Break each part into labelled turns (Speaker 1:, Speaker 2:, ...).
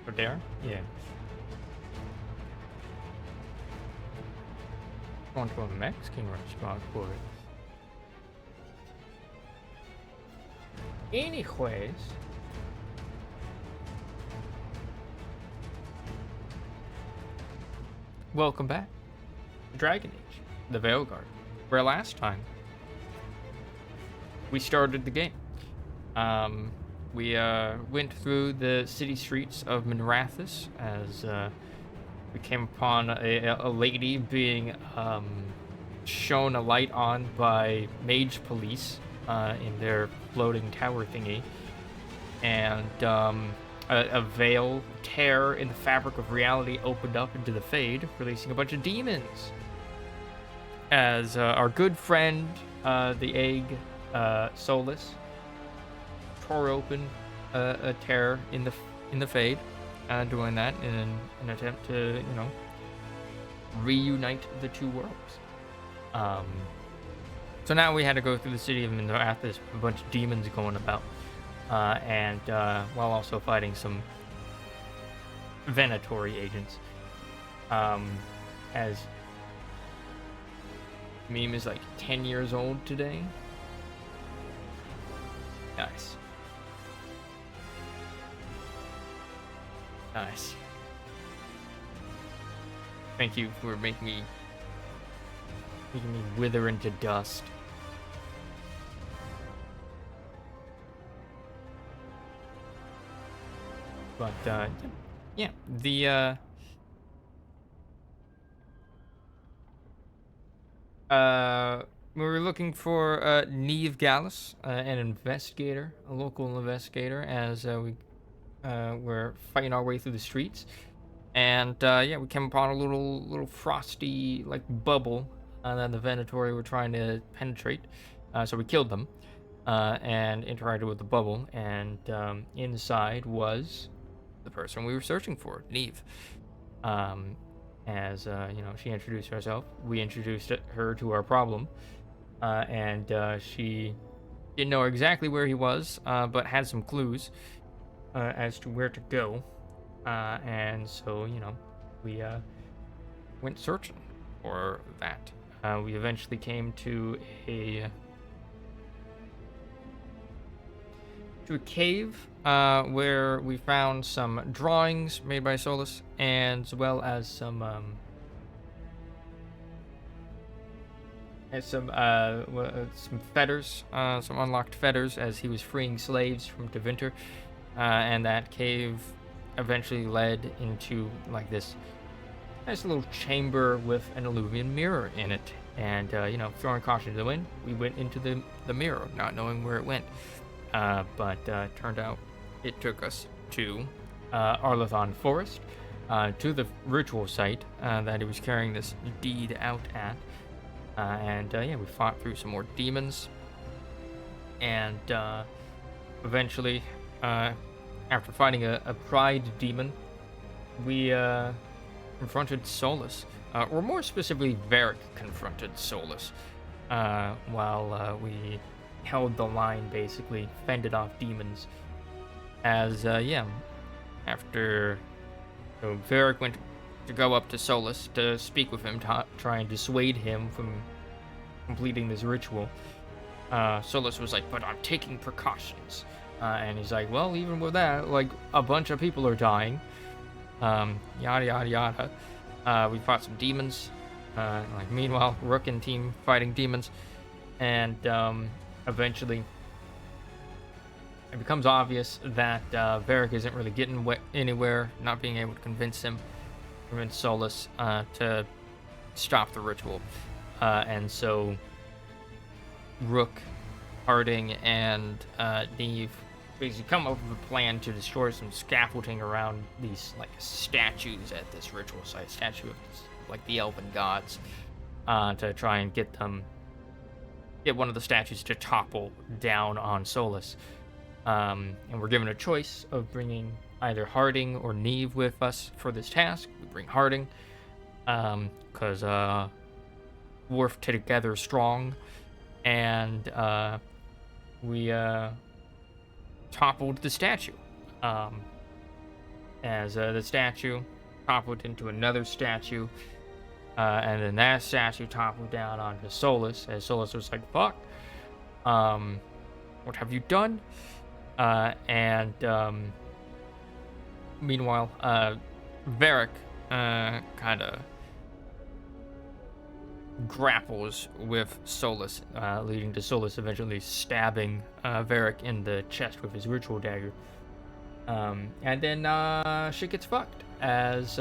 Speaker 1: Over there? Yeah. Going to a Mexican restaurant for it. Anyways. Welcome back. Dragon Age. The Veilguard. Where last time we started the game. We went through the city streets of Minrathous as we came upon a lady being shown a light on by mage police in their floating tower thingy, and a veil tear in the fabric of reality opened up into the Fade, releasing a bunch of demons. As our good friend, the egg, Solus, tore open a tear in the Fade, doing that in an attempt to, reunite the two worlds. So now we had to go through the city of Minrathous with a bunch of demons going about, and while also fighting some Venatory agents. As Meme is like 10 years old today. Nice. Nice. Thank you for making me wither into dust. But yeah, the we were looking for Neve Gallus, an investigator, a local investigator, as we were fighting our way through the streets. And yeah, we came upon a little frosty like bubble that the Venatory were trying to penetrate. So we killed them and interacted with the bubble. And inside was the person we were searching for, Neve. As she introduced herself, we introduced her to our problem, and she didn't know exactly where he was, but had some clues as to where to go. And so, we went searching for that. We eventually came to a cave where we found some drawings made by Solus, as well as some fetters, some unlocked fetters, as he was freeing slaves from Tevinter. And that cave eventually led into like this nice little chamber with an illusion mirror in it. And throwing caution to the wind, we went into the mirror, not knowing where it went. But turned out it took us to Arlathon Forest, to the ritual site that he was carrying this deed out at. And yeah, we fought through some more demons. And eventually, after fighting a pride demon, we confronted Solus. Or more specifically, Varric confronted Solus while we held the line, basically fended off demons. As after Varric went to go up to Solus to speak with him, try and dissuade him from completing this ritual. Solus was like, "But I'm taking precautions," and he's like, "Well, even with that, like a bunch of people are dying." Yada yada yada. We fought some demons. Meanwhile, Rook and team fighting demons, and eventually, it becomes obvious that Varric isn't really getting anywhere, not being able to convince Solus to stop the ritual. And so, Rook, Harding, and Neve basically come up with a plan to destroy some scaffolding around these like statues at this ritual site, statue of like the elven gods, to try and get one of the statues to topple down on Solus. And we're given a choice of bringing either Harding or Neve with us for this task. We bring Harding, because Worf together strong, and we toppled the statue. as the statue toppled into another statue, and then that statue toppled down onto Solus, as Solus was like, fuck, what have you done? And meanwhile, Varric kind of grapples with Solus, leading to Solus eventually stabbing Varric in the chest with his ritual dagger. And then shit gets fucked as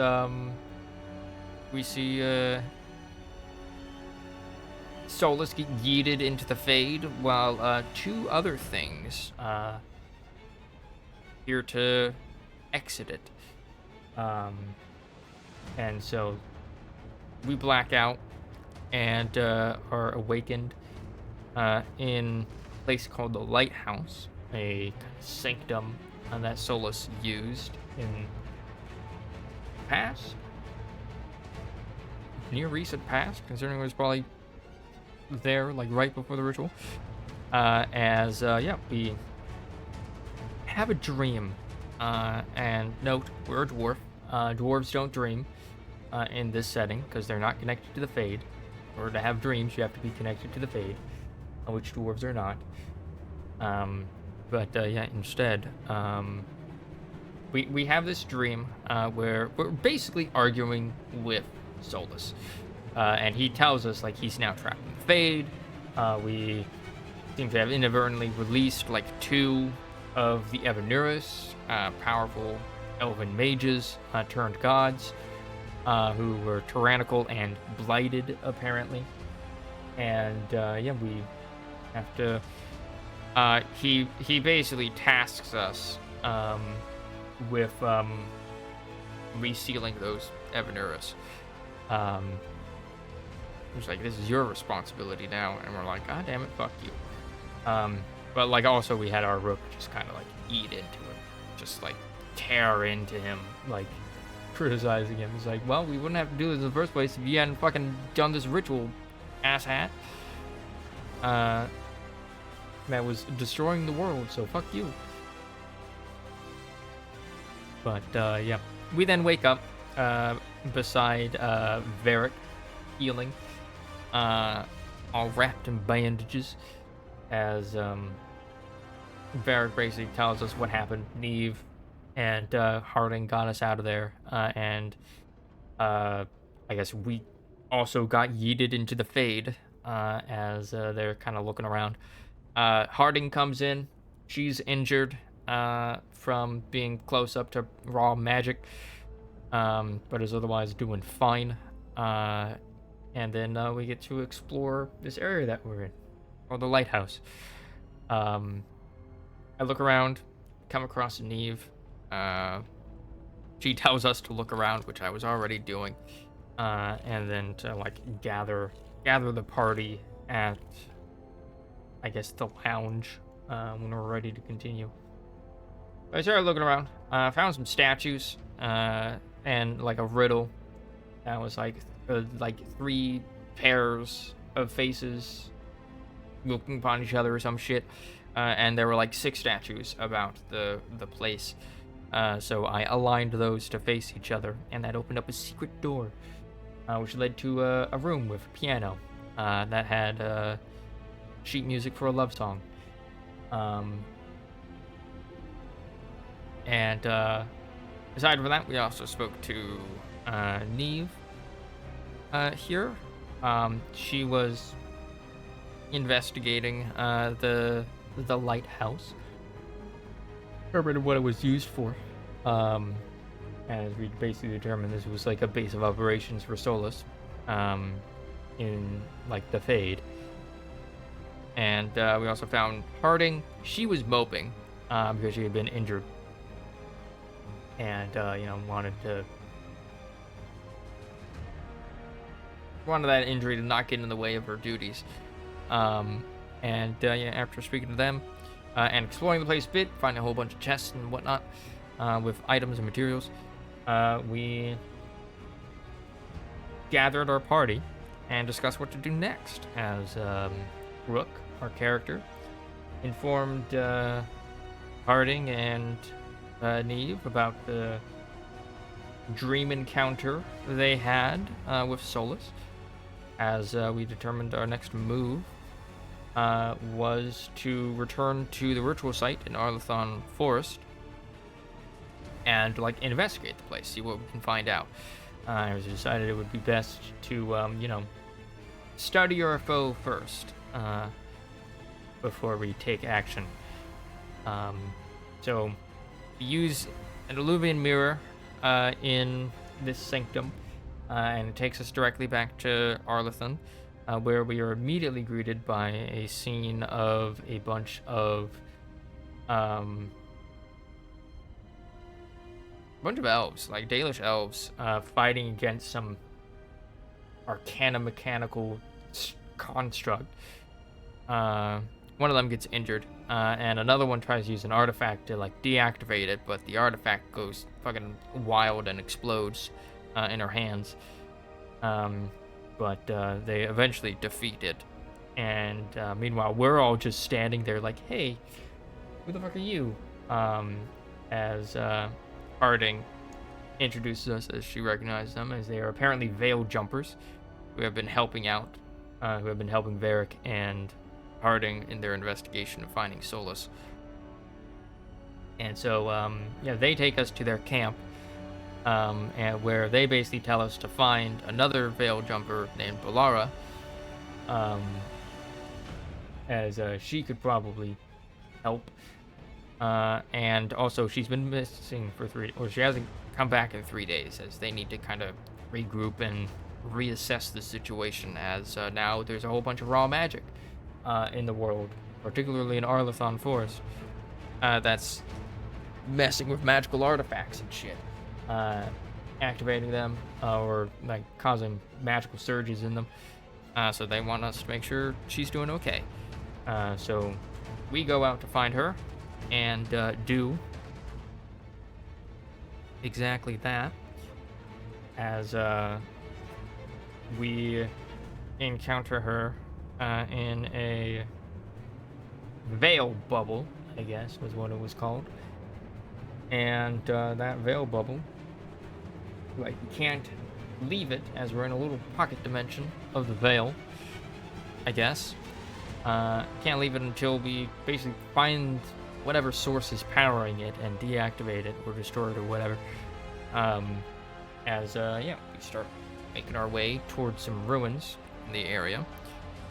Speaker 1: we see Solus get yeeted into the Fade, while two other things appear to exit it. And so we black out and are awakened in a place called the Lighthouse, a sanctum that Solus used in the past, near recent past, considering it was probably there like right before the ritual. Yeah, we have a dream, and note, we're a dwarf. Dwarves don't dream in this setting because they're not connected to the Fade. In order to have dreams, you have to be connected to the Fade, which dwarves are not. Yeah, instead, we have this dream where we're basically arguing with Solus. And he tells us, like, he's now trapped in the Fade. We seem to have inadvertently released, like, two of the Evanuris, powerful elven mages turned gods, who were tyrannical and blighted, apparently. And, yeah, we have to... he basically tasks us with resealing those Evanuris. He's like, this is your responsibility now, and we're like, god damn it, fuck you. But like, also we had our rook just kind of like eat into him, just like tear into him, like criticizing him. He's like, well, we wouldn't have to do this in the first place if you hadn't fucking done this ritual, asshat. That was destroying the world, so fuck you. But yeah, we then wake up beside Varric, healing, all wrapped in bandages, as Varric basically tells us what happened. Neve and Harding got us out of there, and I guess we also got yeeted into the Fade, as they're kind of looking around. Harding comes in. She's injured from being close up to raw magic, but is otherwise doing fine. And then we get to explore this area that we're in, or the lighthouse. I look around, come across Neve. She tells us to look around, which I was already doing, and then to like gather the party at, I guess, the lounge when we're ready to continue. I started looking around. Found some statues and like a riddle that was like three pairs of faces looking upon each other or some shit, and there were like 6 statues about the place. So I aligned those to face each other, and that opened up a secret door, which led to a room with a piano that had sheet music for a love song. And aside from that, we also spoke to Neve here. She was investigating the lighthouse, determined what it was used for. As we basically determined this was like a base of operations for Solus, in like the Fade. And we also found Harding. She was moping because she had been injured, and wanted that injury to not get in the way of her duties. After speaking to them and exploring the place a bit, finding a whole bunch of chests and whatnot with items and materials, we gathered our party and discussed what to do next, as Rook, our character, informed Harding and Neve about the dream encounter they had with Solus, as we determined our next move was to return to the ritual site in Arlathon Forest and like investigate the place, see what we can find out. It was decided it would be best to, study our foe first before we take action. So use an Illuvian mirror in this sanctum, and it takes us directly back to Arlathon, where we are immediately greeted by a scene of a bunch of elves, like Dalish elves, fighting against some arcana mechanical construct. One of them gets injured, and another one tries to use an artifact to like deactivate it, but the artifact goes fucking wild and explodes in her hands. But they eventually defeat it, and meanwhile we're all just standing there like, hey, who the fuck are you? As Harding introduces us, as she recognizes them, as they are apparently veil jumpers who have been helping out, who have been helping Varric and Harding in their investigation of finding Solus. And so, they take us to their camp, and where they basically tell us to find another veil jumper named Balara, as she could probably help. And also she's been missing for she hasn't come back in 3 days, as they need to kind of regroup and reassess the situation, as now there's a whole bunch of raw magic in the world, particularly in Arlathon Forest, that's messing with magical artifacts and shit, activating them or like causing magical surges in them. So they want us to make sure she's doing okay. So we go out to find her and do exactly that, as we encounter her in a veil bubble, I guess was what it was called. And that veil bubble, like, you can't leave it, as we're in a little pocket dimension of the veil, I guess. Can't leave it until we basically find whatever source is powering it and deactivate it or destroy it or whatever. We start making our way towards some ruins in the area,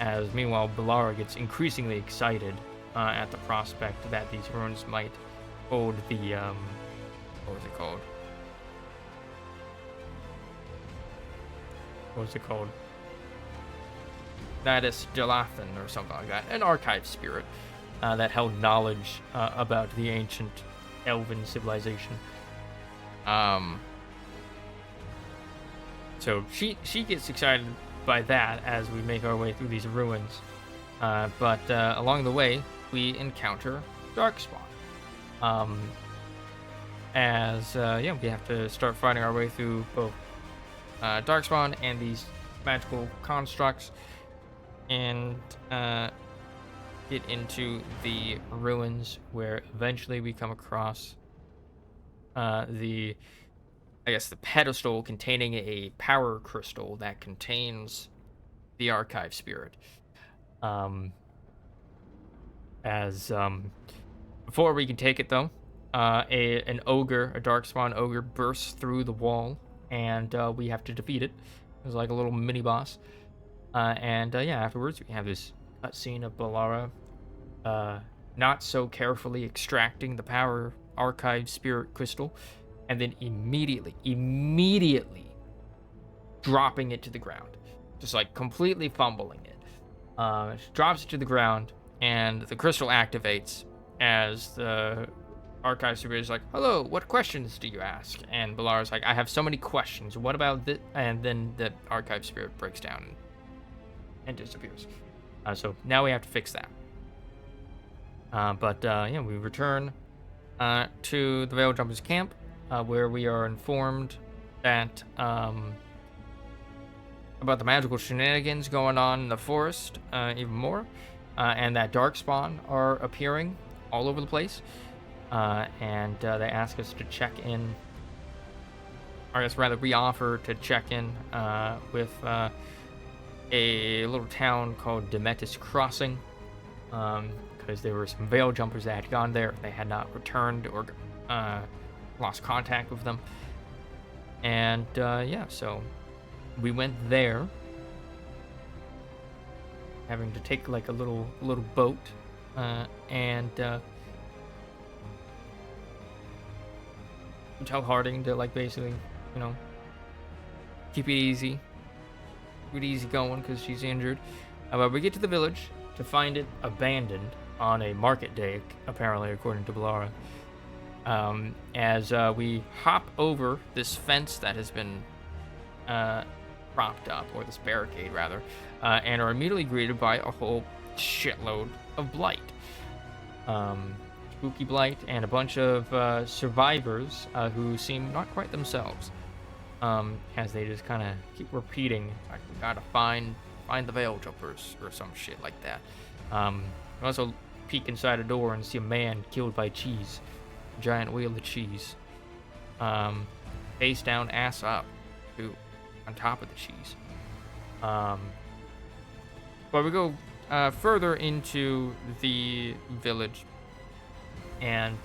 Speaker 1: as meanwhile Balara gets increasingly excited at the prospect that these ruins might hold the what was it called? Natus Delathan or something like that, an archive spirit that held knowledge about the ancient elven civilization. So she gets excited by that as we make our way through these ruins. But along the way, we encounter Darkspawn. We have to start fighting our way through both Darkspawn and these magical constructs, and get into the ruins, where eventually we come across the pedestal containing a power crystal that contains the archive spirit. Before we can take it, though, a Darkspawn ogre bursts through the wall, and we have to defeat it. It's like a little mini boss. Afterwards we have this cutscene of Balara not so carefully extracting the power archive spirit crystal, and then immediately dropping it to the ground, just like completely fumbling it. She drops it to the ground, and the crystal activates as the archive spirit is like, "Hello, what questions do you ask?" And Balara's like, "I have so many questions. What about this?" And then the archive spirit breaks down and disappears. So now we have to fix that. We return to the Veil Jumpers camp, where we are informed that about the magical shenanigans going on in the forest, even more, and that Darkspawn are appearing all over the place. They ask us to check in or I guess rather we offer to check in with a little town called Demetis Crossing, because there were some Veil jumpers that had gone there. They had not returned or lost contact with them. And yeah, so we went there, having to take like a little boat, and tell Harding to like basically, you know, keep it easy, going because she's injured. But we get to the village to find it abandoned on a market day, apparently, according to Balara. As we hop over this fence that has been propped up, or this barricade rather, and are immediately greeted by a whole shitload of blight. Spooky blight and a bunch of survivors who seem not quite themselves, as they just kind of keep repeating, like, we gotta find the Veil jumpers or some shit like that. We also peek inside a door and see a man killed by cheese, a giant wheel of cheese, face down, ass up, too, on top of the cheese. But we go further into the village, and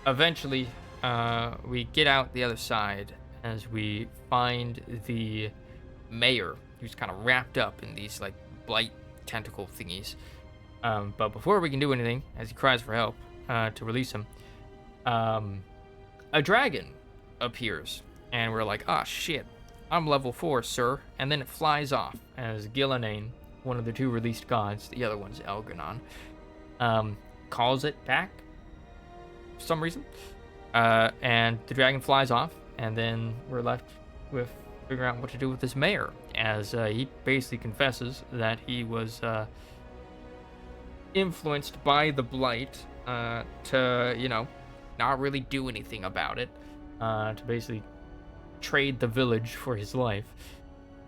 Speaker 1: eventually we get out the other side as we find the mayor, who's kind of wrapped up in these like blight tentacle thingies. But before we can do anything, as he cries for help to release him, a dragon appears, and we're like, ah, shit, I'm level 4, sir. And then it flies off as Gillanane, one of the 2 released gods, the other one's Elganon, calls it back for some reason. And the dragon flies off, and then we're left with figuring out what to do with this mayor, as he basically confesses that he was influenced by the blight to, you know, not really do anything about it, to basically trade the village for his life.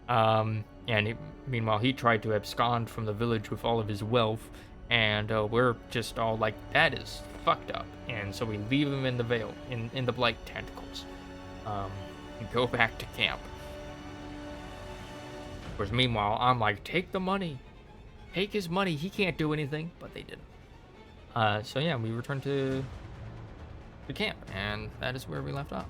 Speaker 1: Meanwhile, he tried to abscond from the village with all of his wealth, and we're just all like, that is fucked up. And so we leave him in the Veil, in the blight tentacles, and go back to camp. Of course, meanwhile, I'm like, take the money. Take his money. He can't do anything. But they didn't. So yeah, we return to the camp, and that is where we left off.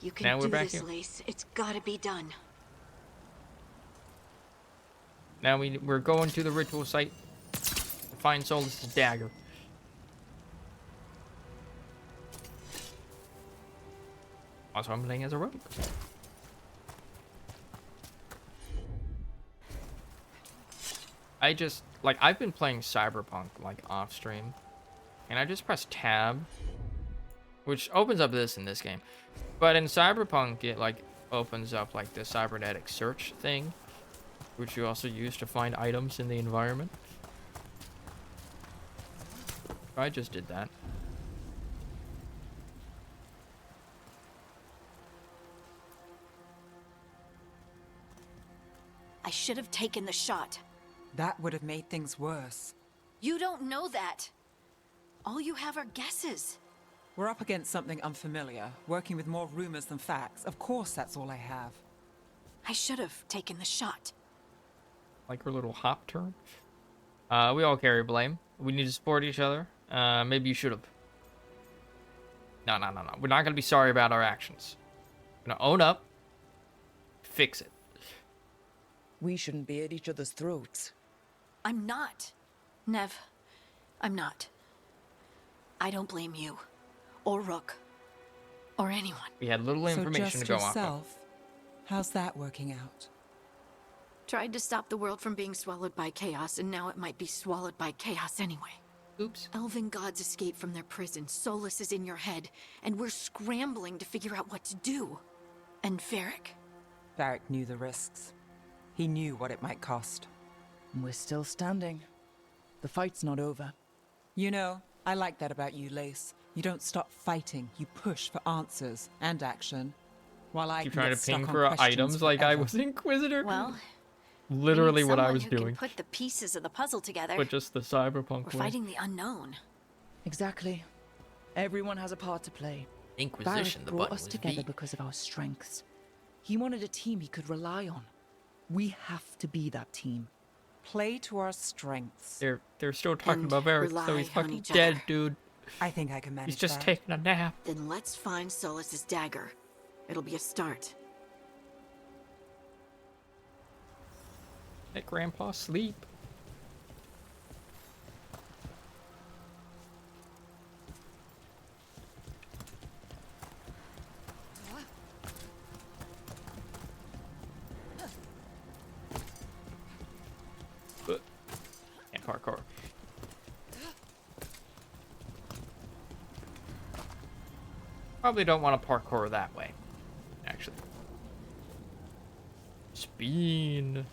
Speaker 2: You can do this, Lace. It's gotta be done.
Speaker 1: Now we're going to the ritual site to find Solus's dagger. Also, I'm playing as a rogue. I've been playing Cyberpunk, like, off stream, and I just press tab, which opens up this in this game. But in Cyberpunk, it, like, opens up, like, the cybernetic search thing, which you also use to find items in the environment. I just did that.
Speaker 2: I should have taken the shot.
Speaker 3: That would have made things worse.
Speaker 2: You don't know that. All you have are guesses.
Speaker 3: We're up against something unfamiliar, working with more rumors than facts. Of course, that's all I have.
Speaker 2: I should have taken the shot.
Speaker 1: Like her little hop turn. We all carry blame. We need to support each other. Maybe you should have. No. We're not going to be sorry about our actions. We're going to own up. Fix it.
Speaker 4: We shouldn't be at each other's throats.
Speaker 2: I'm not. Nev, I'm not. I don't blame you. Or Rook. Or anyone.
Speaker 1: We had little information to go off of.
Speaker 3: How's that working out?
Speaker 2: Tried to stop the world from being swallowed by chaos, and now it might be swallowed by chaos anyway.
Speaker 1: Oops.
Speaker 2: Elven gods escaped from their prison. Solus is in your head, and we're scrambling to figure out what to do. And Varric?
Speaker 3: Varric knew the risks. He knew what it might cost.
Speaker 4: We're still standing. The fight's not over.
Speaker 3: You know, I like that about you, Lace. You don't stop fighting. You push for answers and action. While I
Speaker 1: You
Speaker 3: can
Speaker 1: trying
Speaker 3: get
Speaker 1: to ping
Speaker 3: stuck on
Speaker 1: for
Speaker 3: questions
Speaker 1: items like I
Speaker 3: forever.
Speaker 1: was Inquisitor?
Speaker 2: Well,
Speaker 1: literally
Speaker 2: We need
Speaker 1: what I
Speaker 2: someone
Speaker 1: was
Speaker 2: who
Speaker 1: doing,
Speaker 2: Can put the pieces of the puzzle together.
Speaker 1: but just the cyberpunk
Speaker 2: We're
Speaker 1: way.
Speaker 2: fighting the unknown.
Speaker 4: Exactly. Everyone has a part to play.
Speaker 1: Inquisition,
Speaker 4: Varric
Speaker 1: the
Speaker 4: brought
Speaker 1: button
Speaker 4: us
Speaker 1: was
Speaker 4: together
Speaker 1: V.
Speaker 4: because of our strengths. He wanted a team he could rely on. We have to be that team.
Speaker 3: Play to our strengths.
Speaker 1: They're still talking
Speaker 2: And
Speaker 1: about Varric, so
Speaker 2: rely
Speaker 1: he's
Speaker 2: on
Speaker 1: fucking
Speaker 2: each
Speaker 1: dead,
Speaker 2: other.
Speaker 1: dude.
Speaker 3: I think I can manage
Speaker 1: He's just
Speaker 3: that.
Speaker 1: taking a nap.
Speaker 2: Then let's find Solus's dagger. It'll be a start.
Speaker 1: Let Grandpa sleep. And parkour. Probably don't want to parkour that way, actually. Spin.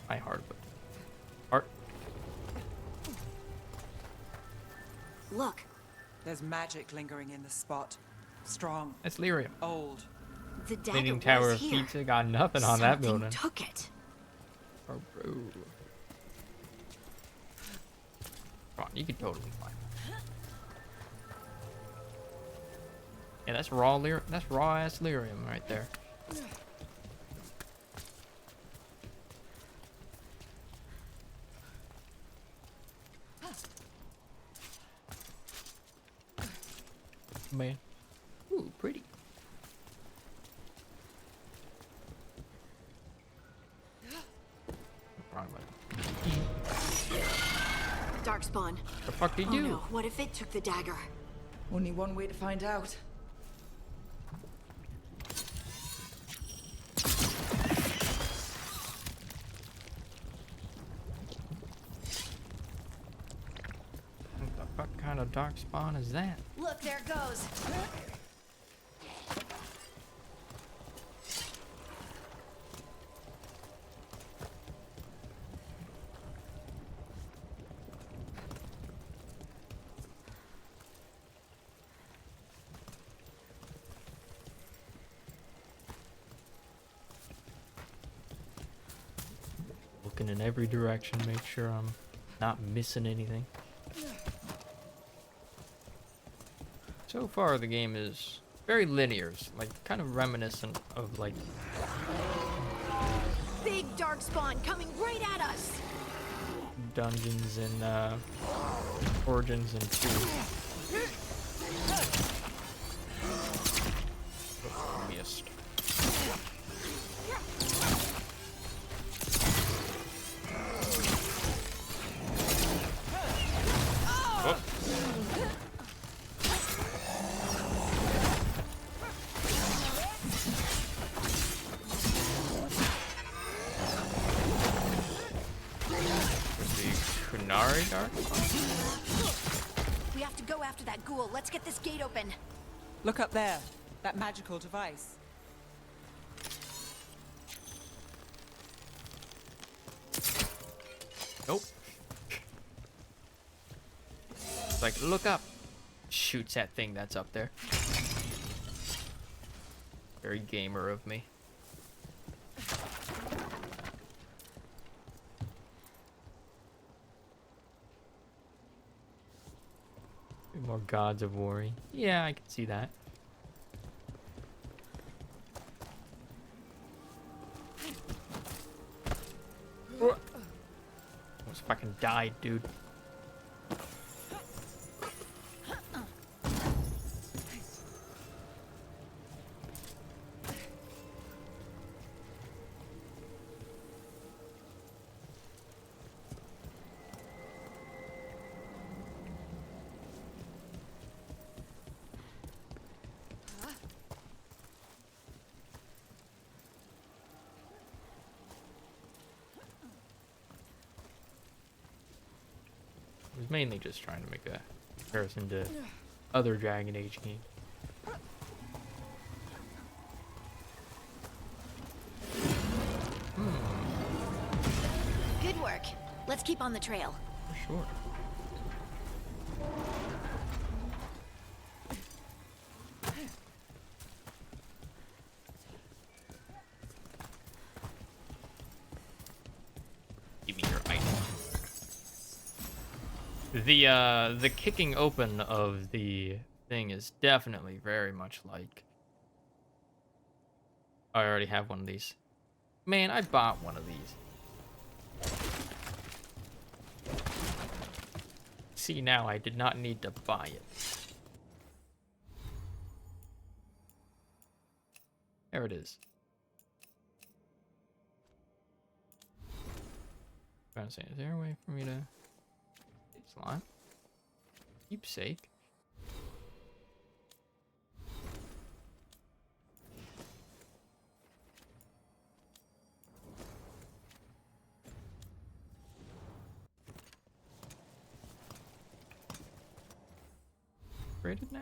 Speaker 1: My heart, but heart.
Speaker 2: Look,
Speaker 3: There's magic lingering in the spot. Strong,
Speaker 1: That's lyrium.
Speaker 3: old.
Speaker 2: the dagger
Speaker 1: Leaning Tower
Speaker 2: was
Speaker 1: of
Speaker 2: here.
Speaker 1: Pizza got nothing on that
Speaker 2: Something
Speaker 1: building.
Speaker 2: took it.
Speaker 1: Oh, bro. Come on, you can totally find that. Yeah, that's raw lyrium. That's raw ass lyrium right there. Man. Ooh, pretty. Wrong button.
Speaker 2: Darkspawn.
Speaker 1: The fuck did
Speaker 2: Oh
Speaker 1: you do?
Speaker 2: no, what if it took the dagger?
Speaker 4: Only one way to find out.
Speaker 1: What the fuck kind of dark spawn is that?
Speaker 2: Look, there it goes.
Speaker 1: Looking in every direction, make sure I'm not missing anything. So far, the game is very linear, like kind of reminiscent of like
Speaker 2: Big darkspawn coming right at us.
Speaker 1: dungeons in Origins and 2. Oh, missed. Oh. Kunari Dark?
Speaker 2: We have to go after that ghoul. Let's get this gate open.
Speaker 3: Look up there. That magical device.
Speaker 1: Nope. It's like, look up. Shoots that thing that's up there. Very gamer of me. More Gods of War. Yeah, I can see that. Almost fucking died, dude. I was mainly just trying to make a comparison to other Dragon Age games.
Speaker 2: Good work. Let's keep on the trail.
Speaker 1: For sure. The kicking open of the thing is definitely very much like. I already have one of these. Man, I bought one of these. See, now I did not need to buy it. There it is. Trying to say, is there a way for me to slot? Keepsake. Rated now?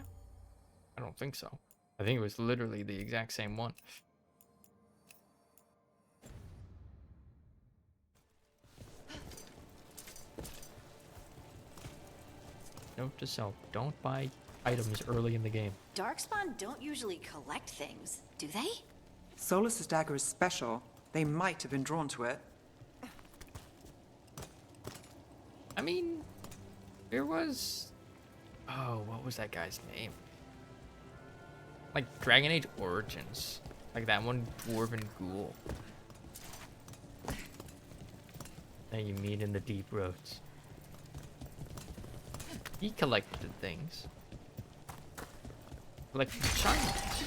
Speaker 1: I don't think so. I think it was literally the exact same one. Note to self, don't buy items early in the game.
Speaker 2: Darkspawn don't usually collect things, do they?
Speaker 3: Solus's dagger is special. They might have been drawn to it.
Speaker 1: I mean, there was... Oh, what was that guy's name? Like Dragon Age Origins. Like that one dwarven ghoul that you meet in the deep roads. He collected things. Collected shinies.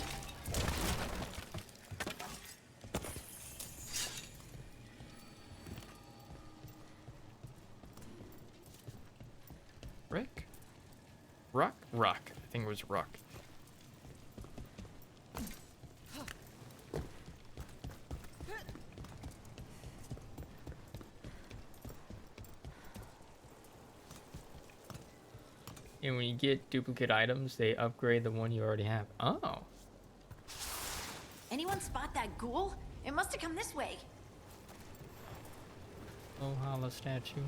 Speaker 1: Rick? Ruck? Ruck. I think it was Ruck. And when you get duplicate items, they upgrade the one you already have. Oh.
Speaker 2: Anyone spot that ghoul? It must have come this way.
Speaker 1: Oh, holla statue.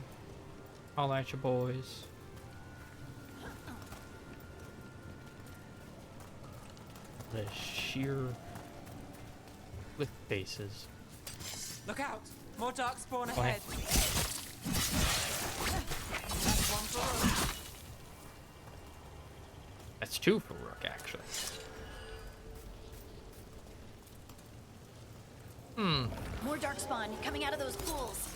Speaker 1: Holla at your boys. The sheer cliff faces.
Speaker 3: Look out! More darkspawn
Speaker 1: Why?
Speaker 3: ahead. That's one for us.
Speaker 1: That's two for Rook, actually.
Speaker 2: More darkspawn coming out of those pools.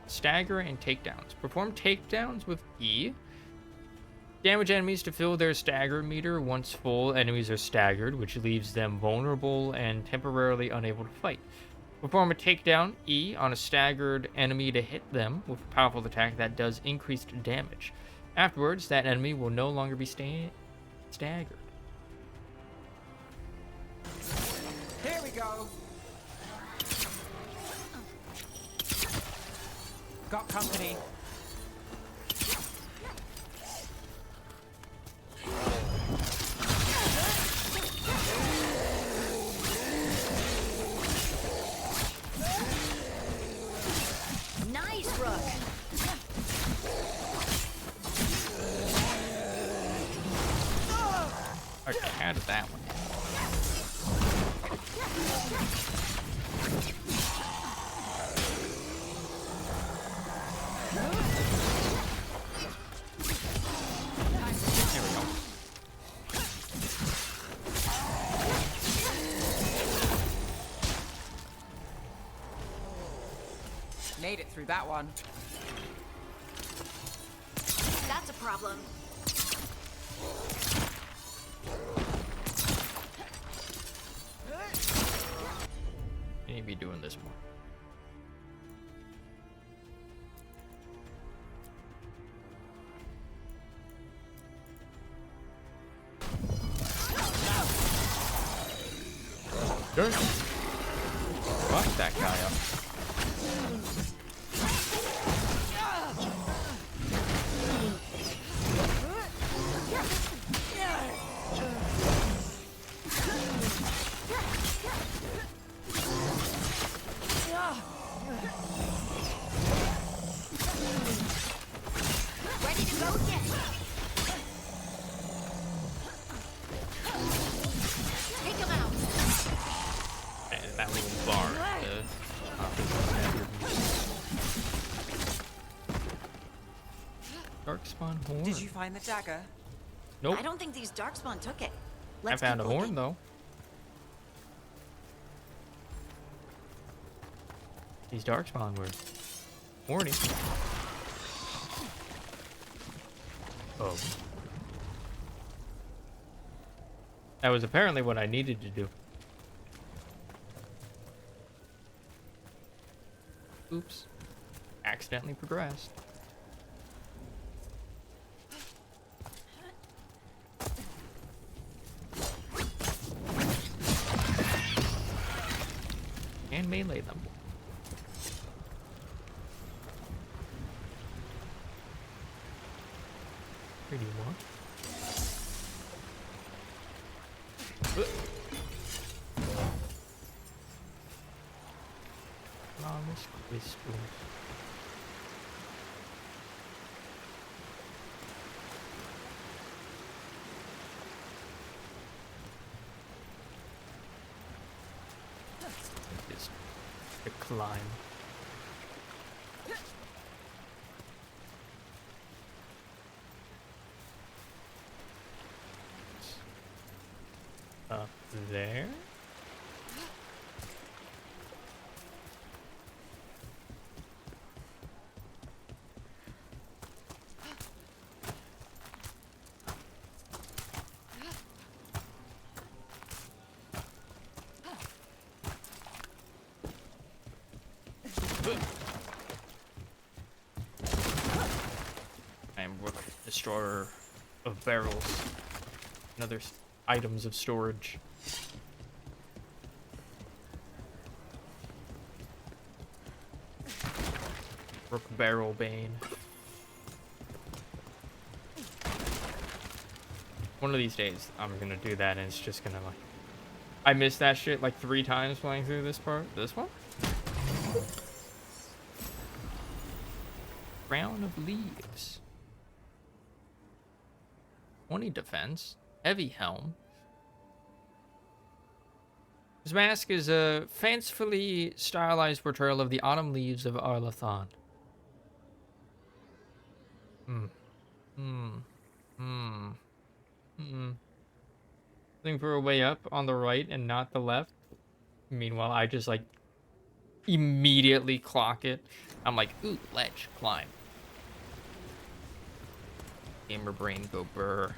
Speaker 1: Stagger and takedowns. Perform takedowns with E. Damage enemies to fill their stagger meter. Once full, enemies are staggered, which leaves them vulnerable and temporarily unable to fight. Perform a takedown, E, on a staggered enemy to hit them with a powerful attack that does increased damage. Afterwards, that enemy will no longer be staggered.
Speaker 3: Here we go. Got company.
Speaker 2: Nice, Rook.
Speaker 1: Okay, how did that one? There we go.
Speaker 3: Made it through that one.
Speaker 2: That's a problem.
Speaker 1: You need to be doing this more. Good. Fuck that guy up.
Speaker 2: Ready to go yet? Take him out.
Speaker 1: And that little bar. His Darkspawn horn.
Speaker 3: Did you find the dagger?
Speaker 1: Nope.
Speaker 2: I don't think these Darkspawn took it.
Speaker 1: I
Speaker 2: Let's
Speaker 1: found a
Speaker 2: keep
Speaker 1: horn
Speaker 2: looking.
Speaker 1: though. These Darkspawn were horny. Oh. That was apparently what I needed to do. Oops. Accidentally progressed. And melee them. Pretty one. Promise whispers. Just to climb. Up there. I am Rook, destroyer of barrels and other items of storage. Rook Barrel Bane. One of these days, I'm gonna do that, and it's just gonna like. I missed that shit like 3 times playing through this part. This one? Crown of Leaves. 20 defense. Heavy Helm. His mask is a fancifully stylized portrayal of the autumn leaves of Arlathan. Looking for a way up on the right and not the left. Meanwhile, I just like immediately clock it. I'm like, ooh, ledge, climb. Gamer brain go burr.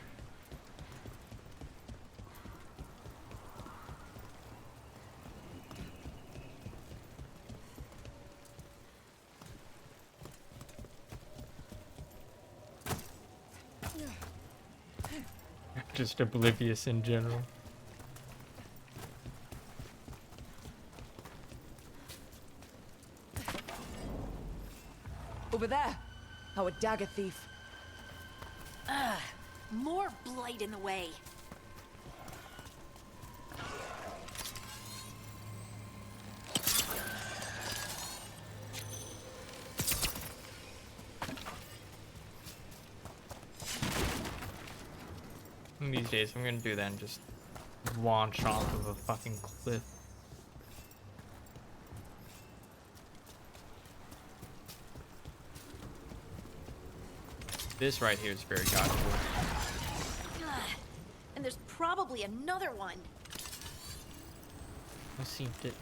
Speaker 1: Just oblivious in general.
Speaker 4: Over there! Our dagger thief.
Speaker 2: More blight in the way.
Speaker 1: These days, I'm gonna do that and just launch off of a fucking cliff. This right here is very dodgeable.
Speaker 2: And there's probably another one.
Speaker 1: I synced it.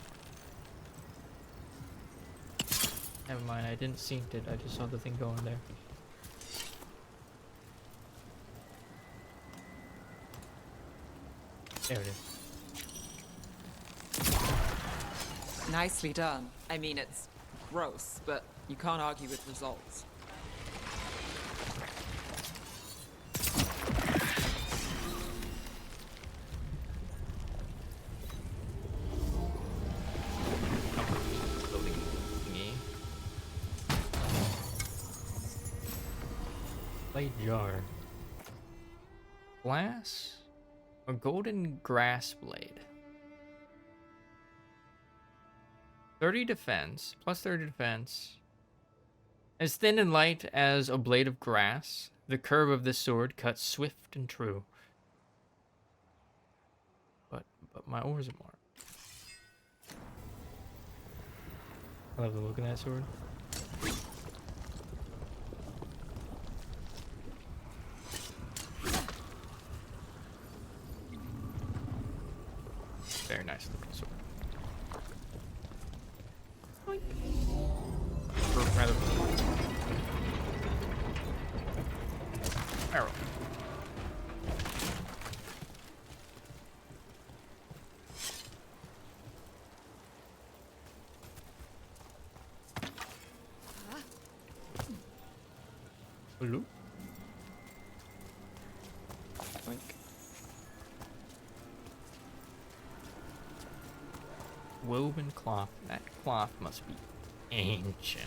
Speaker 1: Never mind, I didn't sync it. I just saw the thing going there. There it is.
Speaker 3: Nicely done. I mean, it's gross, but you can't argue with results.
Speaker 1: Loading thingy. Blade jar. Glass? A golden grass blade. 30 defense, plus 30 defense. As thin and light as a blade of grass, the curve of this sword cuts swift and true. But my ores are marked. I love the look of that sword. Very nice looking sword. Boink. Or rather, arrow. Hello? Boink. Woven cloth. That cloth must be ancient.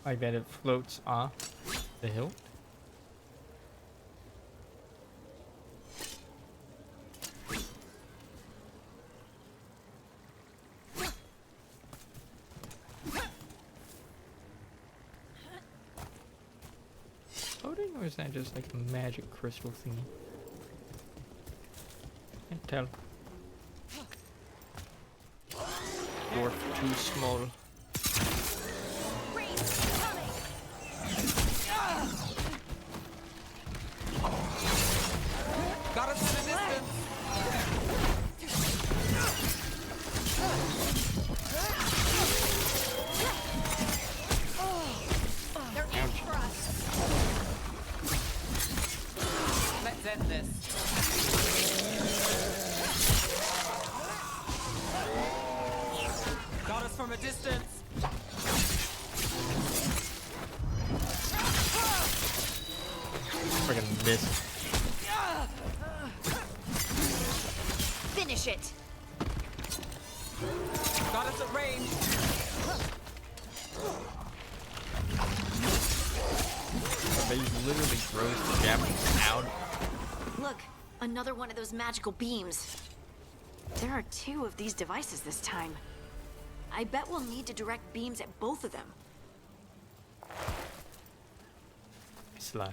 Speaker 1: I bet it floats off the hilt. Floating, or is that just like a magic crystal thingy? Can't tell. Dwarf too small.
Speaker 3: Got us in the distance.
Speaker 2: They're in for us.
Speaker 3: Let's end this. Got us from a distance.
Speaker 1: Friggin' miss.
Speaker 2: Finish it.
Speaker 3: Got us at range.
Speaker 1: They literally throws the javelin out.
Speaker 2: Look, another one of those magical beams. There are 2 of these devices this time. I bet we'll need to direct beams at both of them.
Speaker 1: Slide.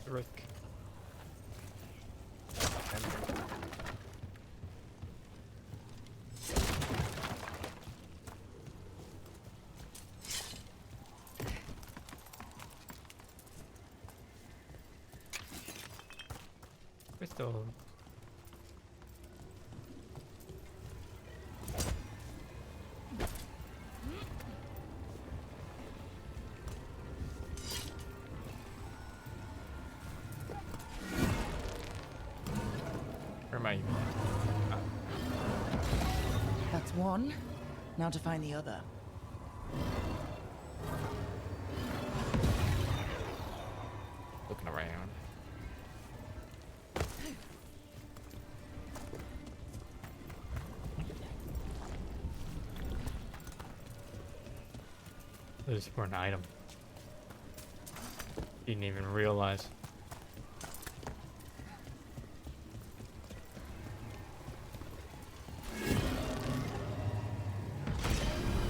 Speaker 1: Rick. Crystal. Where am I?
Speaker 4: That's one. Now to find the other.
Speaker 1: Looking around. This is for an item. Didn't even realize.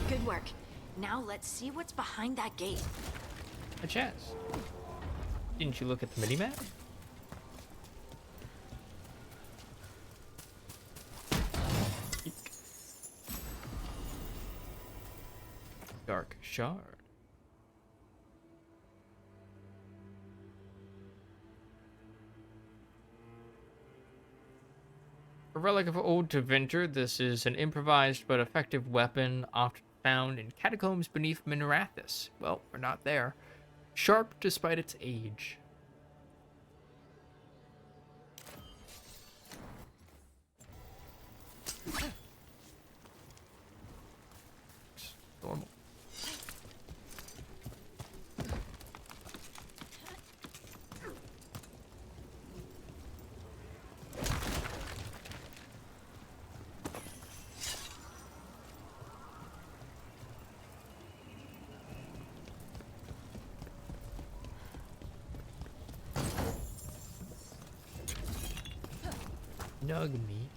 Speaker 2: Good work. Now let's see what's behind that gate.
Speaker 1: A chest. Didn't you look at the mini-map? Eek. Dark shard. A relic of old Tevinter, this is an improvised but effective weapon often found in catacombs beneath Minerathis. Well, we're not there. Sharp despite its age. Normal. Nug me.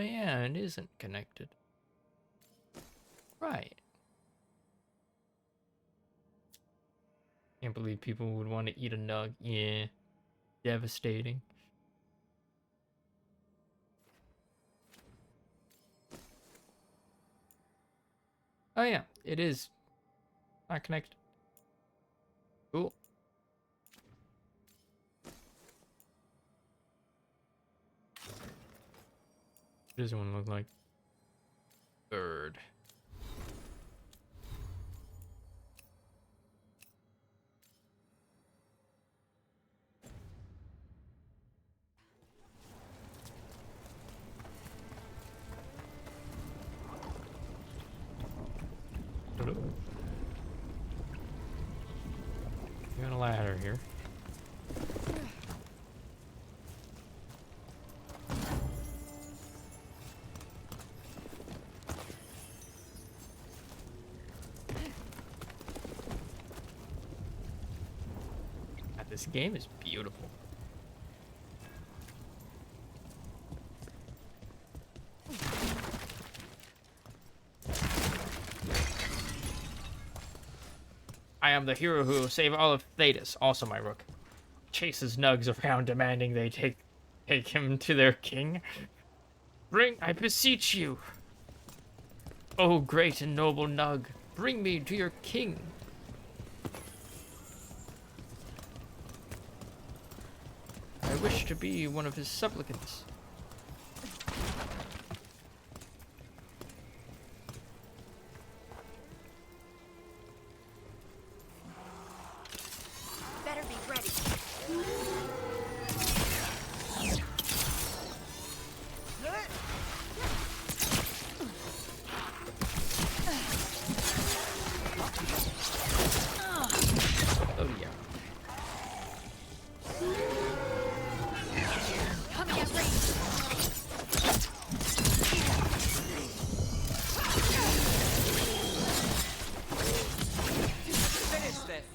Speaker 1: yeah, it isn't connected. Right. Can't believe people would want to eat a nug. Yeah. Devastating. Oh yeah, it is not connected. Cool. What does one look like? Bird. Hello. We got a ladder here. God, this game is beautiful. I am the hero who will save all of Thetis, also my rook. Chases nugs around demanding they take him to their king. Bring, I beseech you. Oh, great and noble nug, bring me to your king. I wish to be one of his supplicants.
Speaker 2: Better be ready.
Speaker 1: Oh yeah.
Speaker 2: Coming at range.
Speaker 3: Finish this.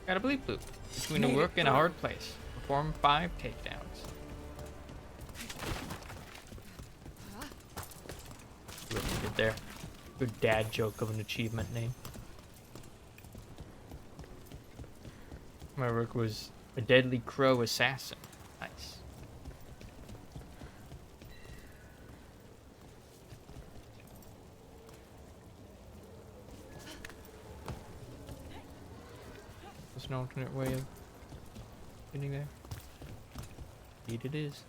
Speaker 1: Got a bleep loop. Between a
Speaker 3: Made it
Speaker 1: work and a
Speaker 3: through.
Speaker 1: hard place. Perform 5 takedowns. See what we did there. Good dad joke of an achievement name. My work was a deadly crow assassin. Nice. There's an alternate way of getting there. Indeed it is.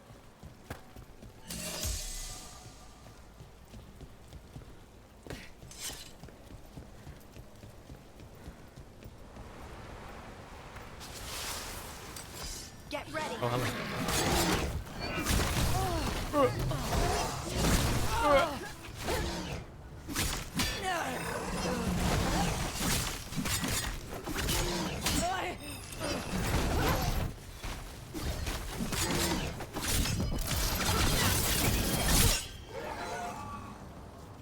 Speaker 2: Get ready.
Speaker 1: Oh, hello.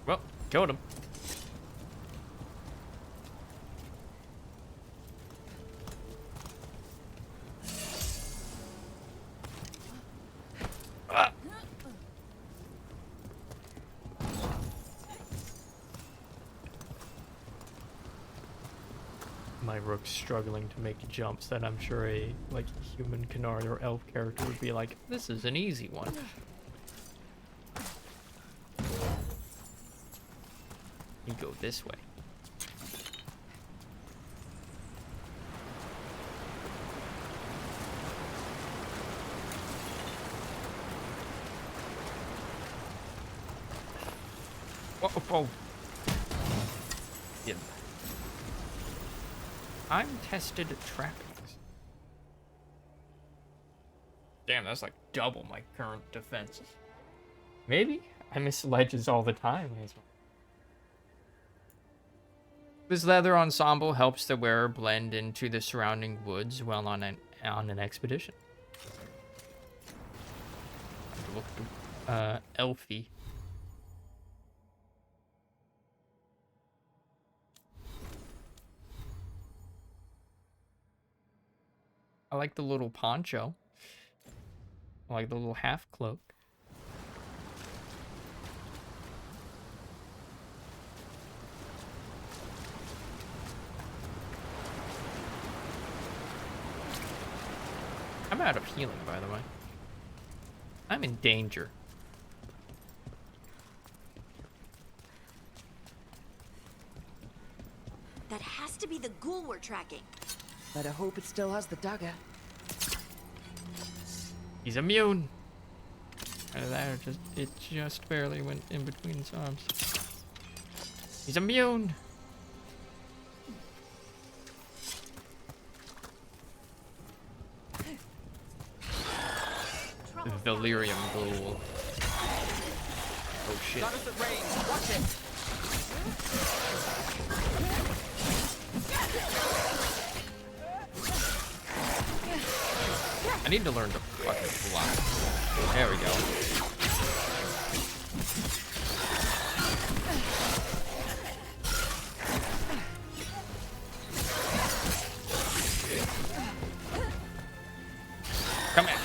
Speaker 1: Well, killed him. Ah. My rook's struggling to make jumps that I'm sure a like human canard or elf character would be like, this is an easy one. You go this way. Whoa, whoa. Yeah. Time-tested trappings. Damn, that's like double my current defenses. Maybe? I miss ledges all the time. This leather ensemble helps the wearer blend into the surrounding woods while on an expedition. Look, elfy. I like the little poncho. like the little half cloak. I'm out of healing, by the way. I'm in danger.
Speaker 2: That has to be the ghoul we're tracking.
Speaker 4: Better hope it still has the dagger.
Speaker 1: He's immune. That it just barely went in between his arms. He's immune. Delirium ghoul. Oh shit.
Speaker 3: Got us at range. Watch it.
Speaker 1: I need to learn to fucking block. There we go. Come here.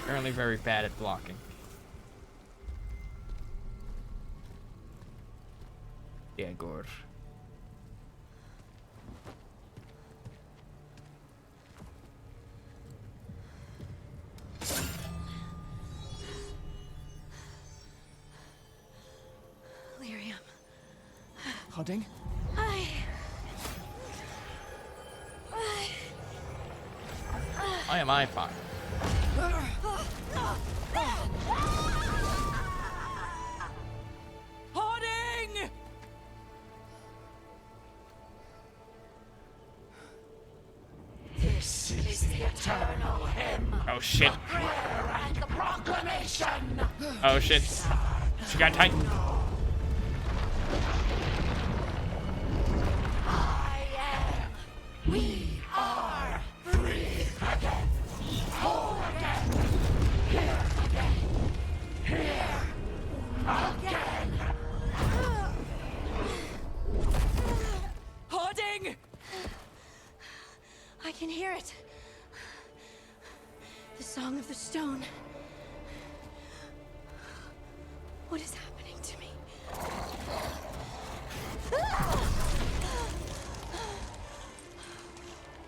Speaker 1: Apparently very bad at blocking. Veilguard.
Speaker 2: Lyrium.
Speaker 3: Hodding?
Speaker 1: Why am I fine?
Speaker 3: Hodding!
Speaker 5: This is the eternal hymn.
Speaker 1: Oh shit.
Speaker 5: And the proclamation.
Speaker 1: Oh shit. She got tight.
Speaker 5: I am. We are free again. Whole again. Here again. Here again.
Speaker 3: Hodding!
Speaker 2: I can hear it. The Song of the Stone. What is happening to me?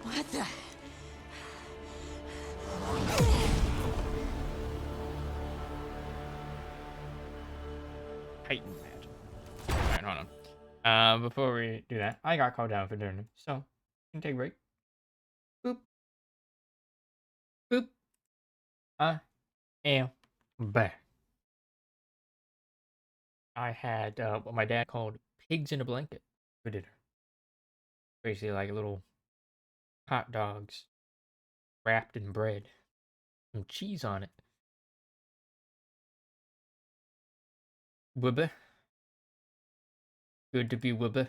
Speaker 2: What the?
Speaker 1: Titan magic. Alright, hold on. Before we do that, I got called down for dinner, so you can take a break. Boop. Boop. I am back. I had what my dad called pigs in a blanket for dinner. Basically like little hot dogs wrapped in bread. Some cheese on it. Wibba. Good to be wibba.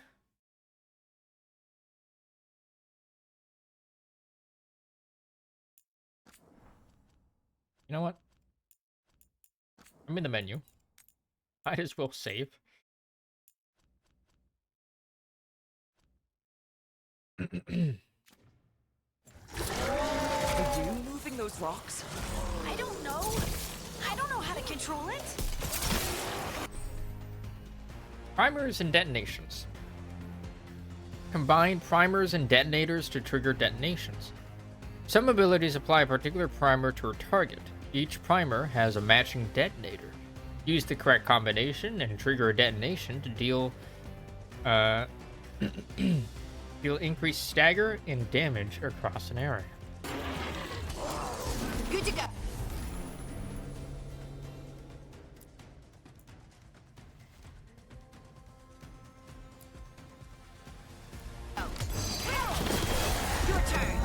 Speaker 1: You know what? I'm in the menu. Might as well save.
Speaker 4: Are you moving those rocks?
Speaker 2: I don't know. I don't know how to control it.
Speaker 1: Primers and detonations. Combine primers and detonators to trigger detonations. Some abilities apply a particular primer to a target. Each primer has a matching detonator. Use the correct combination and trigger a detonation to deal increased stagger and damage across an area.
Speaker 2: Good to go. Your turn.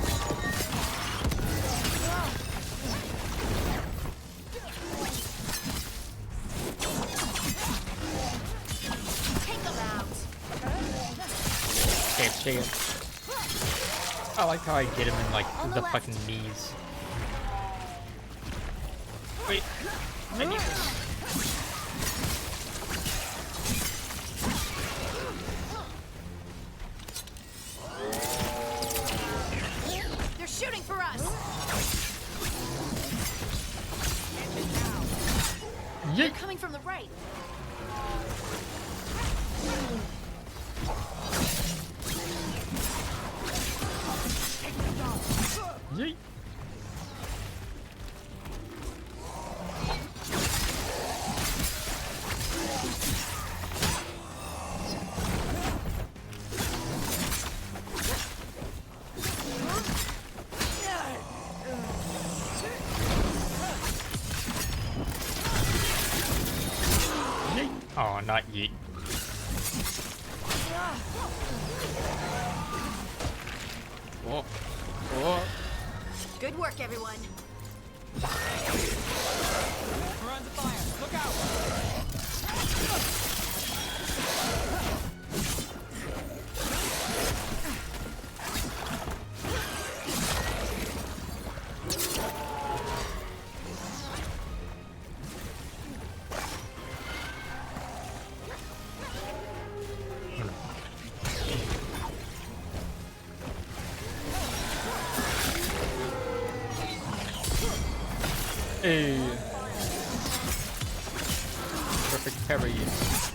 Speaker 2: Take them out.
Speaker 1: Can't see it. I like how I get him in like the fucking knees. Wait, I need this. not yeet. Oh. Oh.
Speaker 2: Good work, everyone.
Speaker 3: We're under fire. Look out!
Speaker 1: Hey. Perfect parry.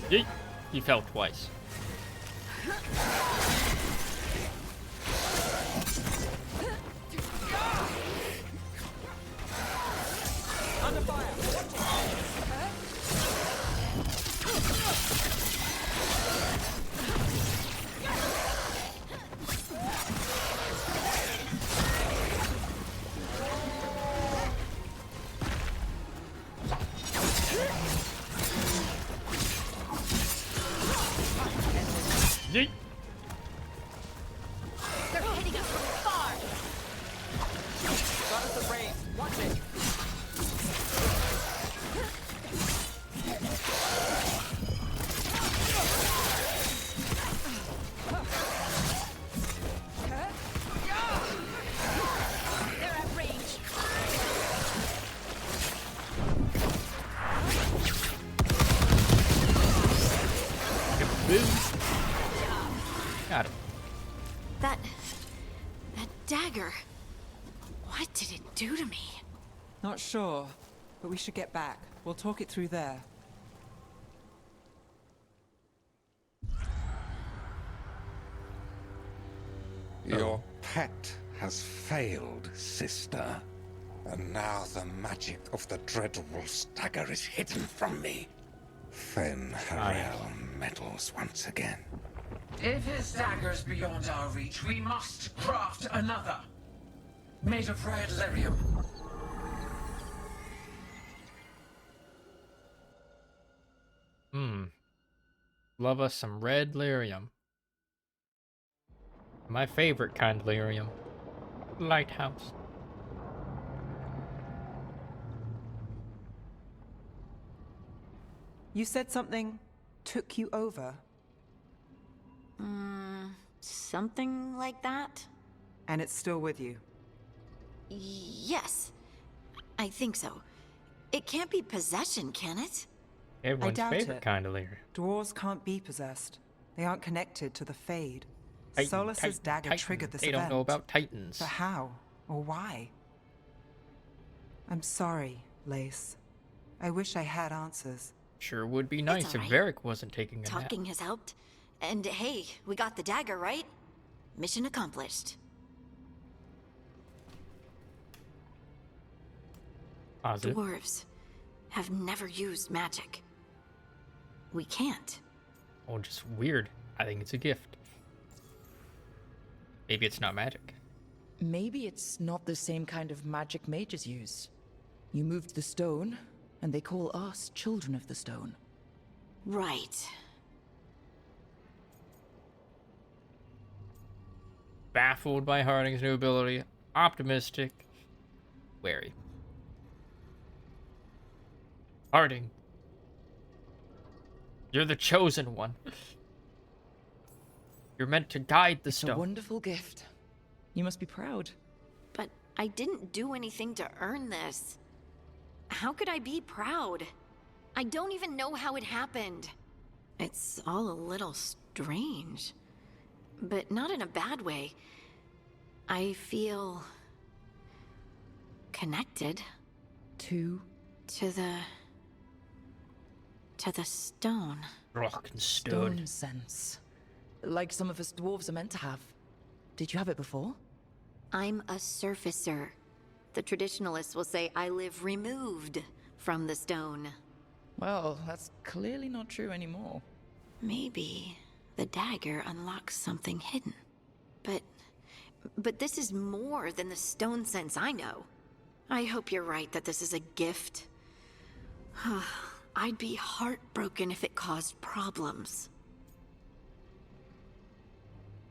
Speaker 1: Yeet. He fell twice.
Speaker 3: Under fire.
Speaker 1: Yeet.
Speaker 2: They're hitting us from far.
Speaker 3: Got us a raise. Watch it.
Speaker 2: They're at range.
Speaker 1: Got him.
Speaker 2: That dagger. What did it do to me?
Speaker 3: Not sure, but we should get back. We'll talk it through there.
Speaker 6: Your pet has failed, sister. And now the magic of the Dreadwolf's dagger is hidden from me. Fen Harel meddles once again.
Speaker 7: If his dagger's beyond our reach, we must craft another. Made of red lyrium.
Speaker 1: Love us some red lyrium. My favorite kind of lyrium. Lighthouse.
Speaker 3: You said something took you over,
Speaker 2: Something like that?
Speaker 3: and it's still with you.
Speaker 2: Yes. I think so. It can't be possession, can it?
Speaker 1: Everyone's
Speaker 3: doubt
Speaker 1: favorite
Speaker 3: it.
Speaker 1: kind of lyrium.
Speaker 3: Dwarves can't be possessed. They aren't connected to the Fade.
Speaker 1: Titan,
Speaker 3: Solus's
Speaker 1: Titan,
Speaker 3: dagger
Speaker 1: Titan.
Speaker 3: triggered this
Speaker 1: They
Speaker 3: event.
Speaker 1: don't know about Titans.
Speaker 3: But how? Or why? I'm sorry, Lace. I wish I had answers.
Speaker 1: Sure would be nice if
Speaker 2: alright.
Speaker 1: Varric wasn't taking a nap.
Speaker 2: Talking has helped. And hey, we got the dagger, right? Mission accomplished.
Speaker 1: Positive.
Speaker 2: Dwarves have never used magic. We can't.
Speaker 1: Oh, just weird. I think it's a gift. Maybe it's not magic.
Speaker 4: Maybe it's not the same kind of magic mages use. You moved the stone, and they call us children of the stone.
Speaker 2: Right.
Speaker 1: Baffled by Harding's new ability. Optimistic. Wary. Harding. You're the chosen one. You're meant to guide the
Speaker 4: It's a
Speaker 1: stone.
Speaker 4: wonderful gift. You must be proud.
Speaker 2: But I didn't do anything to earn this. How could I be proud? I don't even know how it happened. It's all a little strange. But not in a bad way. I feel connected
Speaker 4: To
Speaker 2: to the stone.
Speaker 1: Rock and
Speaker 4: stone sense. Like some of us dwarves are meant to have. Did you have it before?
Speaker 2: I'm a surfacer. The traditionalists will say I live removed from the stone.
Speaker 4: Well, that's clearly not true anymore.
Speaker 2: Maybe the dagger unlocks something hidden. But this is more than the stone sense I know. I hope you're right that this is a gift. I'd be heartbroken if it caused problems.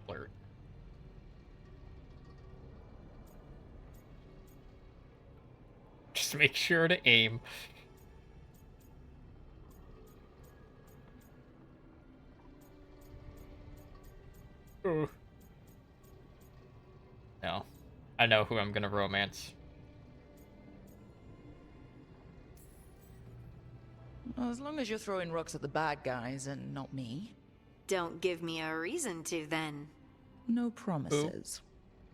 Speaker 1: Flirt. Just make sure to aim. Ooh. No. I know who I'm gonna romance.
Speaker 4: Well, as long as you're throwing rocks at the bad guys and not me.
Speaker 2: Don't give me a reason to, then.
Speaker 4: No promises.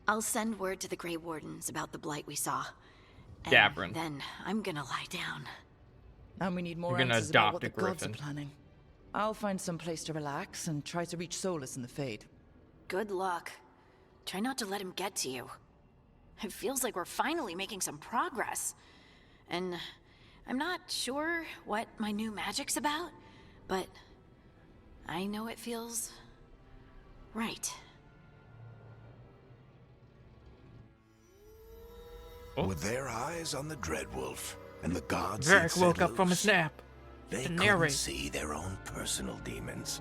Speaker 2: I'll send word to the Grey Wardens about the blight we saw. And
Speaker 1: Gavrin.
Speaker 2: then I'm gonna lie down.
Speaker 4: And we need more
Speaker 1: We're gonna
Speaker 4: answers about what
Speaker 1: adopt
Speaker 4: the
Speaker 1: a
Speaker 4: gods are
Speaker 1: griffin.
Speaker 4: planning. I'll find some place to relax and try to reach Solus in the Fade.
Speaker 2: Good luck. Try not to let him get to you. It feels like we're finally making some progress. And I'm not sure what my new magic's about, but I know it feels right.
Speaker 1: Oh.
Speaker 8: With their eyes on the Dreadwolf and the gods
Speaker 1: Varric woke up from his nap
Speaker 8: they
Speaker 1: to
Speaker 8: couldn't
Speaker 1: narrate.
Speaker 8: see their own personal demons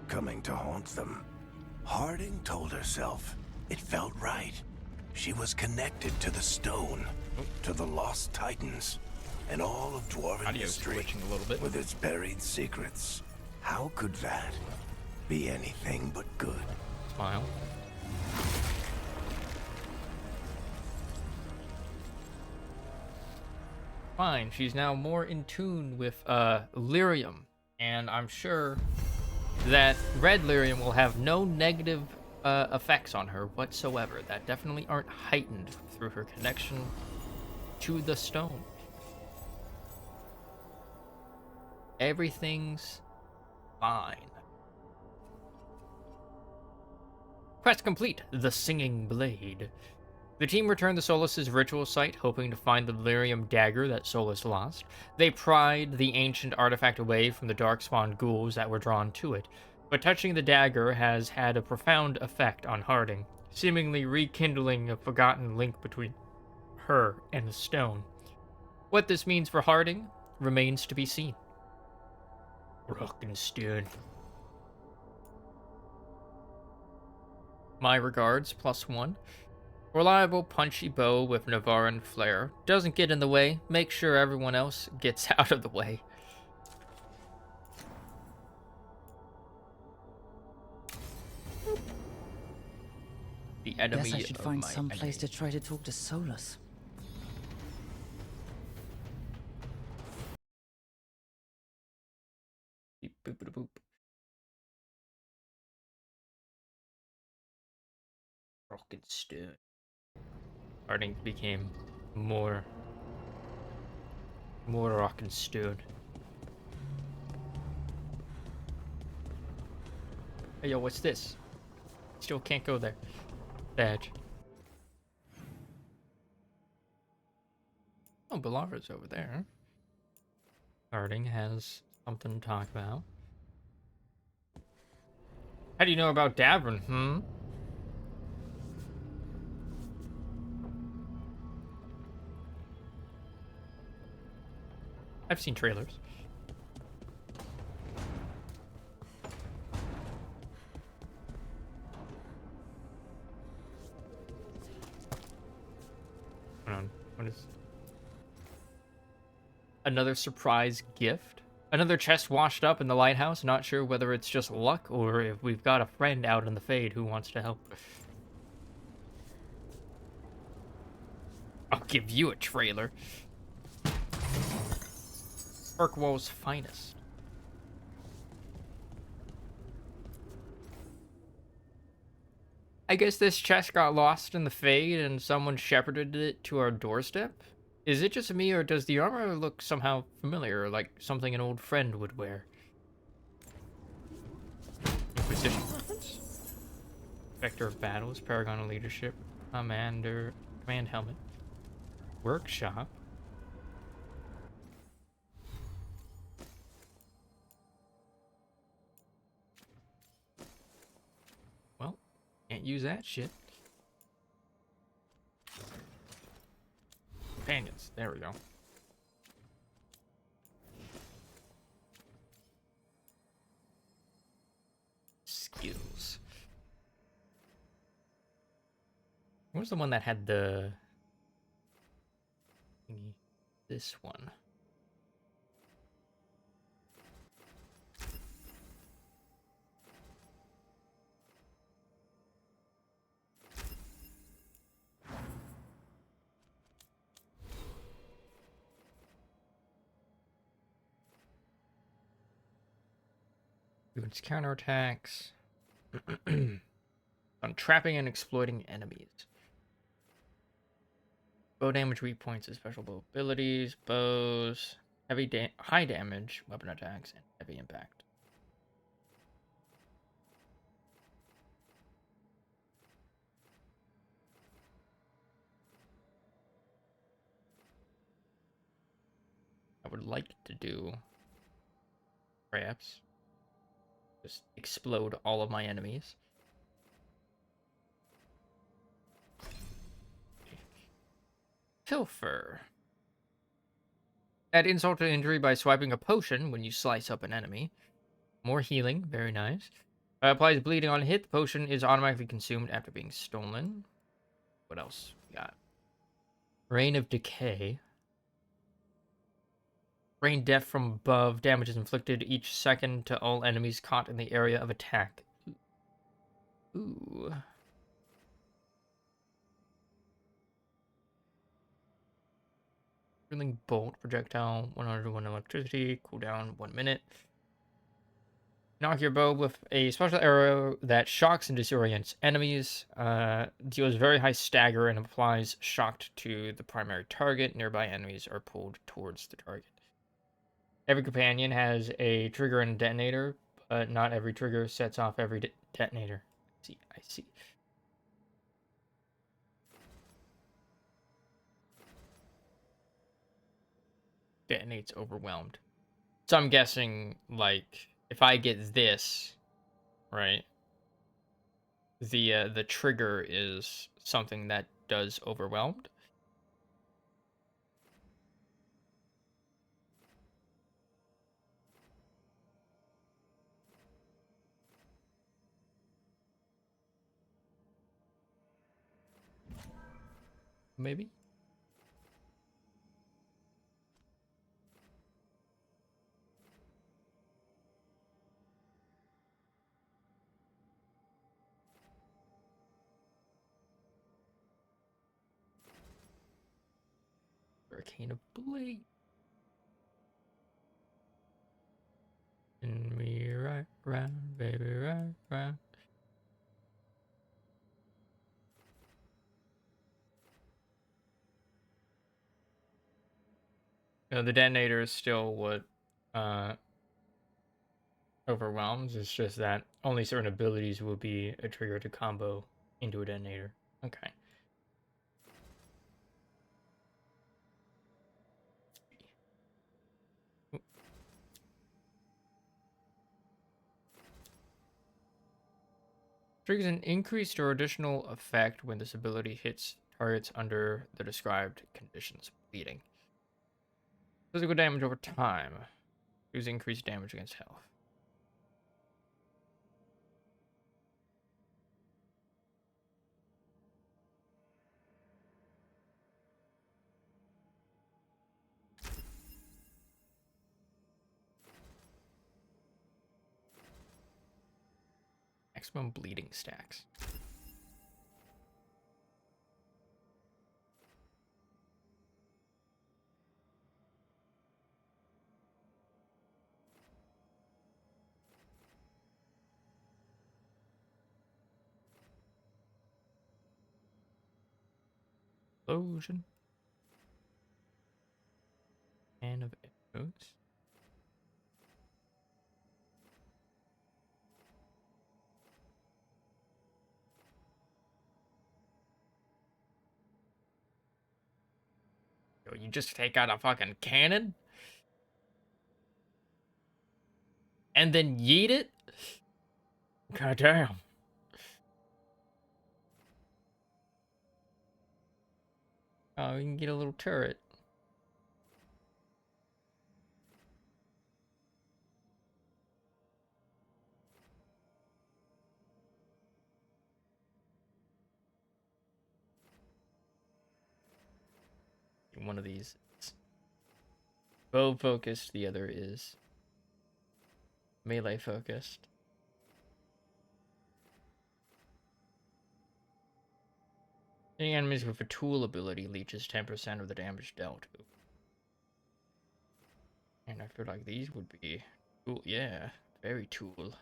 Speaker 8: coming to haunt them. Harding told herself it felt right. She was connected to the stone, to the lost titans, and all of dwarven
Speaker 1: Audio's
Speaker 8: history
Speaker 1: glitching a little bit.
Speaker 8: with its buried secrets. How could that be anything but good?
Speaker 1: Smile. Fine, she's now more in tune with lyrium, and I'm sure that red lyrium will have no negative effects on her whatsoever that definitely aren't heightened through her connection to the stone. Everything's fine. Quest complete, the Singing Blade. The team returned to Solus's ritual site, hoping to find the lyrium dagger that Solus lost. They pried the ancient artifact away from the darkspawn ghouls that were drawn to it, but touching the dagger has had a profound effect on Harding, seemingly rekindling a forgotten link between her and the stone. What this means for Harding remains to be seen. Rockenstone. My regards, +1. Reliable, punchy bow with Navaran flair. Doesn't get in the way. Make sure everyone else gets out of the way. The enemy
Speaker 4: Guess I should
Speaker 1: of
Speaker 4: find
Speaker 1: my
Speaker 4: some place
Speaker 1: enemy.
Speaker 4: to try to talk to Solus.
Speaker 1: Beep, boop, boop, boop. Rockenstone. Harding became more Rockenstone. Hey yo, what's this? Still can't go there. Badge. Oh, Belovred's over there. Harding has something to talk about. How do you know about Davrin, I've seen trailers. Hold on. What is... Another surprise gift? Another chest washed up in the lighthouse? Not sure whether it's just luck or if we've got a friend out in the Fade who wants to help. I'll give you a trailer. Kirkwall's finest. I guess this chest got lost in the Fade and someone shepherded it to our doorstep? Is it just me or does the armor look somehow familiar, like something an old friend would wear? Inquisition reference? Vector of Battles, Paragon of Leadership, Command Helmet, Workshop. Well, can't use that shit. Companions, there we go. What was the one that had the thingy? This one. Doing its counterattacks. On trapping and exploiting enemies. Bow damage, weak points, and special bow abilities, bows, high damage, weapon attacks, and heavy impact. I would like to do, perhaps, just explode all of my enemies. Pilfer. Add insult to injury by swiping a potion when you slice up an enemy. More healing, very nice. Applies bleeding on hit. The potion is automatically consumed after being stolen. What else we got? Rain of Decay. Rain death from above. Damage is inflicted each second to all enemies caught in the area of attack. Ooh. Drilling bolt, projectile, 101 electricity, cooldown 1 minute. Knock your bow with a special arrow that shocks and disorients enemies. Deals very high stagger and applies shocked to the primary target. Nearby enemies are pulled towards the target. Every companion has a trigger and a detonator, but not every trigger sets off every detonator. I see. Detonates overwhelmed. So I'm guessing, like, if I get this, right, the trigger is something that does overwhelmed. Maybe. Arcane of Blade. And me right round, baby, right round. You know, the detonator is still what overwhelms. It's just that only certain abilities will be a trigger to combo into a detonator. Okay. Triggers an increased or additional effect when this ability hits targets under the described conditions. Bleeding. Physical damage over time. Use increased damage against health. Maximum bleeding stacks. Explosion. Can of arrows. Yo, you just take out a fucking cannon? And then yeet it? God damn. Oh, you can get a little turret. one of these is bow focused, the other is melee focused. Hitting enemies with a tool ability leeches 10% of the damage dealt. And I feel like these would be cool. Yeah, very tool.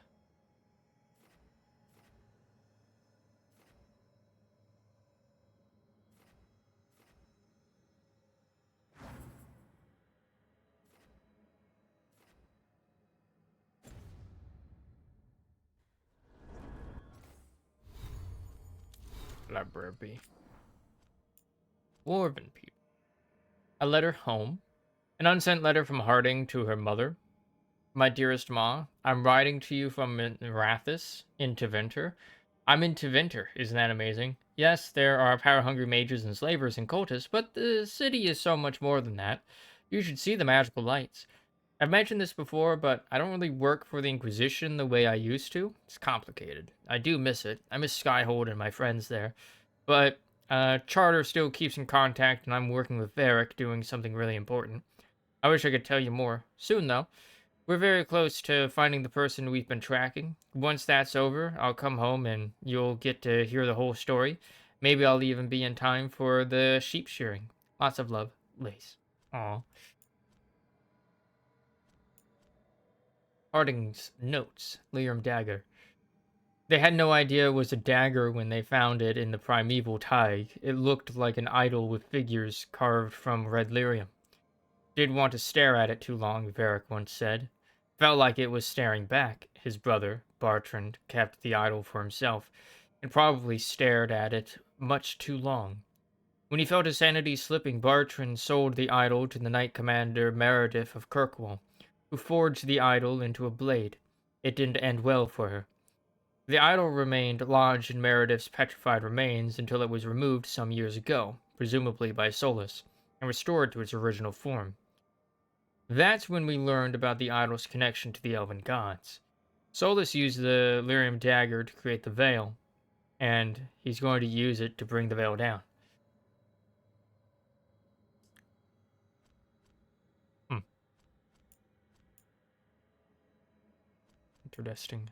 Speaker 1: Library. Dwarven people. A letter home. An unsent letter from Harding to her mother. My dearest Ma, I'm writing to you from Rathis in Tevinter. I'm in Tevinter, isn't that amazing? Yes, there are power-hungry mages and slavers and cultists, but the city is so much more than that. You should see the magical lights. I've mentioned this before, but I don't really work for the Inquisition the way I used to. It's complicated. I do miss it. I miss Skyhold and my friends there. But Charter still keeps in contact, and I'm working with Varric doing something really important. I wish I could tell you more. Soon, though. We're very close to finding the person we've been tracking. Once that's over, I'll come home and you'll get to hear the whole story. Maybe I'll even be in time for the sheep shearing. Lots of love, Lace. Aw. Harding's notes. Lyrium dagger. They had no idea it was a dagger when they found it in the primeval Tig. It looked like an idol with figures carved from red lyrium. Didn't want to stare at it too long, Varric once said. Felt like it was staring back. His brother, Bartrand, kept the idol for himself, and probably stared at it much too long. When he felt his sanity slipping, Bartrand sold the idol to the Knight Commander Meredith of Kirkwall, who forged the idol into a blade. It didn't end well for her. The idol remained lodged in Meredith's petrified remains until it was removed some years ago, presumably by Solus, and restored to its original form. That's when we learned about the idol's connection to the elven gods. Solus used the lyrium dagger to create the veil, and he's going to use it to bring the veil down. Interesting.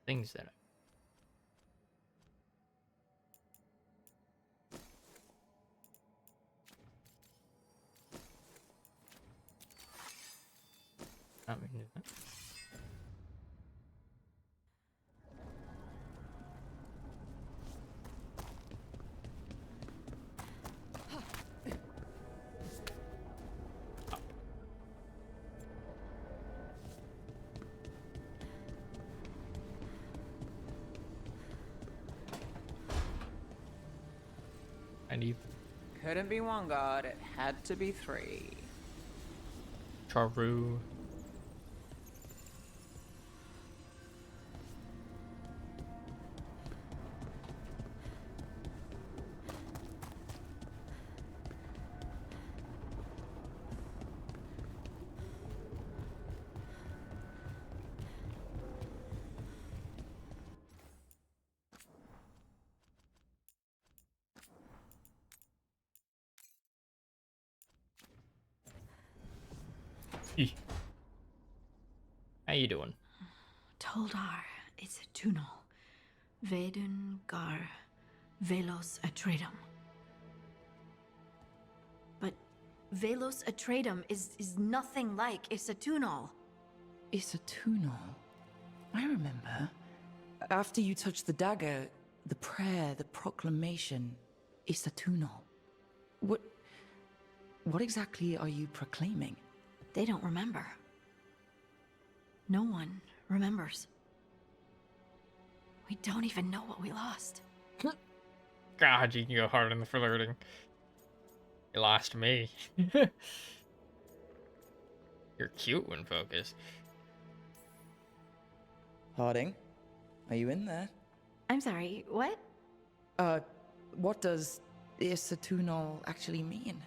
Speaker 1: Things that I mean, do that. I need
Speaker 9: Couldn't be one god, it had to be three.
Speaker 1: Charu. How you doing?
Speaker 2: Toldar, it's a tunnel. Veilguard, Velos Atreitum. But Velos Atreitum is nothing like Isatunal.
Speaker 4: Isatunal. I remember. After you touched the dagger, the prayer, the proclamation, Isatunal. What exactly are you proclaiming?
Speaker 2: They don't remember. No one remembers. We don't even know what we lost.
Speaker 1: God, you can go hard on the flirting. You lost me. You're cute when focused.
Speaker 4: Harding, are you in there?
Speaker 2: I'm sorry, what?
Speaker 4: What does Isatunal actually mean?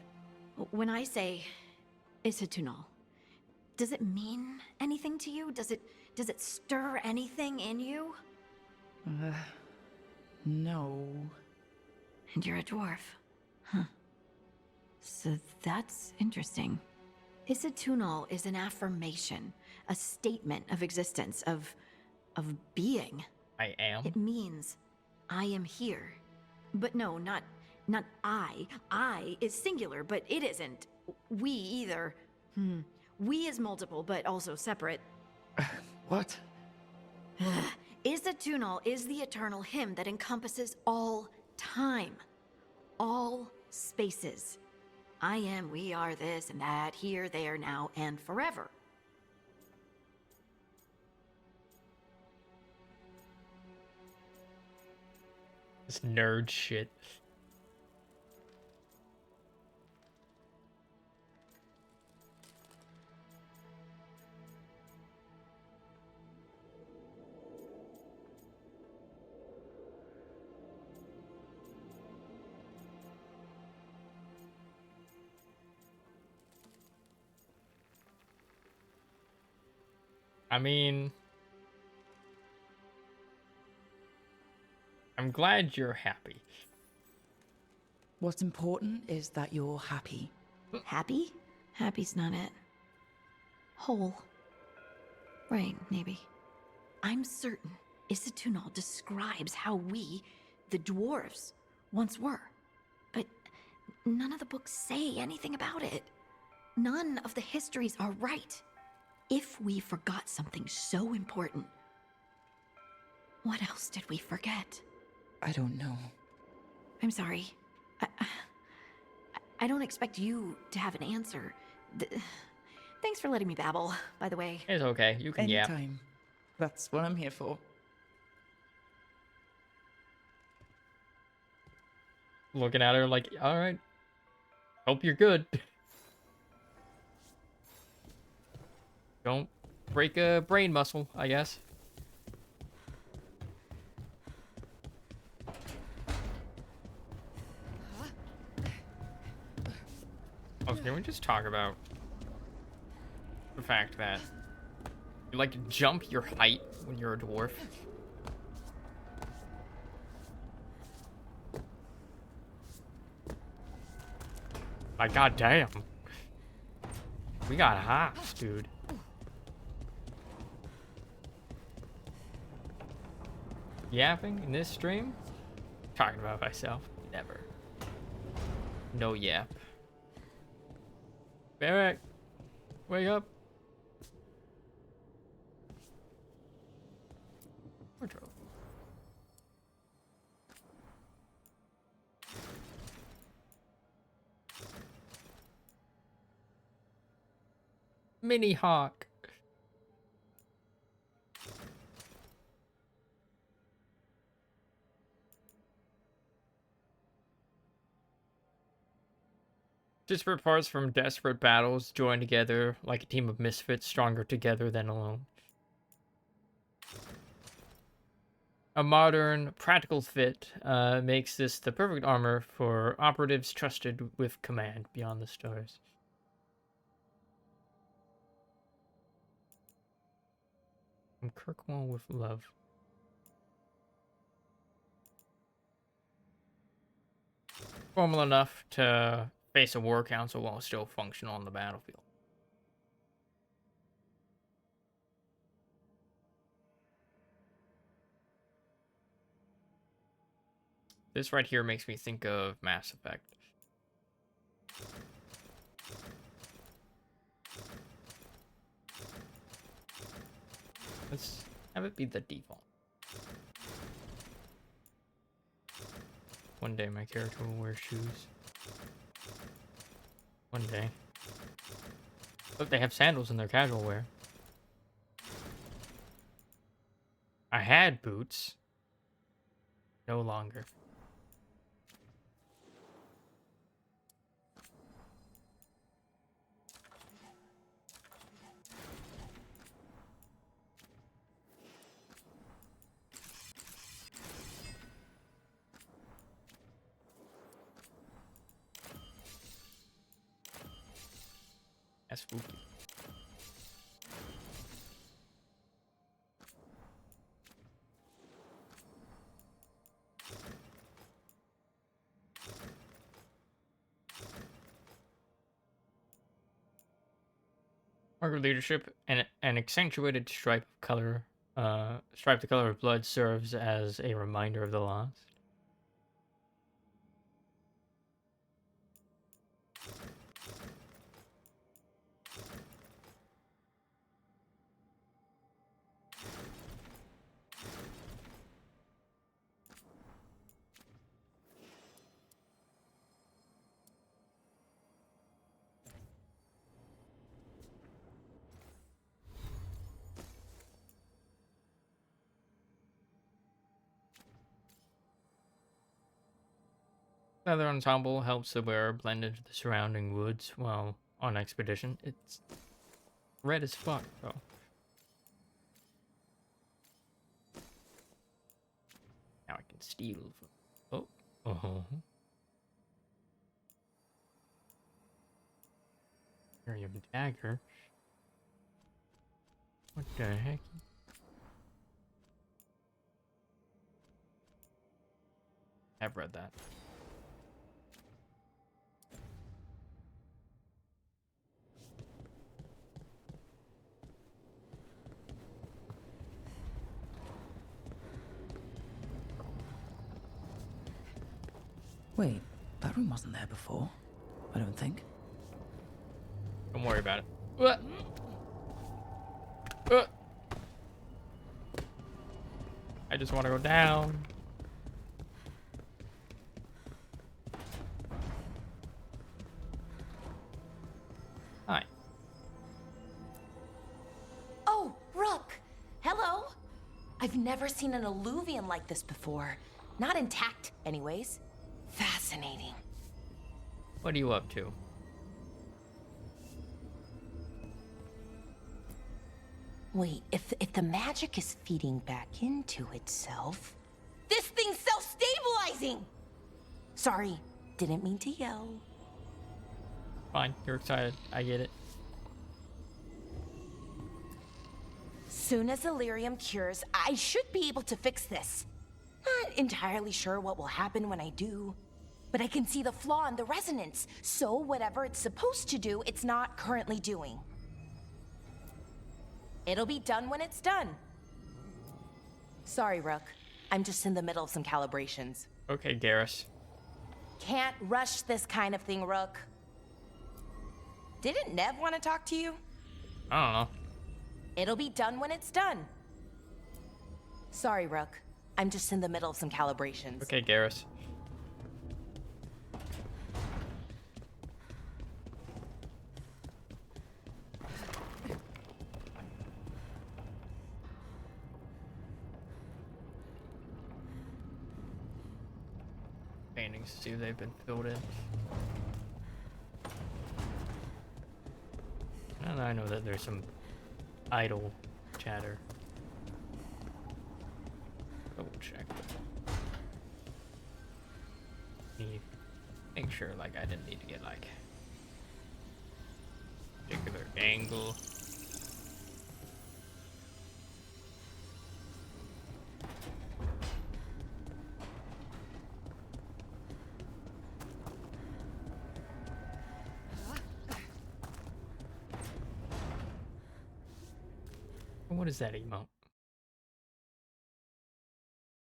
Speaker 2: When I say Isatunal, does it mean anything to you? Does it stir anything in you?
Speaker 4: No.
Speaker 2: And you're a dwarf. Huh. So that's interesting. Isatunal is an affirmation, a statement of existence, of being.
Speaker 1: I am.
Speaker 2: It means I am here. But no, not I. I is singular, but it isn't. We either. We is multiple, but also separate.
Speaker 4: What?
Speaker 2: Isatunal is the eternal hymn that encompasses all time, all spaces. I am, we are, this and that, here, there, now, and forever.
Speaker 1: This nerd shit. I mean, I'm glad you're happy.
Speaker 4: What's important is that you're happy.
Speaker 2: Happy? Happy's not it. Whole. Right, maybe. I'm certain Isatunal describes how we, the dwarves, once were. But none of the books say anything about it. None of the histories are right. If we forgot something so important, what else did we forget?
Speaker 4: I don't know.
Speaker 2: I'm sorry. I don't expect you to have an answer. Thanks for letting me babble, by the way.
Speaker 1: It's okay. You can yap.
Speaker 4: Anytime. That's what I'm here for.
Speaker 1: Looking at her like, all right. Hope you're good. Don't break a brain muscle, I guess. Oh, can we just talk about the fact that you like to jump your height when you're a dwarf? Like, goddamn. We got hops, dude. Yapping in this stream? Talking about myself? Never. No yap. Barrack, wake up. Wardrobe. Mini Hawk. Disparate parts from desperate battles join together like a team of misfits, stronger together than alone. A modern, practical fit makes this the perfect armor for operatives trusted with command beyond the stars. From Kirkwall with love. Formal enough to face a war council while still functional on the battlefield. This right here makes me think of Mass Effect. Let's have it be the default. One day my character will wear shoes. One day. Look, they have sandals in their casual wear. had boots. No longer. That's spooky. Marker leadership and an accentuated stripe of color, stripe the color of blood serves as a reminder of the lost. Feather ensemble helps the wearer blend into the surrounding woods while on expedition. It's red as fuck, though. Now I can steal. Oh, Miriam dagger. What the heck? I've read that.
Speaker 4: Wait, that room wasn't there before. I don't think.
Speaker 1: Don't worry about it. What? What? I just want to go down. Hi.
Speaker 10: Oh, Rook! Hello! I've never seen an alluvium like this before. Not intact, anyways. Fascinating.
Speaker 1: What are you up to?
Speaker 10: Wait, if the magic is feeding back into itself... This thing's self-stabilizing! Sorry, didn't mean to yell.
Speaker 1: Fine, you're excited. I get it.
Speaker 10: Soon as Illyrium cures, I should be able to fix this. Not entirely sure what will happen when I do, but I can see the flaw in the resonance, so whatever it's supposed to do, it's not currently doing. It'll be done when it's done. Sorry, Rook. I'm just in the middle of some calibrations.
Speaker 1: Okay, Garrus.
Speaker 10: Can't rush this kind of thing, Rook. Didn't Nev want to talk to you?
Speaker 1: I don't know.
Speaker 10: It'll be done when it's done. Sorry, Rook. I'm just in the middle of some calibrations.
Speaker 1: Okay, Garrus. Paintings to see if they've been filled in. And I know that there's some idle chatter. Double check. Make sure, like, I didn't need to get, like, particular angle. What is that emote?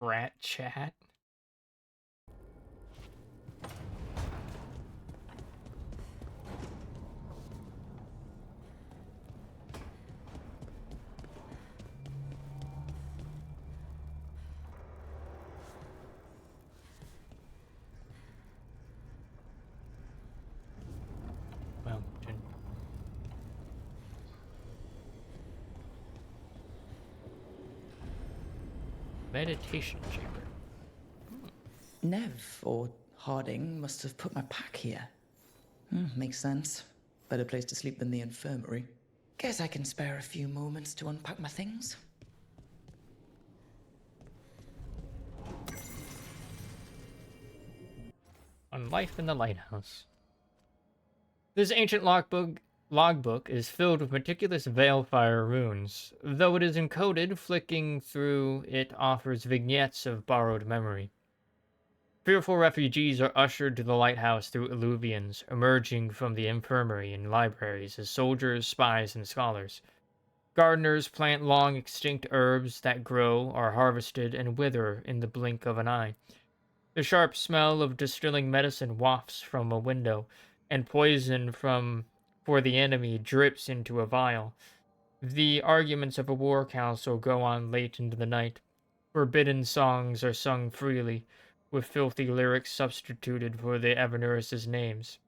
Speaker 1: Rat chat? Well, Meditation chamber.
Speaker 4: Nev, or Harding, must have put my pack here. Makes sense. Better place to sleep than the infirmary. Guess I can spare a few moments to unpack my things.
Speaker 1: On life in the lighthouse. This ancient logbook is filled with meticulous Veilfire runes. Though it is encoded, flicking through it offers vignettes of borrowed memory. Fearful refugees are ushered to the lighthouse through illuvians, emerging from the infirmary and libraries as soldiers, spies, and scholars. Gardeners plant long extinct herbs that grow, are harvested, and wither in the blink of an eye. The sharp smell of distilling medicine wafts from a window, and poison for the enemy drips into a vial. The arguments of a war council go on late into the night. Forbidden songs are sung freely, with filthy lyrics substituted for the Evernurus' names.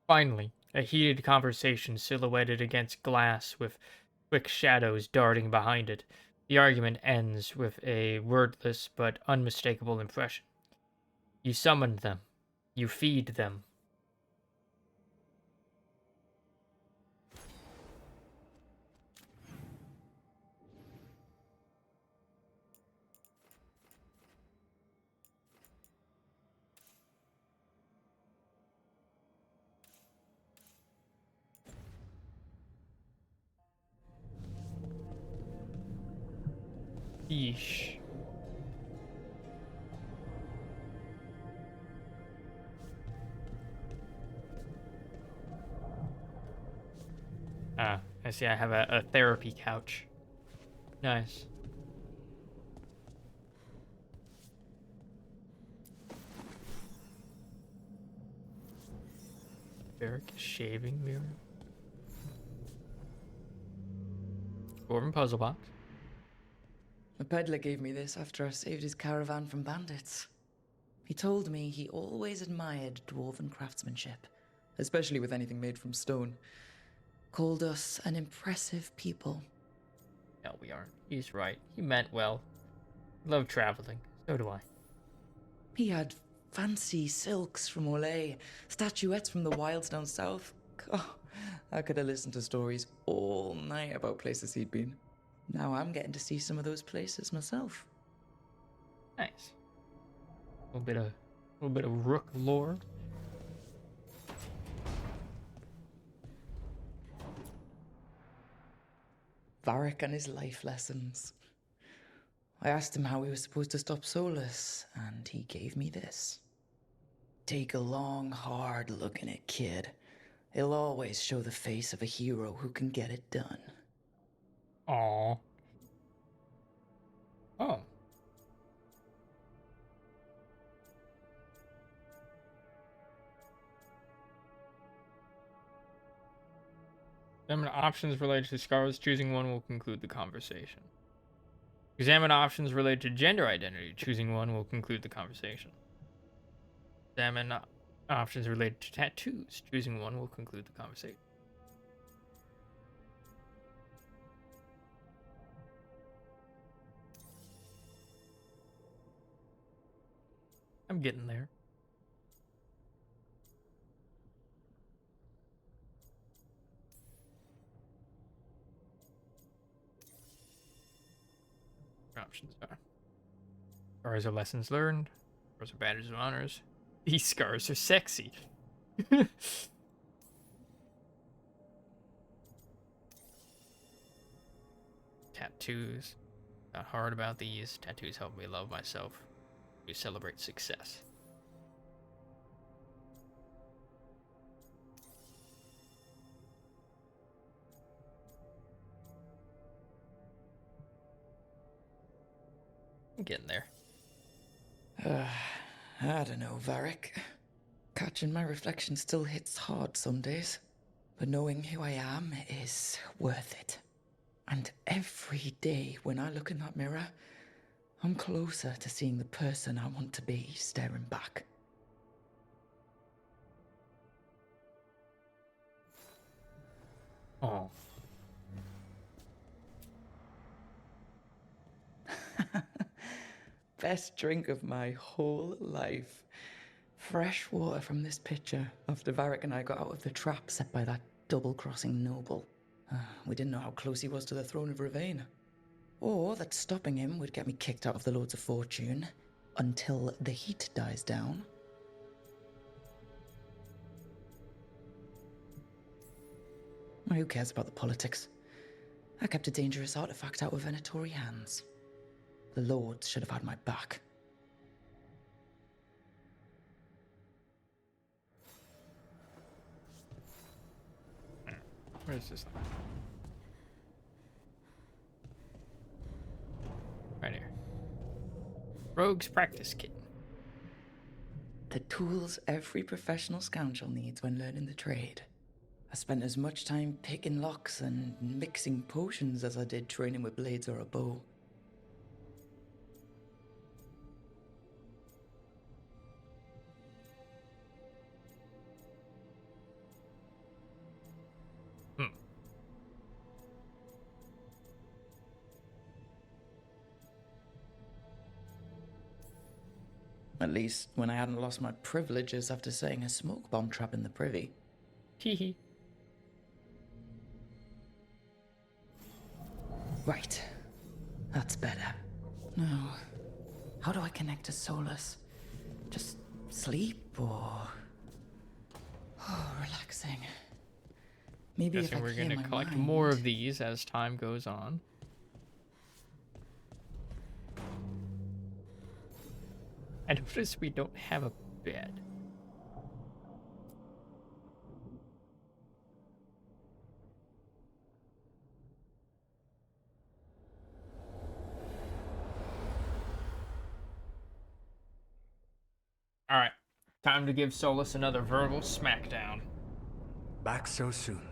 Speaker 1: Finally, a heated conversation silhouetted against glass with quick shadows darting behind it. The argument ends with a wordless but unmistakable impression. You summoned them. You feed them. Yeesh. Ah, I see I have a therapy couch. Nice. Barrack shaving mirror. Dwarven puzzle box.
Speaker 4: The peddler gave me this after I saved his caravan from bandits. He told me he always admired dwarven craftsmanship, especially with anything made from stone. Called us an impressive people.
Speaker 1: No, we aren't. He's right. He meant well. Love traveling. So do I.
Speaker 4: He had fancy silks from Olay, statuettes from the wilds down south. Oh, I could have listened to stories all night about places he'd been. Now I'm getting to see some of those places myself.
Speaker 1: Nice. A little bit of Rook lore.
Speaker 4: Varric and his life lessons. I asked him how we were supposed to stop Solus, and he gave me this. Take a long, hard look at it, kid. It'll always show the face of a hero who can get it done.
Speaker 1: Aww. Oh. Examine options related to scars. Choosing one will conclude the conversation. Examine options related to gender identity. Choosing one will conclude the conversation. Examine options related to tattoos. Choosing one will conclude the conversation. I'm getting there. Options are: scars are lessons learned. Scars are badges of honors. These scars are sexy. Tattoos. Not hard about these. Tattoos help me love myself. We celebrate success. I'm getting there.
Speaker 4: I don't know, Varric. Catching my reflection still hits hard some days, but knowing who I am is worth it. And every day when I look in that mirror, I'm closer to seeing the person I want to be staring back.
Speaker 1: Oh.
Speaker 4: best drink of my whole life. Fresh water from this pitcher after Varric and I got out of the trap set by that double-crossing noble. We didn't know how close he was to the throne of Ravane. Or that stopping him would get me kicked out of the Lords of Fortune until the heat dies down. Who cares about the politics? I kept a dangerous artifact out of Venatori hands. The Lords should have had my back.
Speaker 1: Where is this? Right here. Rogue's practice kit.
Speaker 4: The tools every professional scoundrel needs when learning the trade. I spent as much time picking locks and mixing potions as I did training with blades or a bow. At least when I hadn't lost my privileges after setting a smoke bomb trap in the privy.
Speaker 1: Teehee.
Speaker 4: Right. That's better. Now, how do I connect to Solus? Just sleep or... Oh, relaxing. Maybe
Speaker 1: Guessing
Speaker 4: if I
Speaker 1: we're
Speaker 4: clear
Speaker 1: gonna
Speaker 4: my
Speaker 1: collect
Speaker 4: mind.
Speaker 1: more of these as time goes on. I notice we don't have a bed. Alright, time to give Solus another verbal smackdown.
Speaker 11: Back so soon.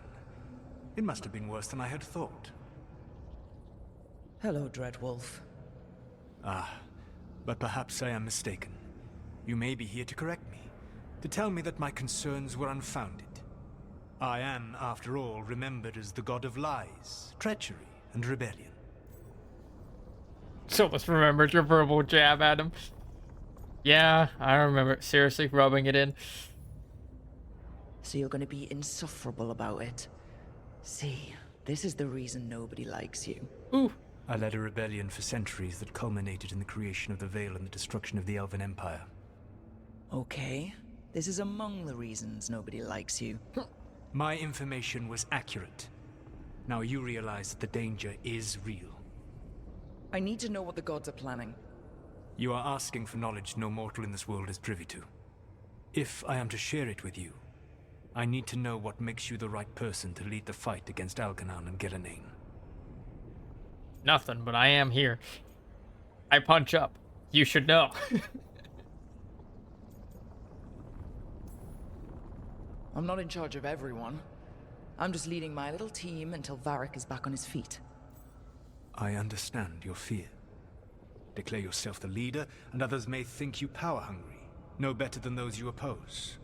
Speaker 11: It must have been worse than I had thought.
Speaker 4: Hello, Dreadwolf.
Speaker 11: But perhaps I am mistaken. You may be here to correct me, to tell me that my concerns were unfounded. I am, after all, remembered as the god of lies, treachery, and rebellion.
Speaker 1: Solus remembered your verbal jab at him. Yeah, I remember. Seriously, rubbing it in.
Speaker 4: So you're gonna be insufferable about it. See, this is the reason nobody likes you.
Speaker 1: Ooh.
Speaker 11: I led a rebellion for centuries that culminated in the creation of the Veil and the destruction of the Elven Empire.
Speaker 4: Okay, this is among the reasons nobody likes you.
Speaker 11: My information was accurate. Now you realize that the danger is real.
Speaker 4: I need to know what the gods are planning.
Speaker 11: You are asking for knowledge no mortal in this world is privy to. If I am to share it with you, I need to know what makes you the right person to lead the fight against Algernon and Gillenane.
Speaker 1: Nothing, but I am here. I punch up. You should know.
Speaker 4: I'm not in charge of everyone. I'm just leading my little team until Varric is back on his feet.
Speaker 11: I understand your fear. Declare yourself the leader, and others may think you power-hungry, no better than those you oppose.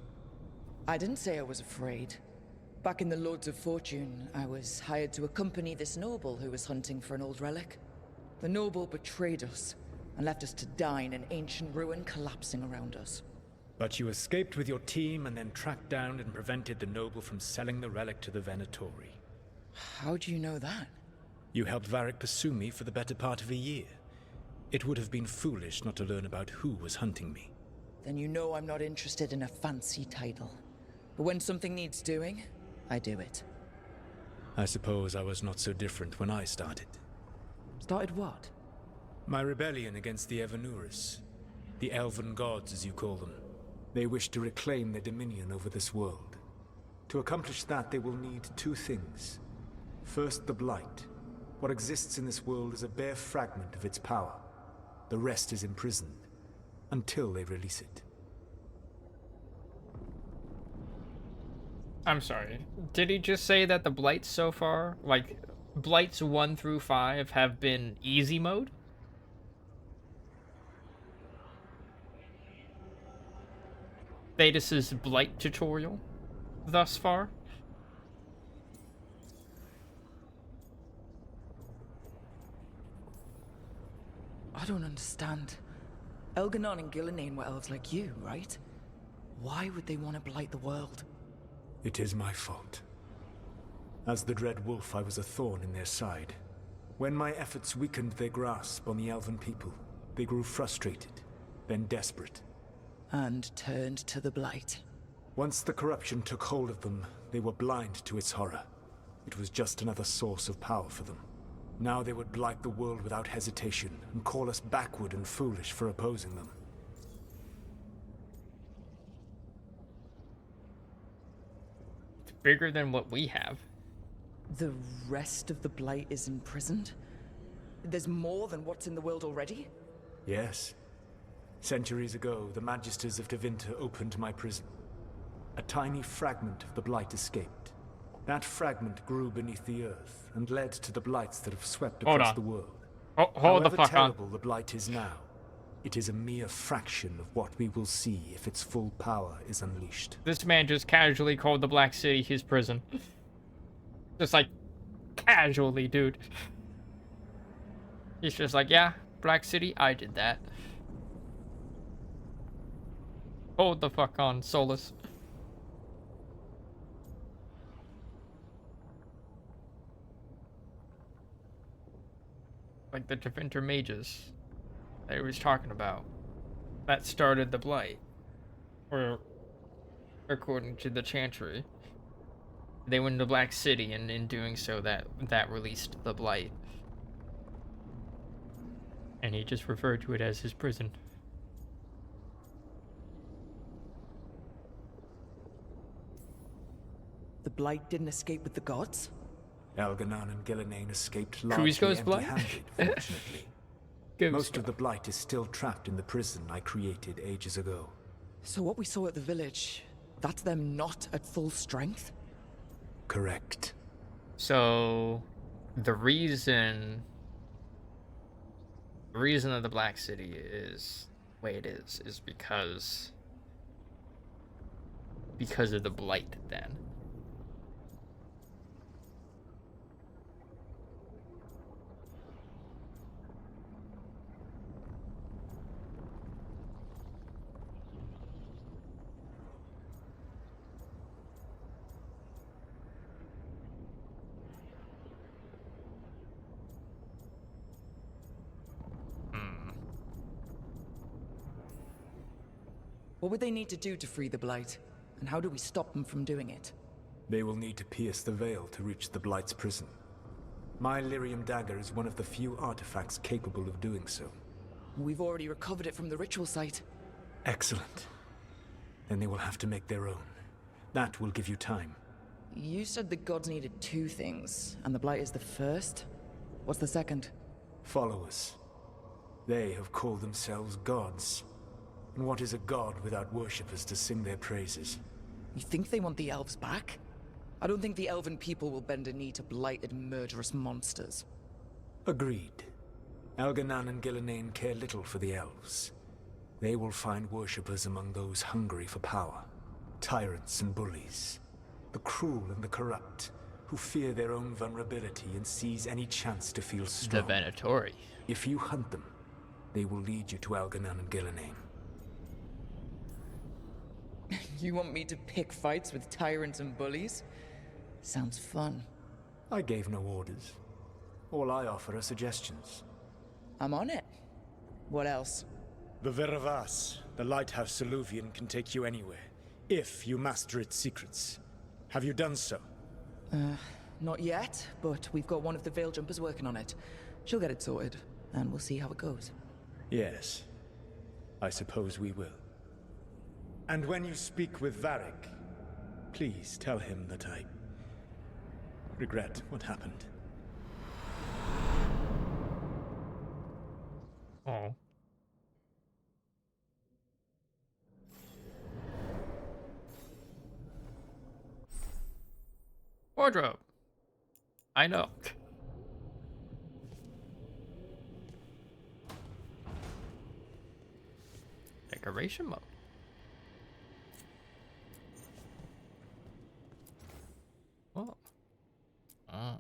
Speaker 4: I didn't say I was afraid. Back in the Lords of Fortune, I was hired to accompany this noble who was hunting for an old relic. The noble betrayed us and left us to die in an ancient ruin collapsing around us.
Speaker 11: But you escaped with your team and then tracked down and prevented the noble from selling the relic to the Venatori.
Speaker 4: How do you know that?
Speaker 11: You helped Varric pursue me for the better part of a year. It would have been foolish not to learn about who was hunting me.
Speaker 4: Then you know I'm not interested in a fancy title. But when something needs doing, I do it.
Speaker 11: I suppose I was not so different when I started.
Speaker 4: Started what?
Speaker 11: My rebellion against the Evanuris. The Elven gods, as you call them. They wish to reclaim their dominion over this world. To accomplish that, they will need two things. First, the Blight. What exists in this world is a bare fragment of its power. The rest is imprisoned, until they release it.
Speaker 1: I'm sorry. Did he just say that the blights so far, like blights 1 through 5, have been easy mode? Thetis's blight tutorial thus far?
Speaker 4: I don't understand. Elganon and Gillenane were elves like you, right? Why would they want to blight the world?
Speaker 11: It is my fault. As the Dread Wolf, I was a thorn in their side. When my efforts weakened their grasp on the elven people, they grew frustrated, then desperate.
Speaker 4: And turned to the blight.
Speaker 11: Once the corruption took hold of them, they were blind to its horror. It was just another source of power for them. Now they would blight the world without hesitation, and call us backward and foolish for opposing them.
Speaker 1: It's bigger than what we have.
Speaker 4: The rest of the blight is imprisoned? There's more than what's in the world already?
Speaker 11: Yes. Centuries ago, the Magisters of Tevinter opened my prison. A tiny fragment of the blight escaped. That fragment grew beneath the earth and led to the blights that have swept across the world.
Speaker 1: Hold the
Speaker 11: However
Speaker 1: fuck on.
Speaker 11: terrible the blight is now, it is a mere fraction of what we will see if its full power is unleashed.
Speaker 1: This man just casually called the Black City his prison. Just like, casually, dude. He's just like, yeah, Black City, I did that. Hold the fuck on, Solus. Like the Tevinter mages that he was talking about. That started the blight. Or, according to the Chantry, they went into Black City, and in doing so, that released the blight. And he just referred to it as his prison.
Speaker 4: The blight didn't escape with the gods?
Speaker 11: Elganon and Gillenane escaped largely
Speaker 1: Kuzco's blight?
Speaker 11: empty-handed, fortunately. Most of the blight is still trapped in the prison I created ages ago.
Speaker 4: So what we saw at the village, that's them not at full strength?
Speaker 11: Correct.
Speaker 1: So, the reason that the Black City is the way it is because of the blight, then.
Speaker 4: What would they need to do to free the blight? And how do we stop them from doing it?
Speaker 11: They will need to pierce the veil to reach the blight's prison. My lyrium dagger is one of the few artifacts capable of doing so.
Speaker 4: We've already recovered it from the ritual site.
Speaker 11: Excellent. Then they will have to make their own. That will give you time.
Speaker 4: You said the gods needed two things, and the blight is the first? What's the second?
Speaker 11: Followers. They have called themselves gods. And what is a god without worshippers to sing their praises?
Speaker 4: You think they want the elves back? I don't think the elven people will bend a knee to blighted, murderous monsters.
Speaker 11: Agreed. Elganon and Gillenane care little for the elves. They will find worshippers among those hungry for power. Tyrants and bullies. The cruel and the corrupt, who fear their own vulnerability and seize any chance to feel strong.
Speaker 1: The Venatori.
Speaker 11: If you hunt them, they will lead you to Elganon and Gillenane.
Speaker 4: You want me to pick fights with tyrants and bullies? Sounds fun.
Speaker 11: I gave no orders. All I offer are suggestions.
Speaker 4: I'm on it. What else?
Speaker 11: The Veravas, the lighthouse Soluvian, can take you anywhere, if you master its secrets. Have you done so?
Speaker 4: Not yet, but we've got one of the Veil Jumpers working on it. She'll get it sorted, and we'll see how it goes.
Speaker 11: Yes. I suppose we will. And when you speak with Varric, please tell him that I regret what happened.
Speaker 1: Oh. Wardrobe. I know. Decoration mode. Oh. Ah.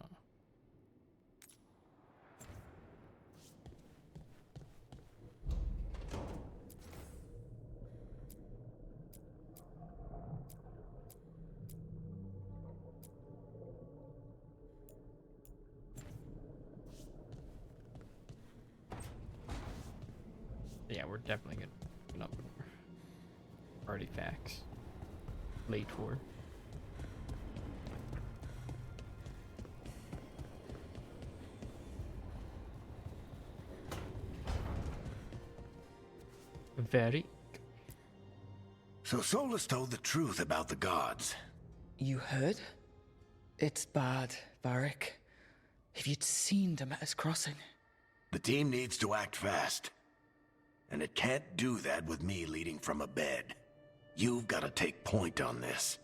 Speaker 1: Yeah, we're definitely gonna open up more artifacts. Late for. Very.
Speaker 8: So Solus told the truth about the gods.
Speaker 4: You heard? It's bad, Varric. If you'd seen Demeter's crossing.
Speaker 8: The team needs to act fast. And it can't do that with me leading from a bed. You've got to take point on this.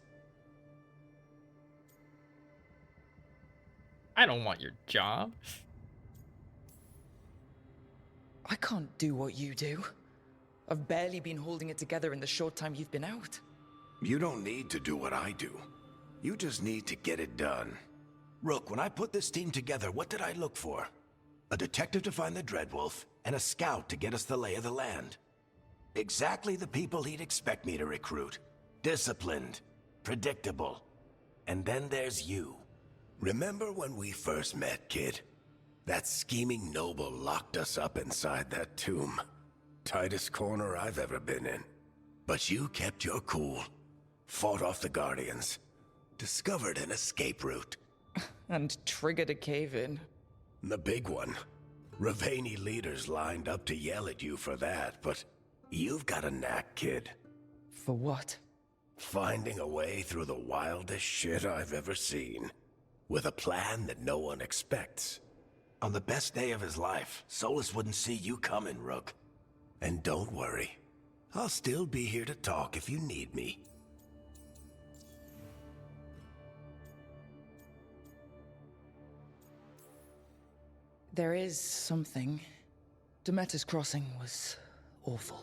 Speaker 1: I don't want your job.
Speaker 4: I can't do what you do. I've barely been holding it together in the short time you've been out.
Speaker 8: You don't need to do what I do. You just need to get it done. Rook, when I put this team together, what did I look for? A detective to find the Dreadwolf, and a scout to get us the lay of the land. Exactly the people he'd expect me to recruit. Disciplined, predictable. And then there's you. Remember when we first met, kid? That scheming noble locked us up inside that tomb. Tightest corner I've ever been in. But you kept your cool, fought off the Guardians, discovered an escape route.
Speaker 4: And triggered a cave-in.
Speaker 8: The big one. Ravani leaders lined up to yell at you for that, but you've got a knack, kid.
Speaker 4: For what?
Speaker 8: Finding a way through the wildest shit I've ever seen. With a plan that no one expects. On the best day of his life, Solus wouldn't see you coming, Rook. And don't worry. I'll still be here to talk if you need me.
Speaker 4: There is something. Demeter's crossing was awful.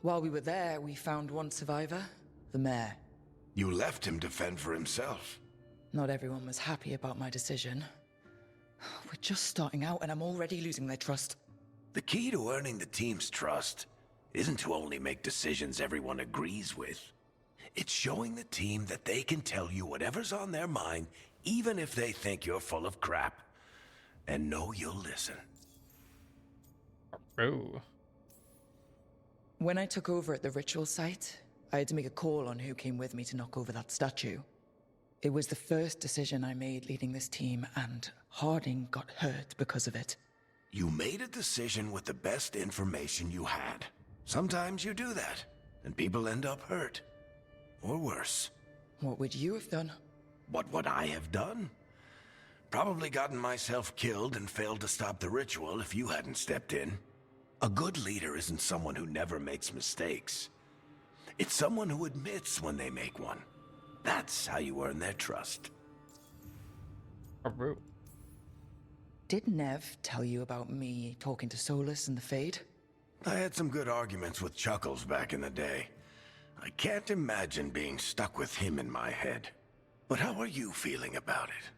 Speaker 4: While we were there, we found one survivor, the mayor.
Speaker 8: You left him to fend for himself.
Speaker 4: Not everyone was happy about my decision. We're just starting out and I'm already losing their trust.
Speaker 8: The key to earning the team's trust isn't to only make decisions everyone agrees with. It's showing the team that they can tell you whatever's on their mind, even if they think you're full of crap. And know you'll listen.
Speaker 1: Oh.
Speaker 4: When I took over at the ritual site, I had to make a call on who came with me to knock over that statue. It was the first decision I made leading this team, and Harding got hurt because of it.
Speaker 8: You made a decision with the best information you had. Sometimes you do that, and people end up hurt. Or worse.
Speaker 4: What would you have done?
Speaker 8: What would I have done? Probably gotten myself killed and failed to stop the ritual if you hadn't stepped in. A good leader isn't someone who never makes mistakes. It's someone who admits when they make one. That's how you earn their trust.
Speaker 4: Did Nev tell you about me talking to Solus and the Fade?
Speaker 8: I had some good arguments with Chuckles back in the day. I can't imagine being stuck with him in my head. But how are you feeling about it?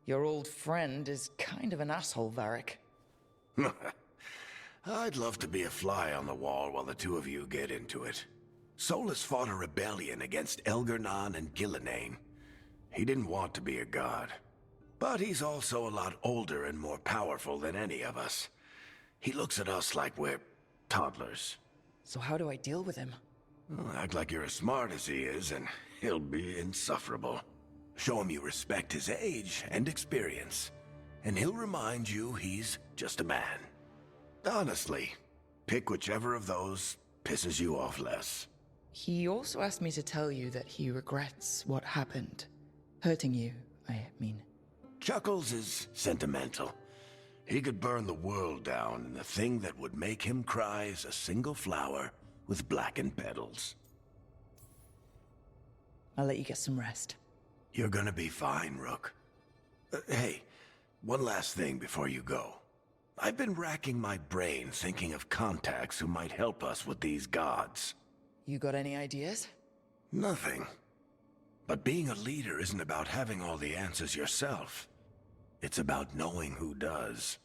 Speaker 4: Your old friend is kind of an asshole, Varric.
Speaker 8: I'd love to be a fly on the wall while the two of you get into it. Solus fought a rebellion against Elgernon and Gillenane. He didn't want to be a god. But he's also a lot older and more powerful than any of us. He looks at us like we're toddlers.
Speaker 4: So how do I deal with him?
Speaker 8: Well, act like you're as smart as he is, and he'll be insufferable. Show him you respect his age and experience, and he'll remind you he's just a man. Honestly, pick whichever of those pisses you off less.
Speaker 4: He also asked me to tell you that he regrets what happened. Hurting you, I mean.
Speaker 8: Chuckles is sentimental. He could burn the world down, and the thing that would make him cry is a single flower with blackened petals.
Speaker 4: I'll let you get some rest.
Speaker 8: You're gonna be fine, Rook. Hey, one last thing before you go. I've been racking my brain thinking of contacts who might help us with these gods.
Speaker 4: You got any ideas?
Speaker 8: Nothing. But being a leader isn't about having all the answers yourself. It's about knowing who does.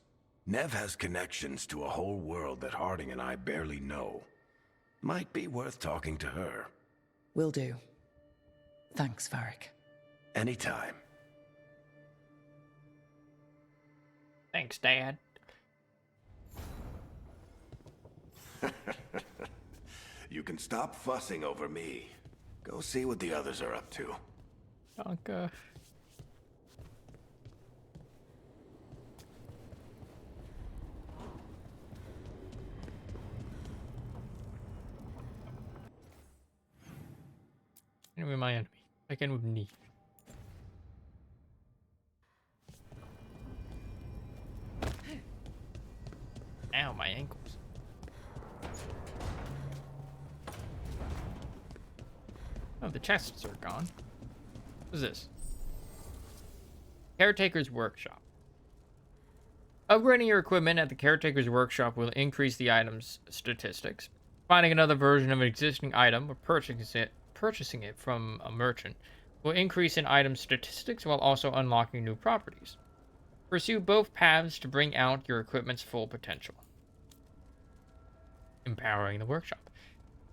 Speaker 8: Nev has connections to a whole world that Harding and I barely know. Might be worth talking to her.
Speaker 4: Will do. Thanks, Varric.
Speaker 8: Anytime.
Speaker 1: Thanks, Dad.
Speaker 8: You can stop fussing over me. Go see what the others are up to.
Speaker 1: Danke. Enemy my enemy. Again with knee. Ow, my ankles. Oh, the chests are gone. What is this? Caretaker's Workshop. Upgrading your equipment at the Caretaker's Workshop will increase the item's statistics. Finding another version of an existing item or purchasing it from a merchant will increase an item's statistics while also unlocking new properties. Pursue both paths to bring out your equipment's full potential. Empowering the workshop.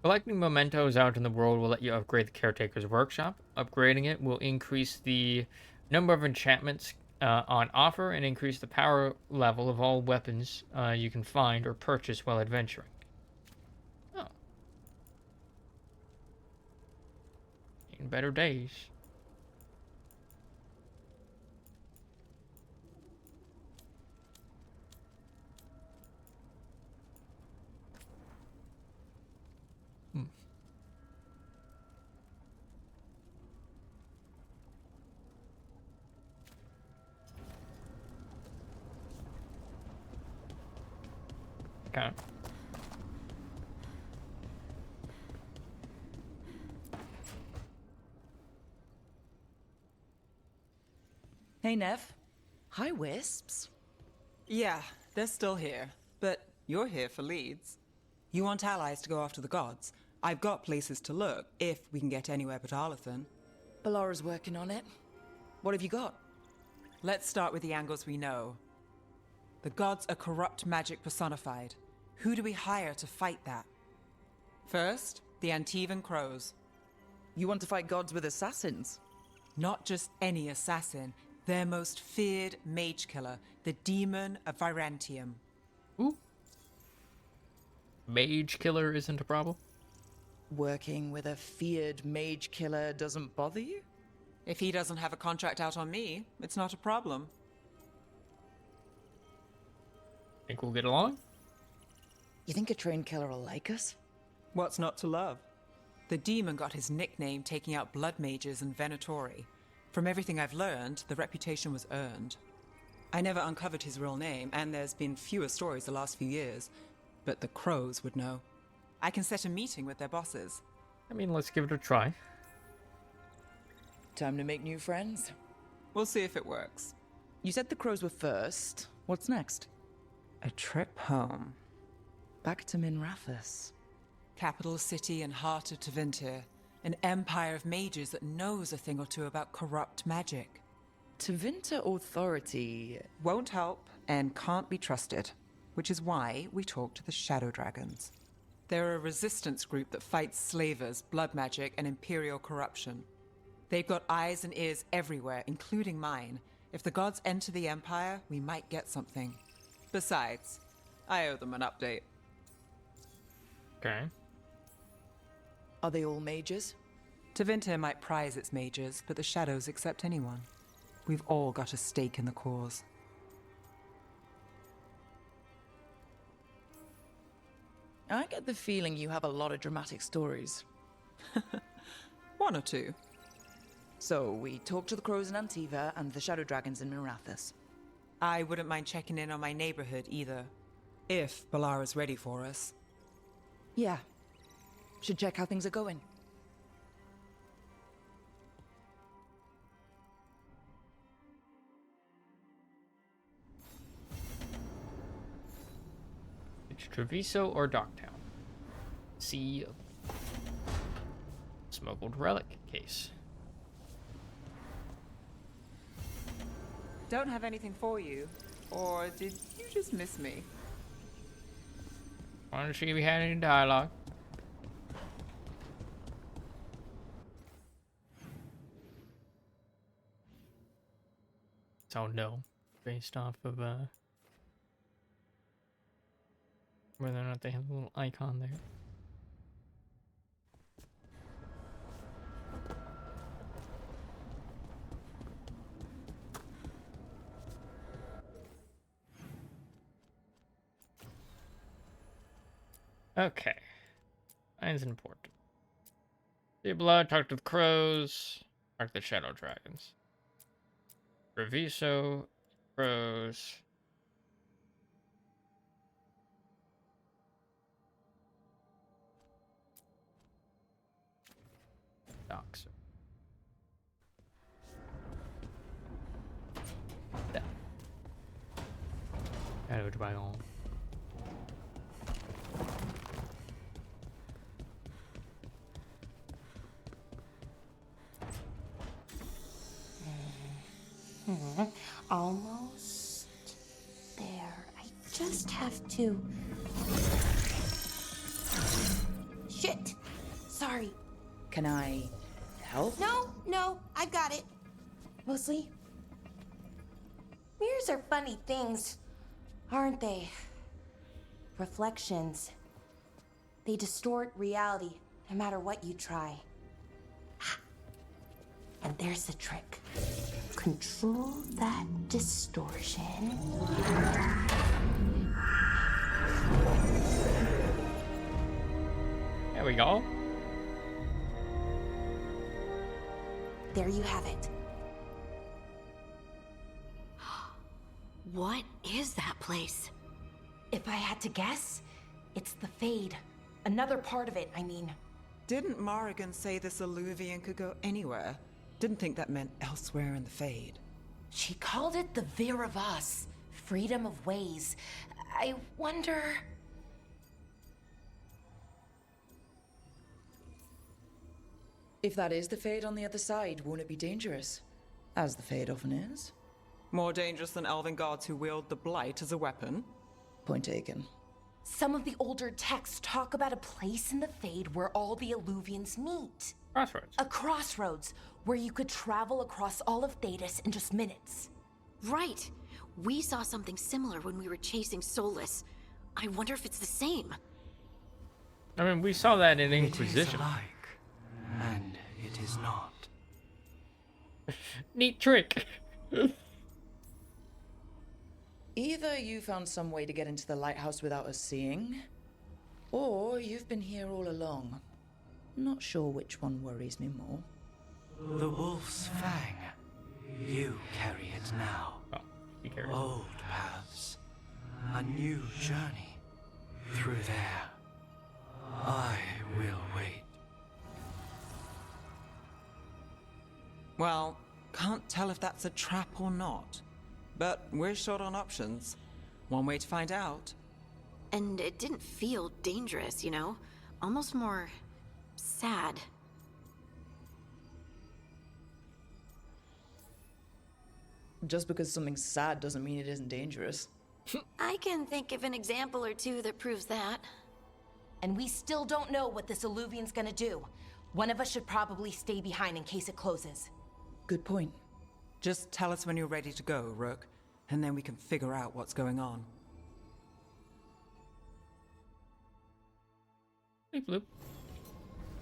Speaker 1: Collecting mementos out in the world will let you upgrade the Caretaker's Workshop. Upgrading it will increase the number of enchantments on offer and increase the power level of all weapons you can find or purchase while adventuring. Oh. In better days. Okay.
Speaker 9: Hey, Nev.
Speaker 4: Hi, Wisps.
Speaker 9: Yeah, they're still here. But you're here for leads.
Speaker 3: You want allies to go after the gods? I've got places to look, if we can get anywhere but Arlathan.
Speaker 4: Balara's working on it. What have you got?
Speaker 3: Let's start with the angles we know. The gods are corrupt magic personified. Who do we hire to fight that? First, the Antivan Crows.
Speaker 9: You want to fight gods with assassins?
Speaker 3: Not just any assassin, their most feared mage killer, the Demon of Virantium.
Speaker 1: Ooh. Mage killer isn't a problem?
Speaker 9: Working with a feared mage killer doesn't bother you?
Speaker 3: If he doesn't have a contract out on me, it's not a problem.
Speaker 1: Think we'll get along?
Speaker 4: You think a trained killer will like us?
Speaker 3: What's not to love? The demon got his nickname taking out blood mages and Venatori. From everything I've learned, the reputation was earned. I never uncovered his real name, and there's been fewer stories the last few years, but the Crows would know. I can set a meeting with their bosses.
Speaker 1: I mean, let's give it a try.
Speaker 9: Time to make new friends.
Speaker 3: We'll see if it works.
Speaker 9: You said the crows were first. What's next?
Speaker 3: A trip home.
Speaker 9: Back to Minrathous.
Speaker 3: Capital city and heart of Tevinter. An empire of mages that knows a thing or two about corrupt magic.
Speaker 9: Tevinter authority
Speaker 3: won't help and can't be trusted, which is why we talk to the Shadow Dragons. They're a resistance group that fights slavers, blood magic, and imperial corruption. They've got eyes and ears everywhere, including mine. If the gods enter the empire, we might get something. Besides, I owe them an update.
Speaker 1: Okay.
Speaker 9: Are they all mages?
Speaker 3: Tevinter might prize its mages, but the Shadows accept anyone. We've all got a stake in the cause.
Speaker 9: I get the feeling you have a lot of dramatic stories.
Speaker 3: One or two.
Speaker 9: So, we talked to the crows in Antiva and the shadow dragons in Minrathous.
Speaker 3: I wouldn't mind checking in on my neighborhood either. If Balara's ready for us.
Speaker 9: Yeah. Should check how things are going.
Speaker 1: It's Treviso or Docktown. See smuggled relic case.
Speaker 3: Don't have anything for you. Or did you just miss me?
Speaker 1: Why don't you we had any dialogue? I'll know based off of whether or not they have a little icon there. Okay. Mine's important. See blood, talk to the crows, talk to the shadow dragons. Reviso, crows. Doxer. Yeah. Shadow dragon.
Speaker 10: Almost there. I just have to... Shit! Sorry.
Speaker 9: Can I help?
Speaker 10: No, I've got it. Mostly. Mirrors are funny things, aren't they? Reflections. They distort reality, no matter what you try. And there's the trick. Control that distortion.
Speaker 1: There we go.
Speaker 10: There you have it.
Speaker 2: What is that place?
Speaker 10: If I had to guess, it's the Fade. Another part of it, I mean.
Speaker 3: Didn't Morrigan say this Illuvian could go anywhere? Didn't think that meant elsewhere in the Fade.
Speaker 10: She called it the Vir of Us, freedom of ways. I wonder...
Speaker 9: If that is the Fade on the other side, won't it be dangerous? As the Fade often is.
Speaker 3: More dangerous than elven gods who wield the Blight as a weapon?
Speaker 9: Point taken.
Speaker 10: Some of the older texts talk about a place in the Fade where all the Illuvians meet.
Speaker 1: Crossroads.
Speaker 10: A crossroads where you could travel across all of Thedas in just minutes.
Speaker 2: Right. We saw something similar when we were chasing Solus. I wonder if it's the same.
Speaker 1: I mean, we saw that in
Speaker 8: It is
Speaker 1: Inquisition.
Speaker 8: alike, and it is not.
Speaker 1: Neat trick.
Speaker 9: Either you found some way to get into the lighthouse without us seeing, or you've been here all along. Not sure which one worries me more.
Speaker 8: The wolf's fang. You carry it now.
Speaker 1: Oh, he carries it.
Speaker 8: Old paths. A new journey. Through there. I will wait.
Speaker 3: Well, can't tell if that's a trap or not. But we're short on options. One way to find out.
Speaker 2: And it didn't feel dangerous, you know? Almost more... sad.
Speaker 9: Just because something's sad doesn't mean it isn't dangerous.
Speaker 2: I can think of an example or two that proves that.
Speaker 10: And we still don't know what this Illuvian's gonna do. One of us should probably stay behind in case it closes.
Speaker 9: Good point.
Speaker 3: Just tell us when you're ready to go, Rook, and then we can figure out what's going on.
Speaker 1: Bleep bloop.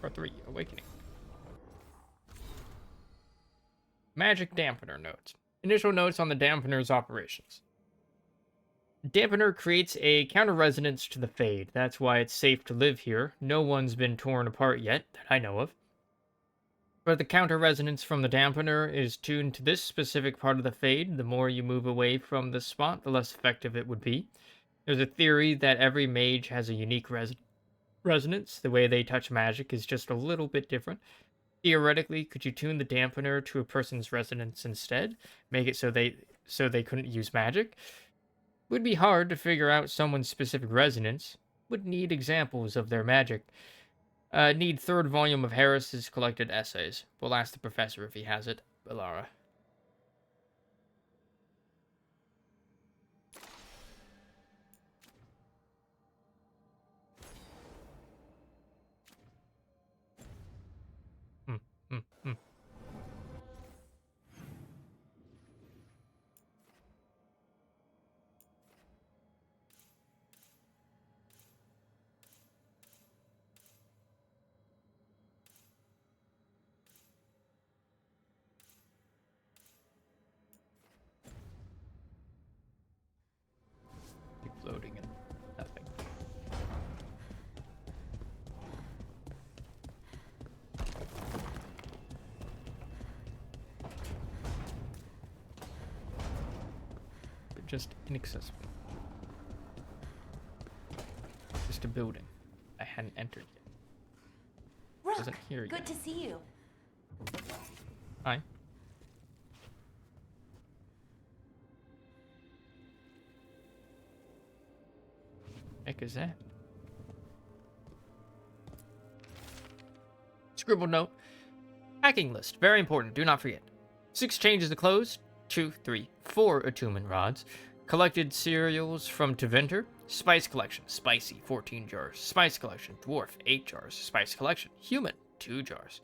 Speaker 1: Part 3, Awakening. Magic Dampener Notes. Initial notes on the Dampener's operations. Dampener creates a counter-resonance to the Fade. That's why it's safe to live here. No one's been torn apart yet, that I know of. But the counter-resonance from the Dampener is tuned to this specific part of the Fade. The more you move away from the spot, the less effective it would be. There's a theory that every mage has a unique resonance. The way they touch magic is just a little bit different. Theoretically, could you tune the Dampener to a person's resonance instead? Make it so they couldn't use magic? Would be hard to figure out someone's specific resonance. Would need examples of their magic. Need third volume of Harris's collected essays. We'll ask the professor if he has it. Bellara. just inaccessible. Just a building I hadn't entered yet.
Speaker 10: Rook,
Speaker 1: Wasn't here
Speaker 10: good
Speaker 1: yet.
Speaker 10: to see you.
Speaker 1: Hi. Heck is that? Scribbled note. Packing list. Very important. Do not forget. 6 changes of clothes. 2, 3, 4 attunement rods. Collected cereals from Deventer. Spice collection. Spicy. 14 jars. Spice collection. Dwarf. 8 jars. Spice collection. Human. 2 jars.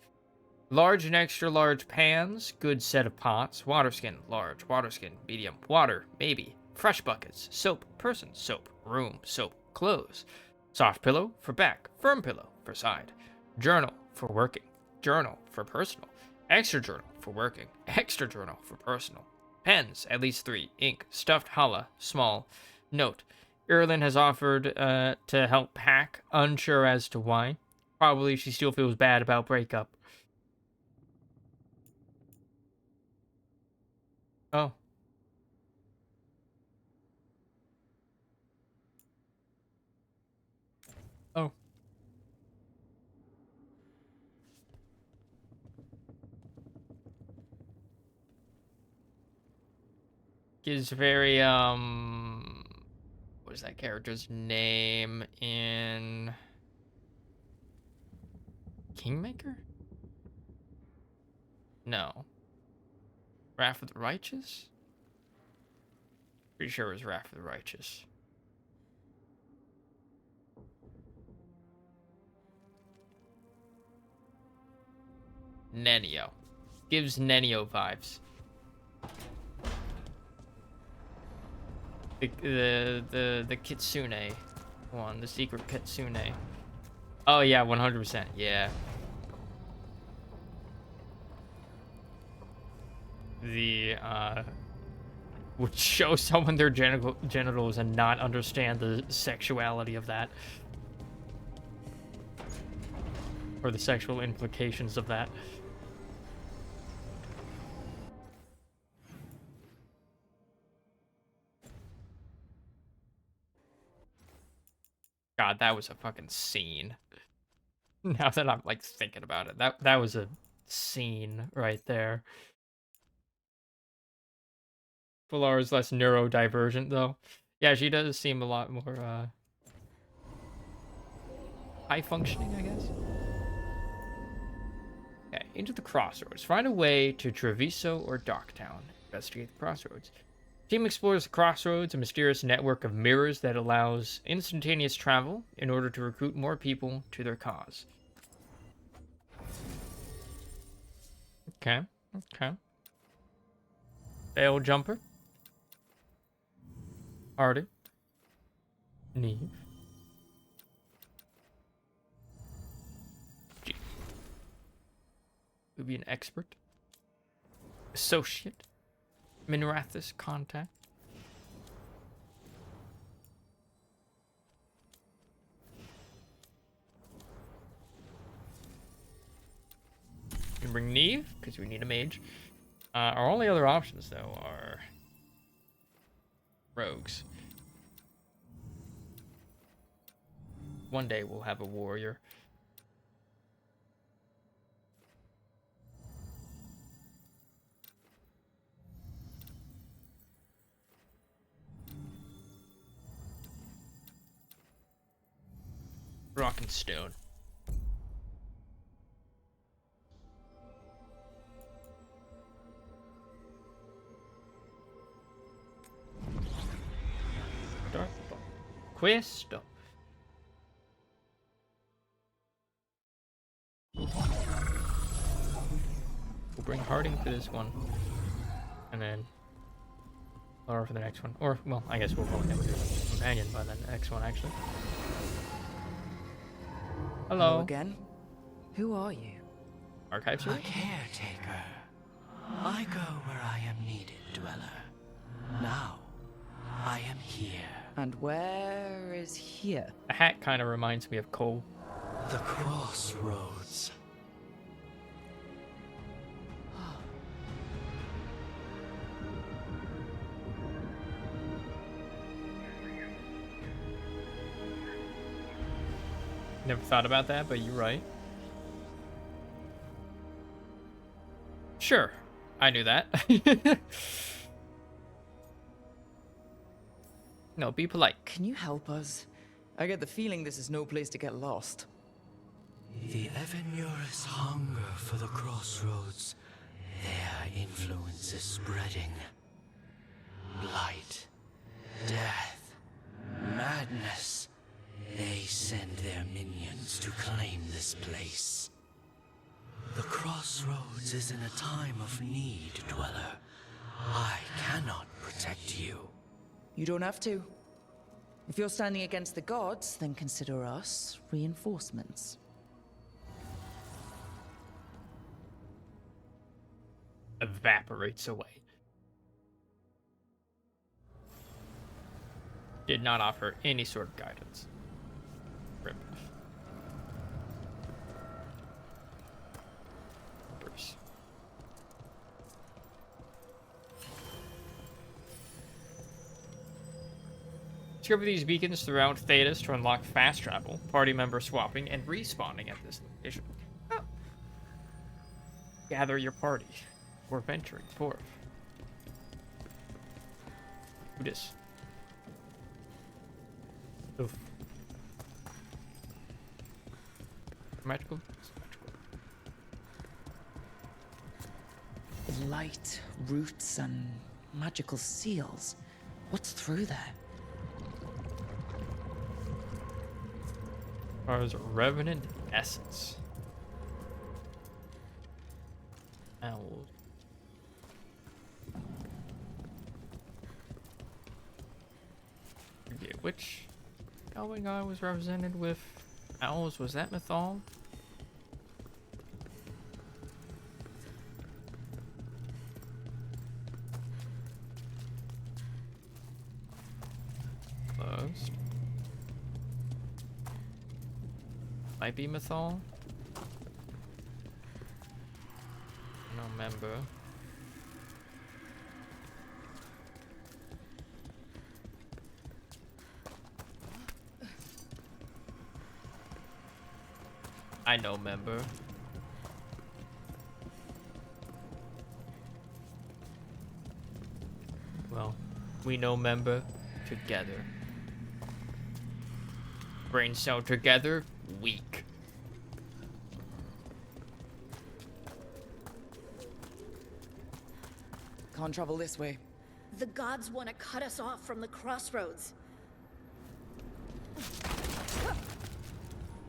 Speaker 1: Large and extra large pans. Good set of pots. Water skin. Large. Water skin. Medium. Water. Maybe. Fresh buckets. Soap. Person. Soap. Room. Soap. Clothes. Soft pillow for back. Firm pillow for side. Journal for working. Journal for personal. Extra journal for working. Extra journal for personal. Pens, at least 3. Ink. Stuffed challah. Small. Note. Erlyn has offered to help pack. Unsure as to why. Probably she still feels bad about breakup. Oh. Oh. Is very, what is that character's name in Kingmaker? No. Wrath of the Righteous? Pretty sure it was Wrath of the Righteous. Nenio. Gives Nenio vibes. The Kitsune one, the secret Kitsune. Oh yeah, 100%. Yeah. The would show someone their genitals and not understand the sexuality of that. Or the sexual implications of that. God, that was a fucking scene. Now that I'm like thinking about it, that was a scene right there. Pilar is less neurodivergent though. Yeah, she does seem a lot more high functioning, I guess. Okay, into the crossroads. Find a way to Treviso or Docktown. Investigate the crossroads. Team explores the crossroads, a mysterious network of mirrors that allows instantaneous travel in order to recruit more people to their cause. Okay, okay. Veil Jumper. Hardy. Neve. G. Would be an expert. Associate. Minrathis contact. We can bring Neve, because we need a mage. Our only other options, though, are rogues. One day we'll have a warrior. Rock and stone. Questo. We'll bring Harding for this one. And then Laura for the next one. Or, well, I guess we'll probably have a companion by the next one, actually. Hello.
Speaker 9: Again? Who are you?
Speaker 1: Archive
Speaker 8: A
Speaker 1: search?
Speaker 8: caretaker. I go where I am needed, dweller. Now, I am here.
Speaker 9: And where is here?
Speaker 1: A hat kind of reminds me of Cole.
Speaker 8: The crossroads.
Speaker 1: Never thought about that, but you're right. Sure, I knew that. No, be polite.
Speaker 9: Can you help us? I get the feeling this is no place to get lost.
Speaker 12: The Evanurus hunger for the crossroads. Their influence is spreading. Blight, death, madness. They send their minions to claim this place. The crossroads is in a time of need, Dweller. I cannot protect you.
Speaker 9: You don't have to. If you're standing against the gods, then consider us reinforcements.
Speaker 1: Evaporates away. Did not offer any sort of guidance. Rip. Bruce. Discover these beacons throughout Thetis to unlock fast travel, party member swapping, and respawning at this location. Oh. Gather your party. We're venturing forth. Who dis? Oof. Magical?
Speaker 9: Light, roots, and magical seals. What's through there?
Speaker 1: Ours revenant essence. Owls. Forget which elven god was represented with owls. Was that Mythal? Closed. Might be Mythal. No member. I know member. Well, we know member together. Brain cell together, weak.
Speaker 9: Can't travel this way.
Speaker 13: The gods want to cut us off from the crossroads.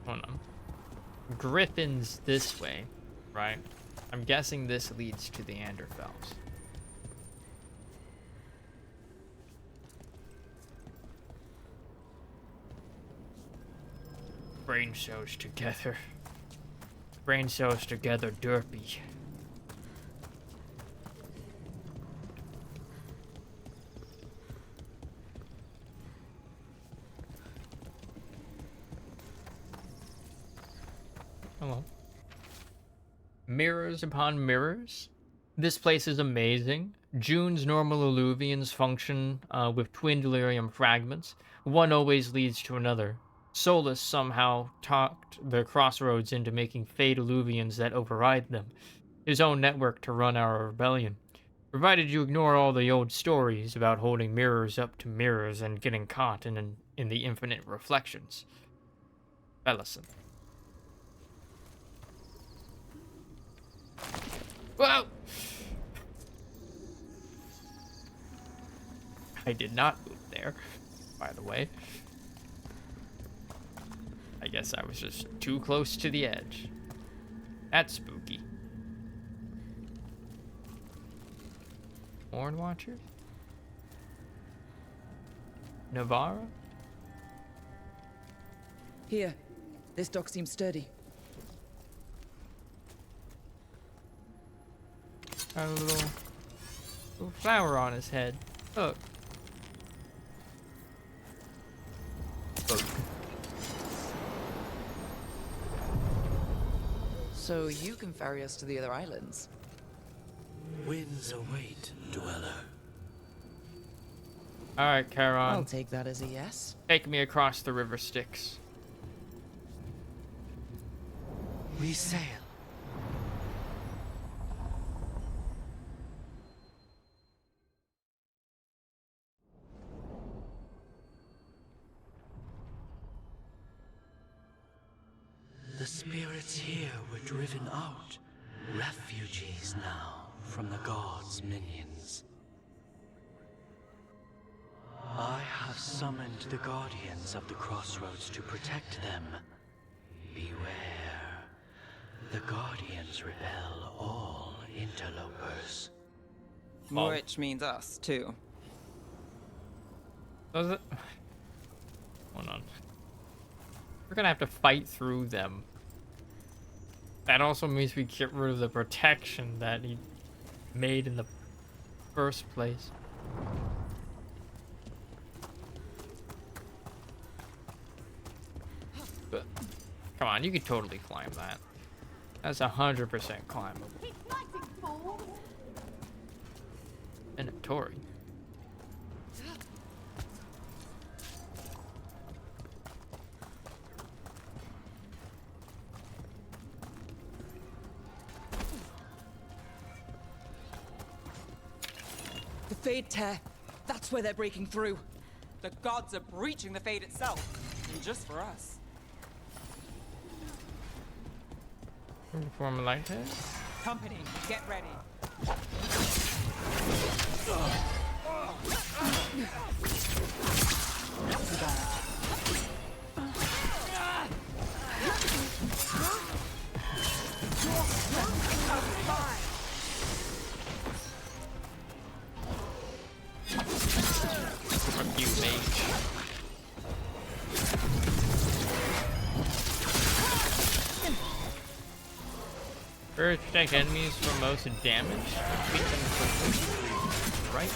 Speaker 1: Hold on. Griffin's this way, right? I'm guessing this leads to the Anderfels. Brain cells together. Brain cells together, derpy. Hello. Mirrors upon mirrors. This place is amazing. June's normal alluvians function with twin delirium fragments. One always leads to another. Solus somehow talked the crossroads into making fade alluvians that override them. His own network to run our rebellion. Provided you ignore all the old stories about holding mirrors up to mirrors and getting caught in the infinite reflections. Ellison. Whoa! I did not move there, by the way. I guess I was just too close to the edge. That's spooky. Horn Watchers? Navarra?
Speaker 9: Here. This dock seems sturdy.
Speaker 1: Got a little flower on his head. Look. Look.
Speaker 9: So you can ferry us to the other islands.
Speaker 12: Winds await, Dweller.
Speaker 1: Alright, Charon.
Speaker 9: I'll take that as a yes.
Speaker 1: Take me across the river Styx.
Speaker 12: we sail. The spirits here were driven out, refugees now from the gods' minions. I have summoned the guardians of the crossroads to protect them. Beware. The guardians repel all interlopers.
Speaker 3: Which means us, too.
Speaker 1: Does it? Hold on. We're gonna have to fight through them. That also means we get rid of the protection that he made in the first place. But, come on, you could totally climb that. That's 100% climbable. And a Tory.
Speaker 3: The Fade Tear. That's where they're breaking through. The gods are breaching the Fade itself. And just for us.
Speaker 1: Form a light head.
Speaker 3: Company, get ready.
Speaker 1: From you, mage. First, protect enemies from most damage. Beat them quickly. Right.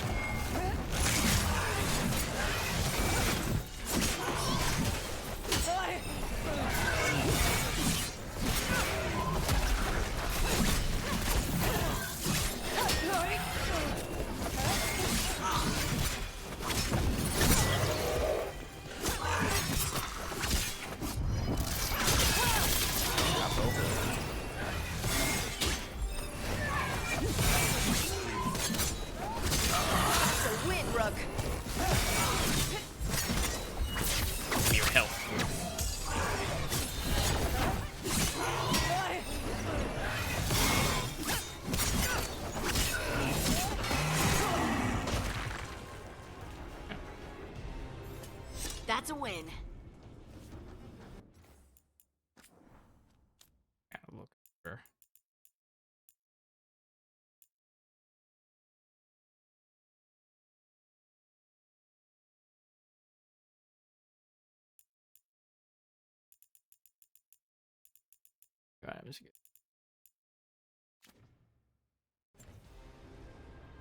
Speaker 1: Your health.
Speaker 2: That's a win.
Speaker 1: Gotta look for. Alright, let's get.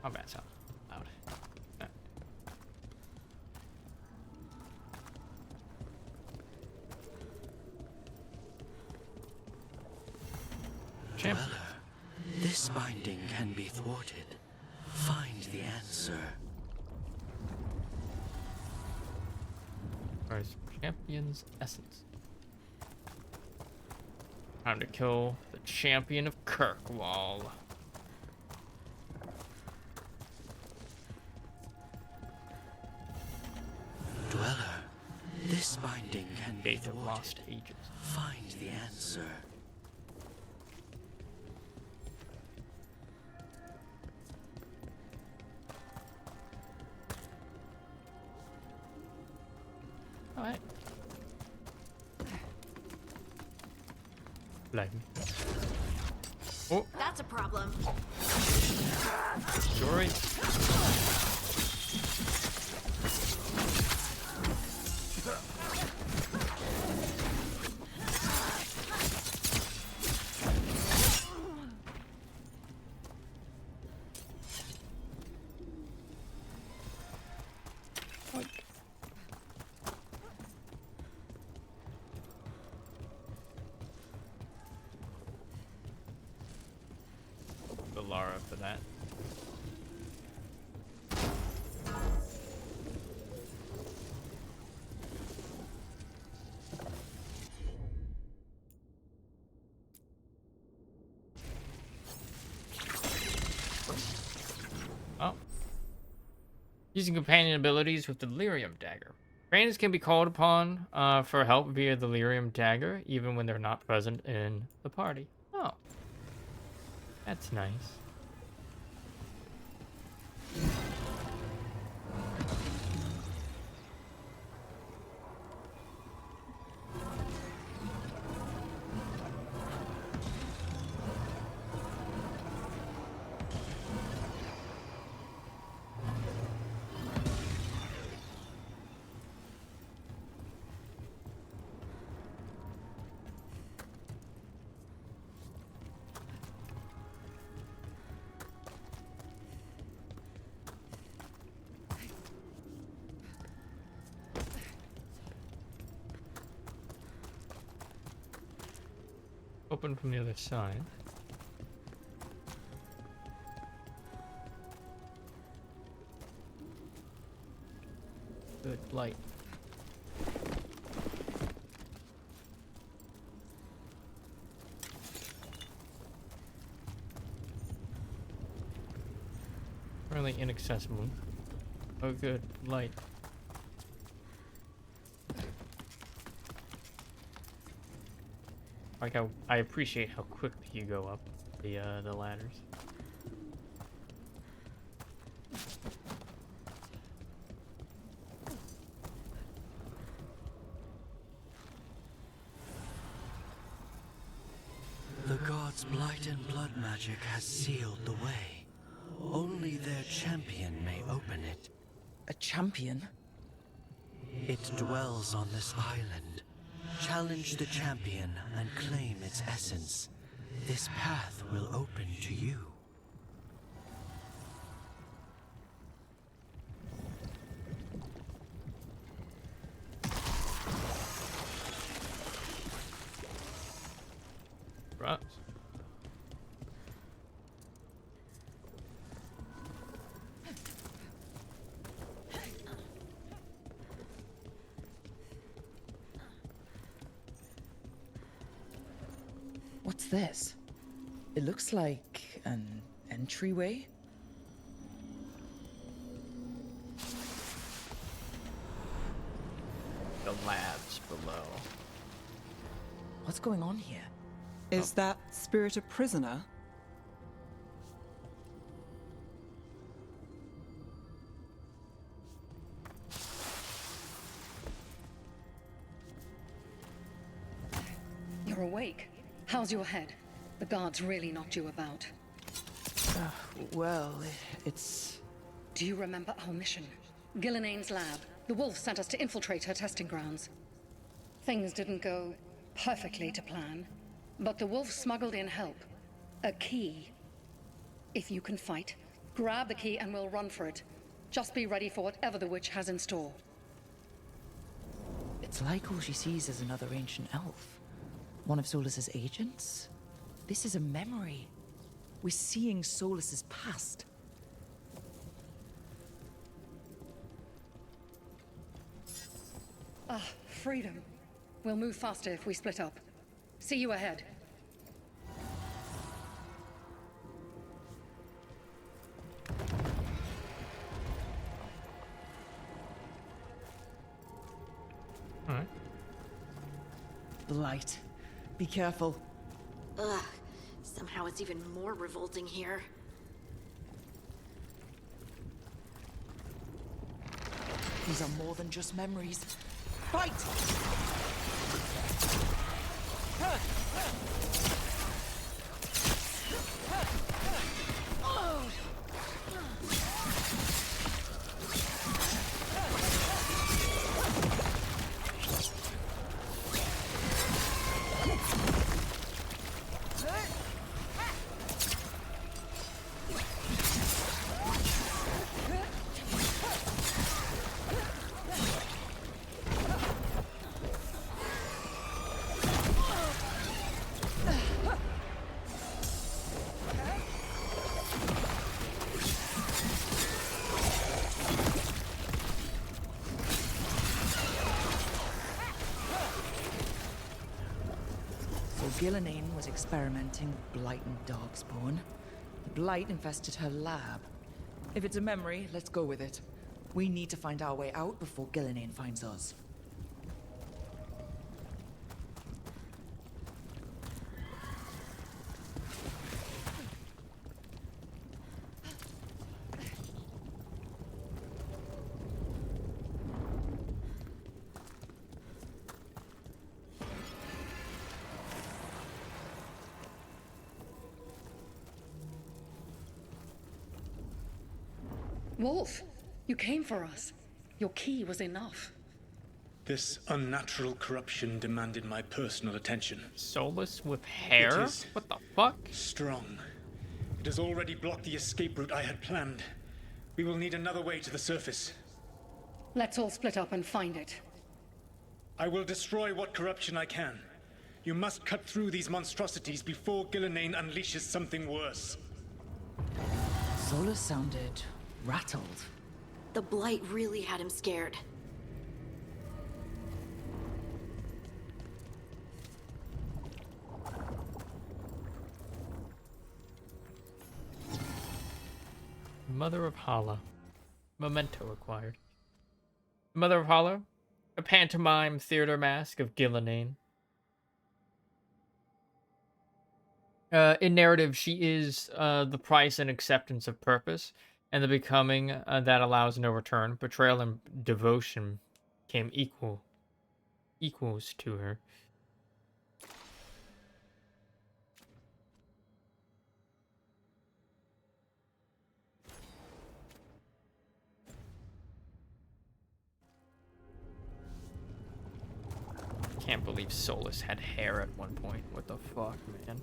Speaker 1: Oh, that sounds loud. Champ.
Speaker 12: Dweller, this binding can be thwarted. Find the answer.
Speaker 1: Alright, champion's essence. Time to kill the champion of Kirkwall.
Speaker 12: Dweller, this binding can be
Speaker 1: Faith of
Speaker 12: thwarted.
Speaker 1: Lost Ages.
Speaker 12: Find the answer.
Speaker 1: Alright. Like me. Oh,
Speaker 2: That's a problem.
Speaker 1: sorry. The Lara for that. Using companion abilities with the Delirium Dagger. Friends can be called upon for help via the Delirium Dagger, even when they're not present in the party. Oh. That's nice. Open from the other side. Good light. Really inaccessible. Oh, good light. Like how I appreciate how quickly you go up the ladders.
Speaker 12: The gods' blight and blood magic has sealed the way. Only their champion may open it.
Speaker 9: A champion?
Speaker 12: It dwells on this island. Challenge the champion and claim its essence. This path will open to you.
Speaker 1: Right.
Speaker 9: What's this? It looks like an entryway.
Speaker 1: The labs below.
Speaker 9: What's going on here?
Speaker 3: Is that spirit a prisoner?
Speaker 13: You're awake. How's your head? The guards really knocked you about.
Speaker 9: Well, it's...
Speaker 13: Do you remember our mission? Gillenane's lab. The wolf sent us to infiltrate her testing grounds. Things didn't go perfectly to plan, but the wolf smuggled in help. A key. If you can fight, grab the key and we'll run for it. Just be ready for whatever the witch has in store.
Speaker 9: It's like all she sees is another ancient elf. One of Solus's agents? This is a memory. We're seeing Solus's past.
Speaker 13: Ah, freedom. We'll move faster if we split up. See you ahead.
Speaker 1: All right.
Speaker 9: Blight. Be careful.
Speaker 2: Ugh. Somehow it's even more revolting here.
Speaker 9: These are more than just memories. Fight! Gillenane was experimenting with blight and darkspawn. The blight infested her lab. If it's a memory, let's go with it. We need to find our way out before Gillinane finds us.
Speaker 13: Wolf, you came for us. Your key was enough.
Speaker 11: This unnatural corruption demanded my personal attention.
Speaker 1: Soulless with hair?
Speaker 11: It is
Speaker 1: What the fuck?
Speaker 11: strong. It has already blocked the escape route I had planned. We will need another way to the surface.
Speaker 13: Let's all split up and find it.
Speaker 11: I will destroy what corruption I can. You must cut through these monstrosities before Gillinane unleashes something worse.
Speaker 9: Solus sounded rattled.
Speaker 2: The blight really had him scared.
Speaker 1: Mother of Hala. Memento acquired. Mother of Hala, a pantomime theater mask of Gillinane. In narrative, she is the price and acceptance of purpose, and the becoming that allows no return. Betrayal and devotion came equals to her. Can't believe Solus had hair at one point. What the fuck, man?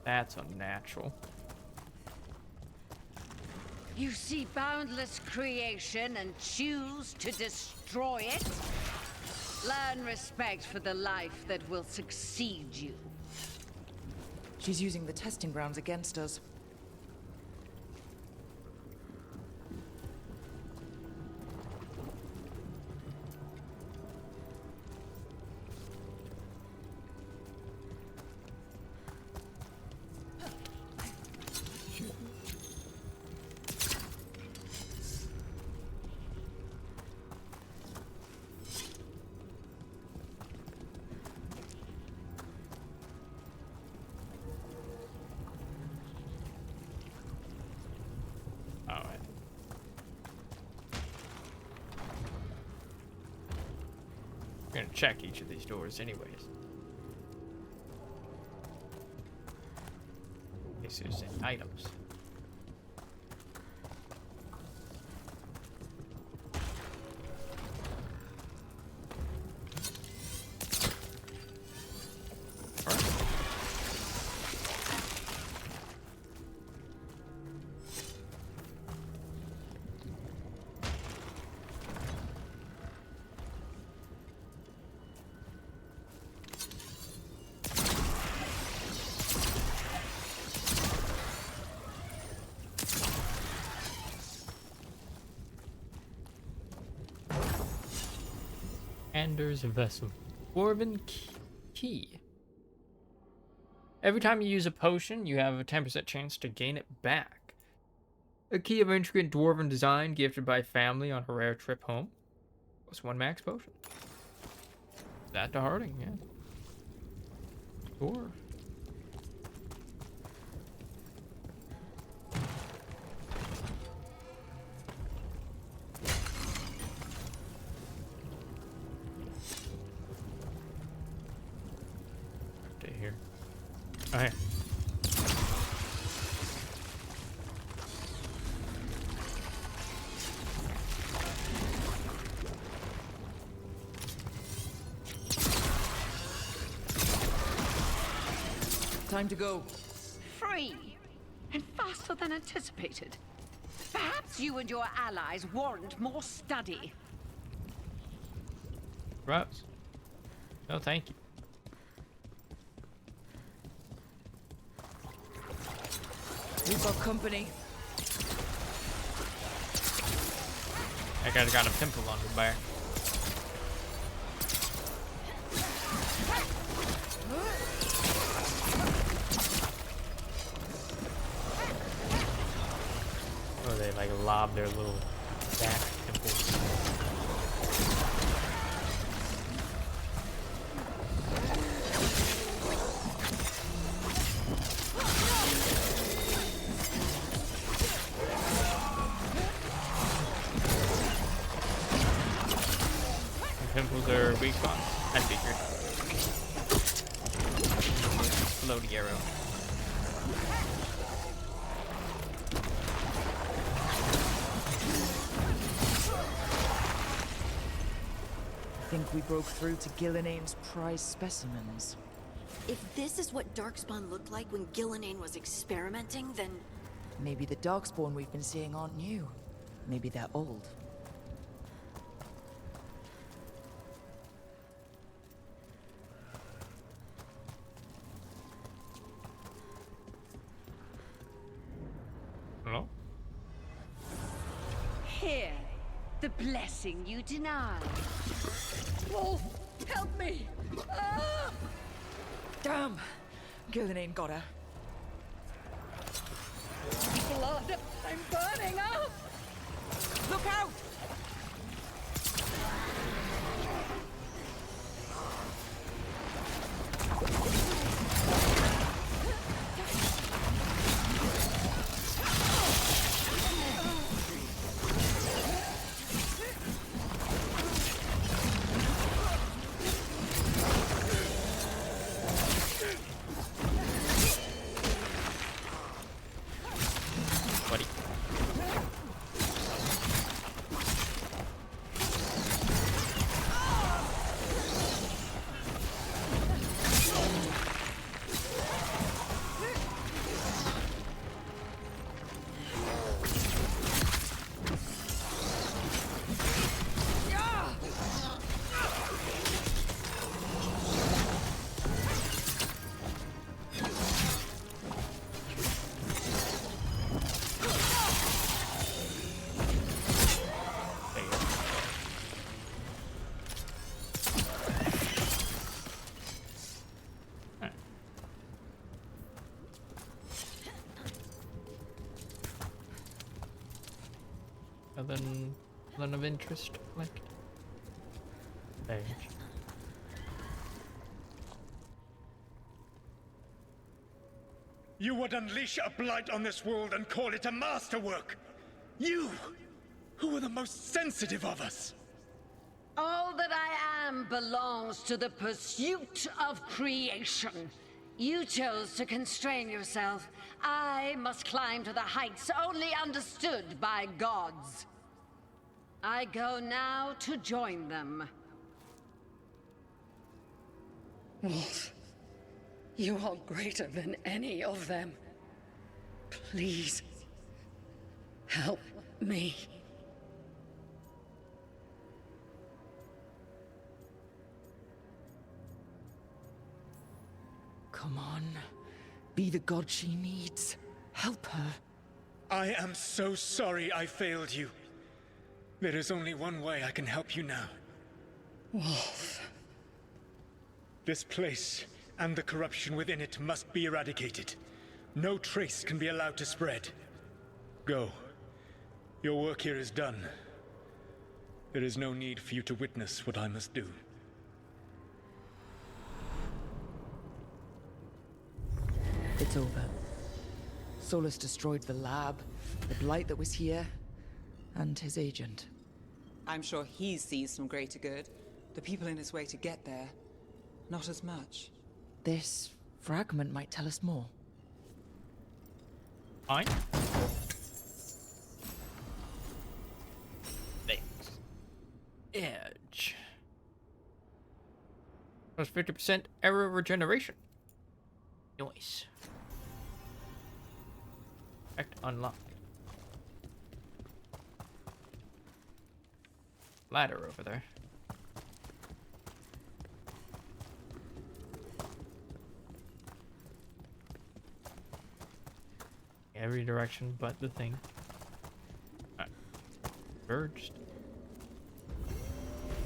Speaker 1: That's unnatural.
Speaker 5: You see boundless creation and choose to destroy it? Learn respect for the life that will succeed you.
Speaker 9: She's using the testing grounds against us.
Speaker 1: Gonna check each of these doors anyways. In case there's any items. Anders vessel. Dwarven key. Every time you use a potion, you have a 10% chance to gain it back. A key of intricate dwarven design gifted by family on a rare trip home. Plus 1 max potion. That to Harding, yeah. Dwarf. Here. Oh, here.
Speaker 9: Time to go.
Speaker 5: Free! And faster than anticipated. Perhaps you and your allies warrant more study.
Speaker 1: Gross. No, thank you.
Speaker 9: We've got company.
Speaker 1: That guy's got a pimple on his back. like lob their little back temples. Temples are weak spots. I figured. Floaty arrow.
Speaker 9: I think we broke through to Gillinane's prize specimens.
Speaker 2: If this is what Darkspawn looked like when Gillinane was experimenting, then...
Speaker 9: Maybe the Darkspawn we've been seeing aren't new. Maybe they're old.
Speaker 1: Hello?
Speaker 5: Here, the blessing you denied.
Speaker 9: Wolf, help me! Ah! Damn! Gillinane got her. Blood! I'm burning up! Look out!
Speaker 1: Buddy. None of interest collected. Page.
Speaker 14: You would unleash a blight on this world and call it a masterwork! You, who are the most sensitive of us!
Speaker 5: All that I am belongs to the pursuit of creation. You chose to constrain yourself. I must climb to the heights only understood by gods. I go now to join them.
Speaker 13: Wolf, you are greater than any of them. Please, help me.
Speaker 9: Come on. Be the god she needs. Help her.
Speaker 14: I am so sorry I failed you. There is only one way I can help you now.
Speaker 13: Wolf.
Speaker 14: This place and the corruption within it must be eradicated. No trace can be allowed to spread. Go. Your work here is done. There is no need for you to witness what I must do.
Speaker 9: It's over. Solus destroyed the lab, the blight that was here, and his agent.
Speaker 3: I'm sure he sees some greater good. The people in his way to get there, not as much.
Speaker 9: This fragment might tell us more.
Speaker 1: Fine. Thanks. Edge. Plus 50% error regeneration. Nice. Effect unlocked. Ladder over there. Every direction but the thing. Alright. Verged.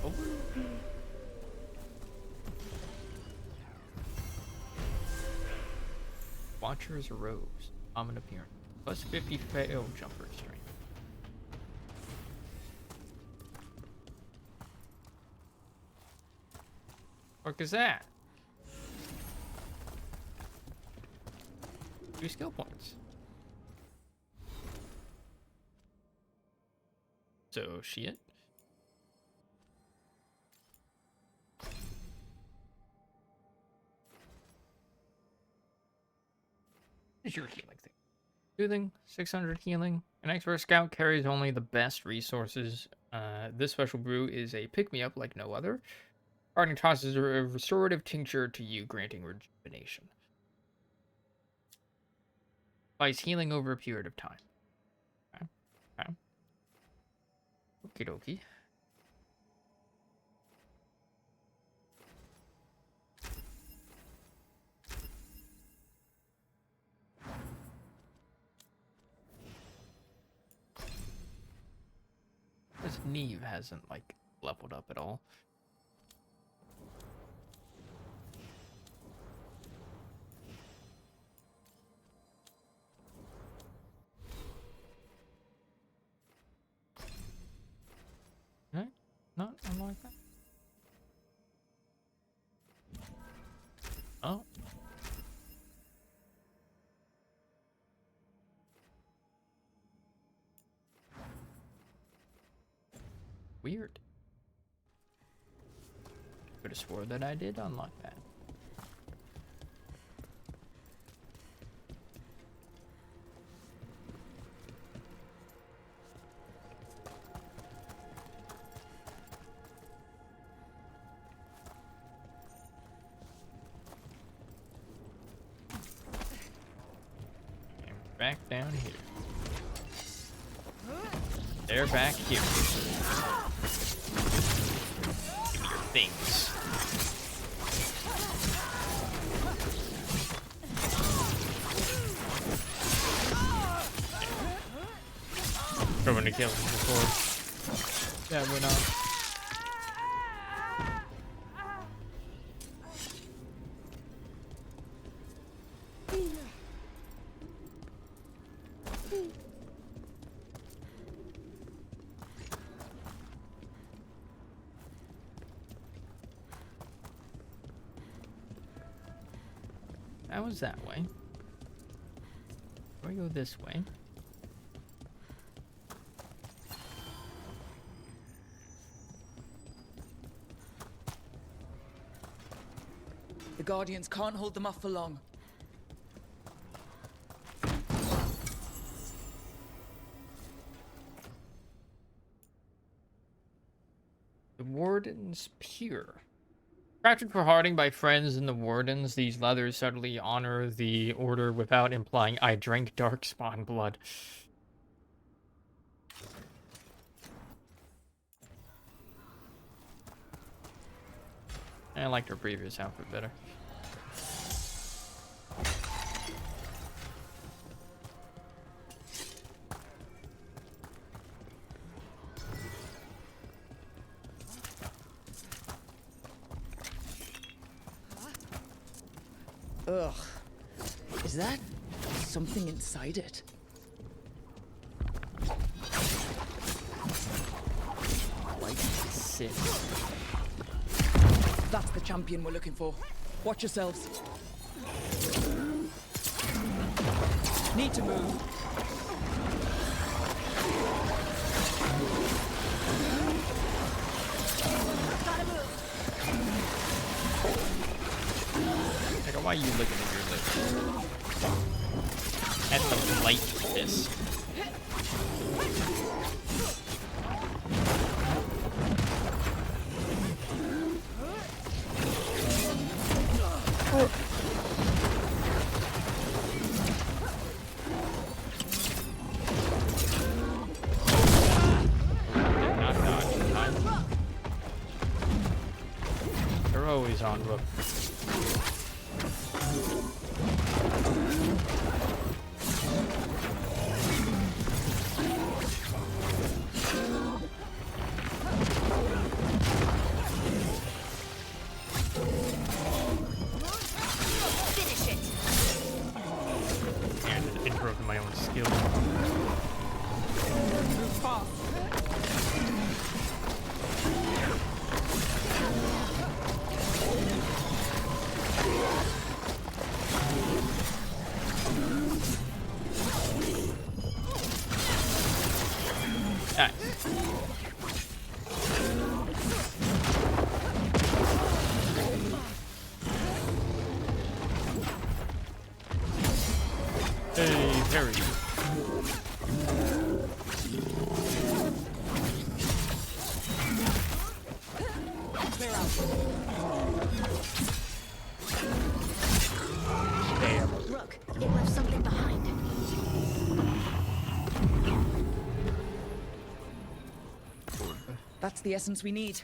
Speaker 1: Oh. Watcher's Rose. Common appearance. Plus 50 fail jumper strength. What is that? 2 skill points. So, shit. Is your healing thing? Soothing, 600 healing. An expert scout carries only the best resources. This special brew is a pick-me-up like no other. Harding tosses a restorative tincture to you, granting rejuvenation. Applies healing over a period of time. Okay. Okay. Okie dokie. This Neve hasn't, like, leveled up at all. Right? Not unlike that. Oh. Weird. Could have swore that I did unlock that. And back down here. They're back here. Give me your things. Trying to kill him before that went on. That was that way. We go this way.
Speaker 9: The Guardians can't hold them off for long.
Speaker 1: The Warden's Pier. Crafted for Harding by friends in the Wardens, these leathers subtly honor the Order without implying I drank Darkspawn blood. I liked her previous outfit better.
Speaker 9: Ugh. Is that something inside it?
Speaker 1: Like sit.
Speaker 9: That's the champion we're looking for. Watch yourselves. Need to move.
Speaker 2: Gotta move.
Speaker 1: Like, why are you looking at your lips? At the light of this. They're always on look. My own skill. Hey, Perry.
Speaker 2: Clear out.
Speaker 1: Damn.
Speaker 2: Look, it left something behind.
Speaker 9: That's the essence we need.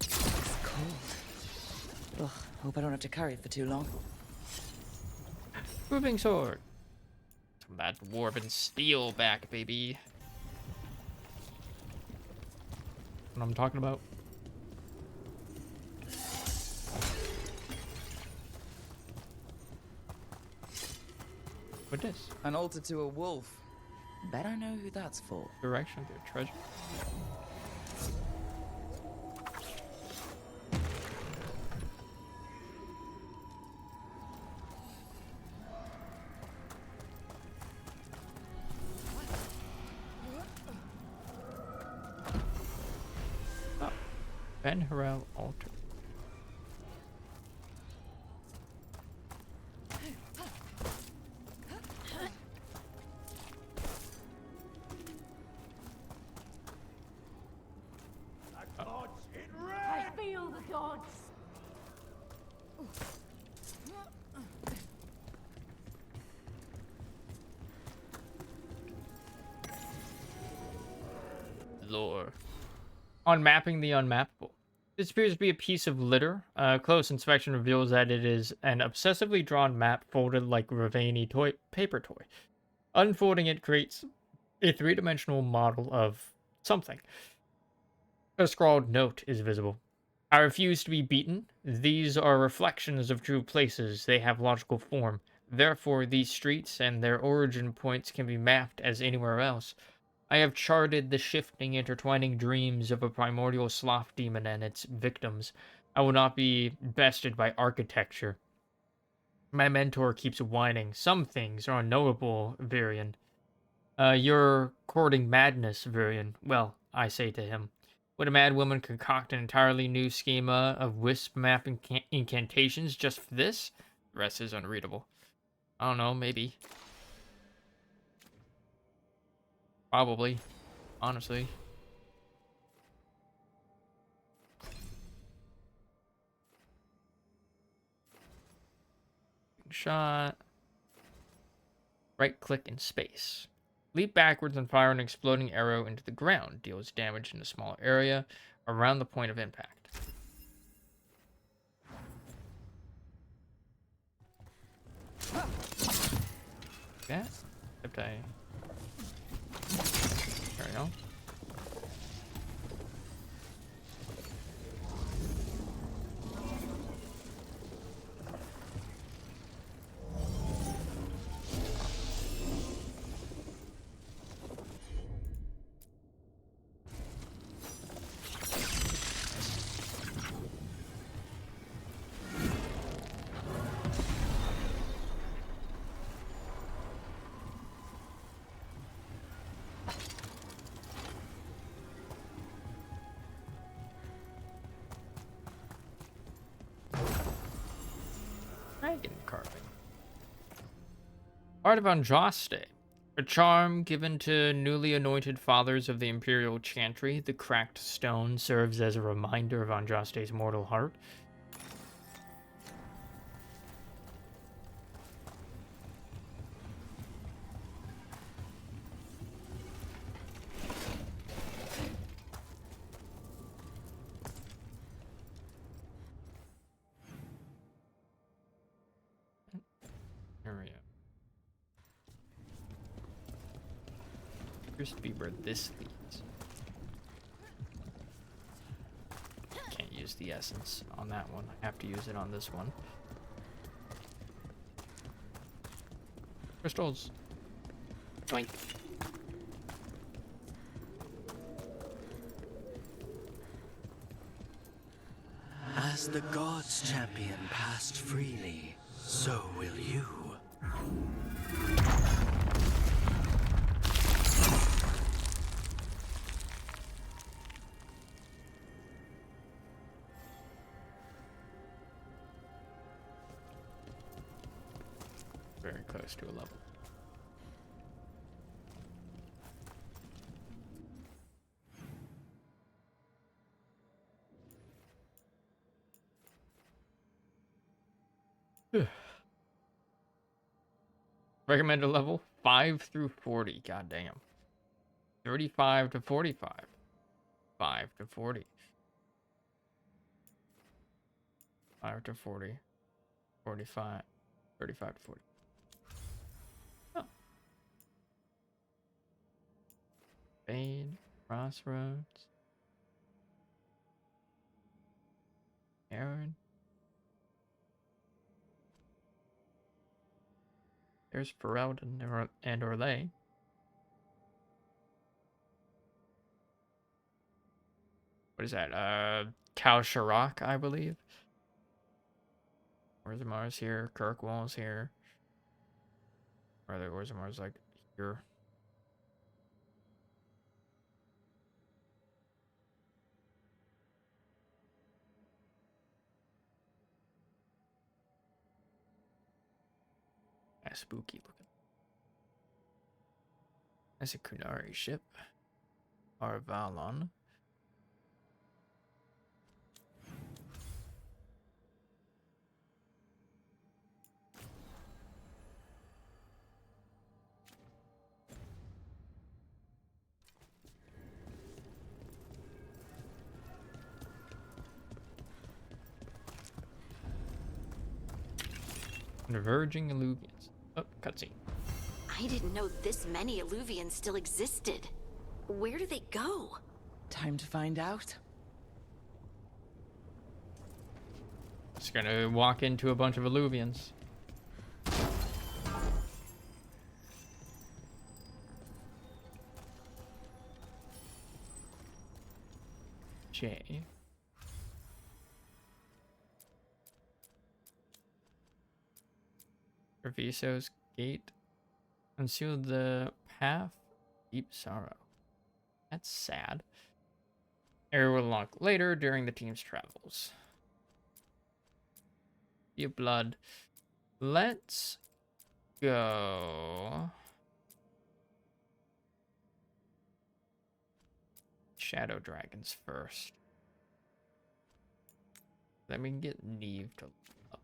Speaker 9: It's cold. Ugh, hope I don't have to carry it for too long.
Speaker 1: Moving sword. That dwarven steel back, baby. What I'm talking about. What this?
Speaker 9: An altar to a wolf. Bet I know who that's for.
Speaker 1: Direction of their treasure. Oh. Ben Harrell altar.
Speaker 10: I feel the gods.
Speaker 1: Lore. Unmapping the unmappable. This appears to be a piece of litter. Close inspection reveals that it is an obsessively drawn map folded like Ravani paper toy. Unfolding it creates a three-dimensional model of something. A scrawled note is visible. I refuse to be beaten. These are reflections of true places. They have logical form. Therefore, these streets and their origin points can be mapped as anywhere else. I have charted the shifting, intertwining dreams of a primordial sloth demon and its victims. I will not be bested by architecture. My mentor keeps whining. Some things are unknowable, Virion. You're courting madness, Virion. Well, I say to him. Would a mad woman concoct an entirely new schema of wisp map incantations just for this? The rest is unreadable. I don't know, maybe. Probably. Honestly. Shot. Right click in space. Leap backwards and fire an exploding arrow into the ground. Deals damage in a small area around the point of impact. Yeah. Except I... There we go. Dragon carving. Art of Andraste. A charm given to newly anointed fathers of the Imperial Chantry. The cracked stone serves as a reminder of Andraste's mortal heart. Area. Appears to be where this leads. Can't use the essence on that one. I have to use it on this one. Crystals. Joink.
Speaker 12: As the gods' champion passed freely, so will you.
Speaker 1: very close to a level. Recommended level 5 through 40. God damn. 35 to 45. 5 to 40. 5 to 40. 45. 35 to 40. Oh. Fade. Crossroads. Aaron. There's Perrault and Orlais. What is that? Cal Sharrock, I believe. Orzamar's here. Kirkwall's here. Rather, Orzamar's like here. That's spooky looking. That's a Kunari ship. Arvalon. Converging Illuvians. Oh, cutscene.
Speaker 2: I didn't know this many Illuvians still existed. Where do they go?
Speaker 9: Time to find out.
Speaker 1: Just gonna walk into a bunch of Illuvians. J. Reviso's gate. Conceal the path. Deep sorrow. That's sad. Area will unlock later during the team's travels. Your blood. Let's go. Shadow dragons first. Then we can get Neve to up.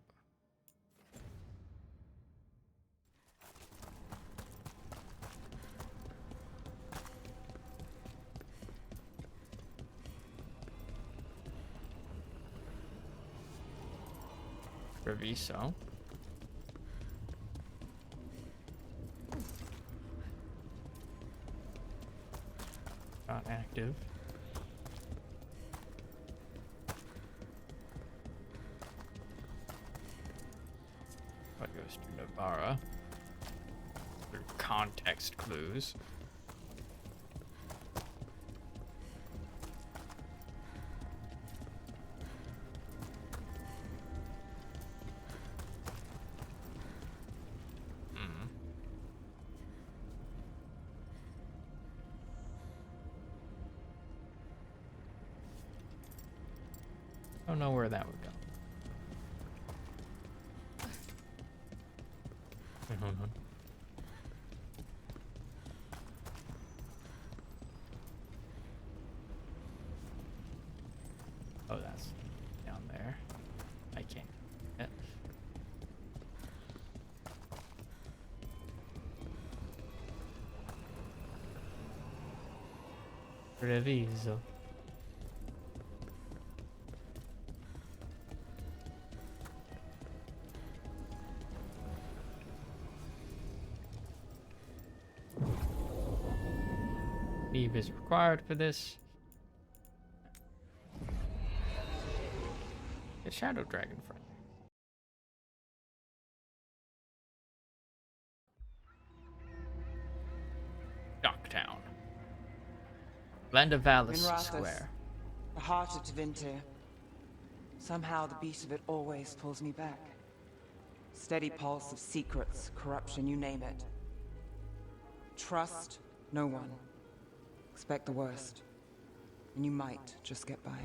Speaker 1: Reviso. Not active. What goes to Navarra? Through context clues. Don't know where that would go. Oh, that's down there. I can't. Yeah. Reviso. Neve is required for this. Get Shadow Dragon friend. Docktown. Landavallis
Speaker 3: Minrathous,
Speaker 1: Square.
Speaker 3: the heart of Tevinter. Somehow the beat of it always pulls me back. Steady pulse of secrets, corruption, you name it. Trust no one. Expect the worst. And you might just get by.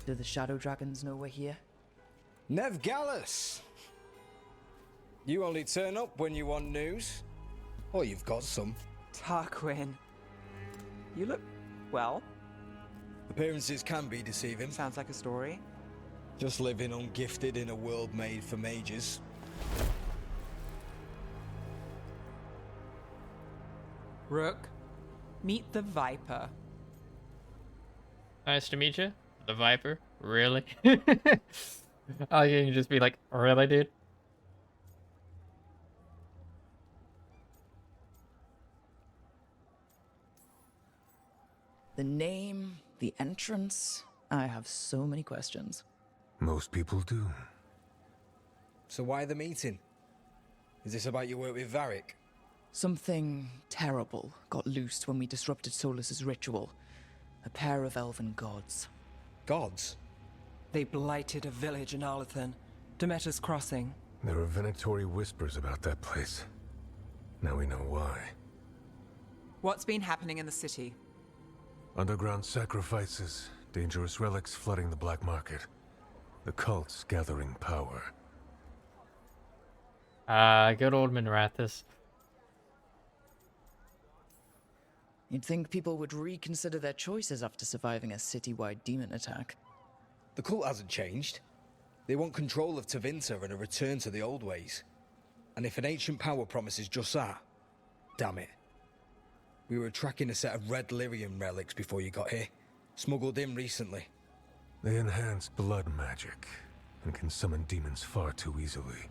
Speaker 9: Do the Shadow Dragons know we're here?
Speaker 8: Nevgalis!
Speaker 15: You only turn up when you want news. Or you've got some.
Speaker 3: Tarquin. You look, well.
Speaker 15: Appearances can be deceiving.
Speaker 3: Sounds like a story.
Speaker 15: Just living ungifted in a world made for mages.
Speaker 3: Rook, meet the Viper.
Speaker 1: Nice to meet you. The Viper? Really? Oh, you can just be like, really, dude?
Speaker 9: The name, the entrance. I have so many questions.
Speaker 8: Most people do.
Speaker 15: So why the meeting? Is this about your work with Varric?
Speaker 9: Something terrible got loosed when we disrupted Solus's ritual. A pair of elven gods.
Speaker 15: Gods?
Speaker 3: They blighted a village in Arlathan, Demeter's Crossing.
Speaker 8: There are venatory whispers about that place. Now we know why.
Speaker 3: What's been happening in the city?
Speaker 8: Underground sacrifices, dangerous relics flooding the black market. The cults gathering power.
Speaker 1: Good old Minrathis.
Speaker 9: You'd think people would reconsider their choices after surviving a citywide demon attack.
Speaker 15: The cult hasn't changed. They want control of Tevinter and a return to the old ways. And if an ancient power promises just that, damn it. We were tracking a set of red lyrium relics before you got here. Smuggled in recently.
Speaker 8: They enhance blood magic and can summon demons far too easily.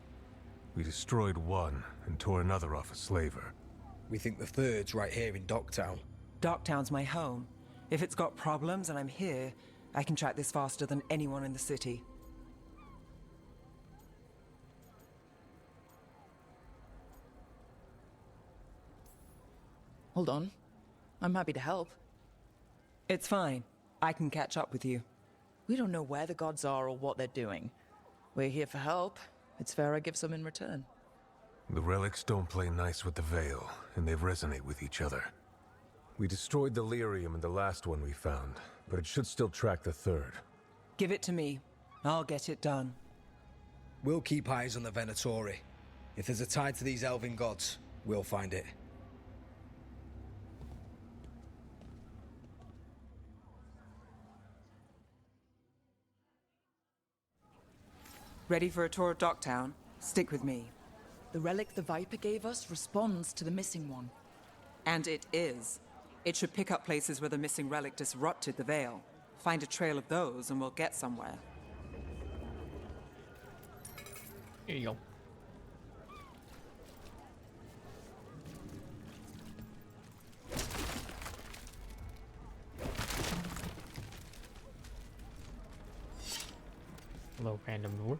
Speaker 8: We destroyed one and tore another off a slaver.
Speaker 15: We think the third's right here in Docktown.
Speaker 3: Docktown's my home. If it's got problems and I'm here, I can track this faster than anyone in the city.
Speaker 9: Hold on. I'm happy to help.
Speaker 3: It's fine. I can catch up with you.
Speaker 9: We don't know where the gods are or what they're doing. We're here for help. It's fair I give some in return.
Speaker 8: The relics don't play nice with the Veil, and they resonate with each other. We destroyed the lyrium in the last one we found, but it should still track the third.
Speaker 3: Give it to me. I'll get it done.
Speaker 15: We'll keep eyes on the Venatori. If there's a tie to these elven gods, we'll find it.
Speaker 3: Ready for a tour of Docktown? Stick with me.
Speaker 9: The relic the Viper gave us responds to the missing one.
Speaker 3: And it is. It should pick up places where the missing relic disrupted the Veil. Find a trail of those and we'll get somewhere.
Speaker 1: Here you go. Hello, random door.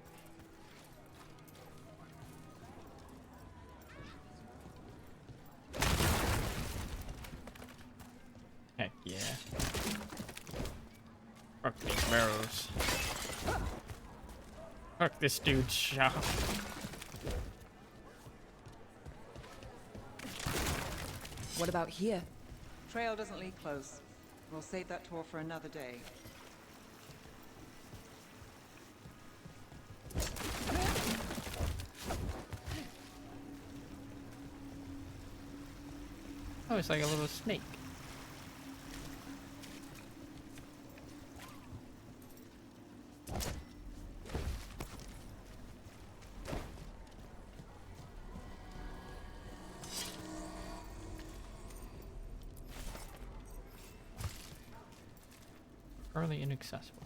Speaker 1: Heck yeah. Fuck these barrows. Fuck this dude's shop.
Speaker 9: What about here?
Speaker 3: Trail doesn't lead close. We'll save that tour for another day.
Speaker 1: Oh, it's like a little snake. Currently inaccessible.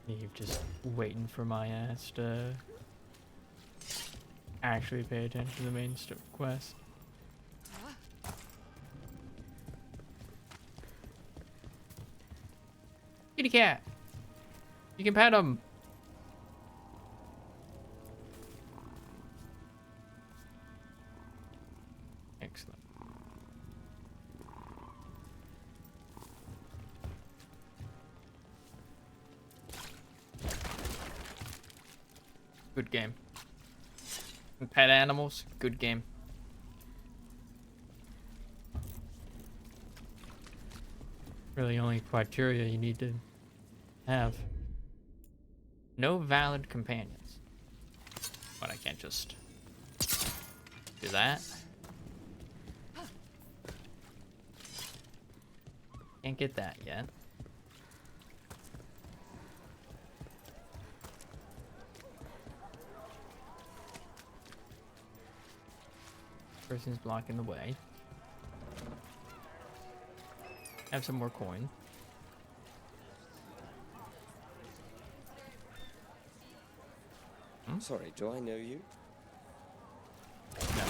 Speaker 1: You're just waiting for my ass to actually pay attention to the main quest. Kitty cat! You can pet him! Excellent. Good game. And pet animals, good game. Really, only criteria you need to have. No valid companions. But I can't just do that. Can't get that yet. Person's blocking the way. Have some more coin.
Speaker 16: Sorry, do I know you?
Speaker 1: No.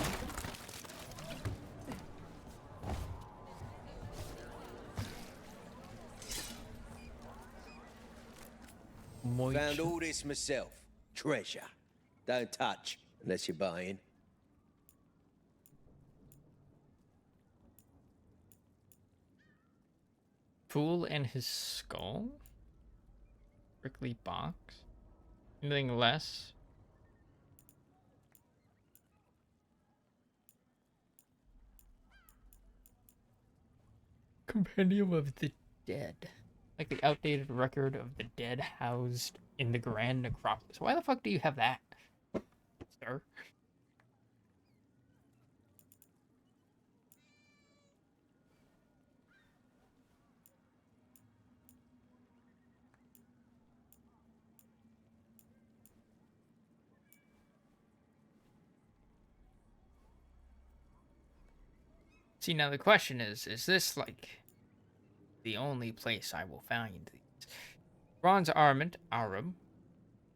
Speaker 16: Found all this myself. Treasure. Don't touch unless you're buying.
Speaker 1: Fool and his skull? Prickly box? Anything less? Compendium of the Dead. Like the outdated record of the dead housed in the Grand Necropolis. Why the fuck do you have that, sir? See, now the question is this like the only place I will find these? Bronze armament, Arum.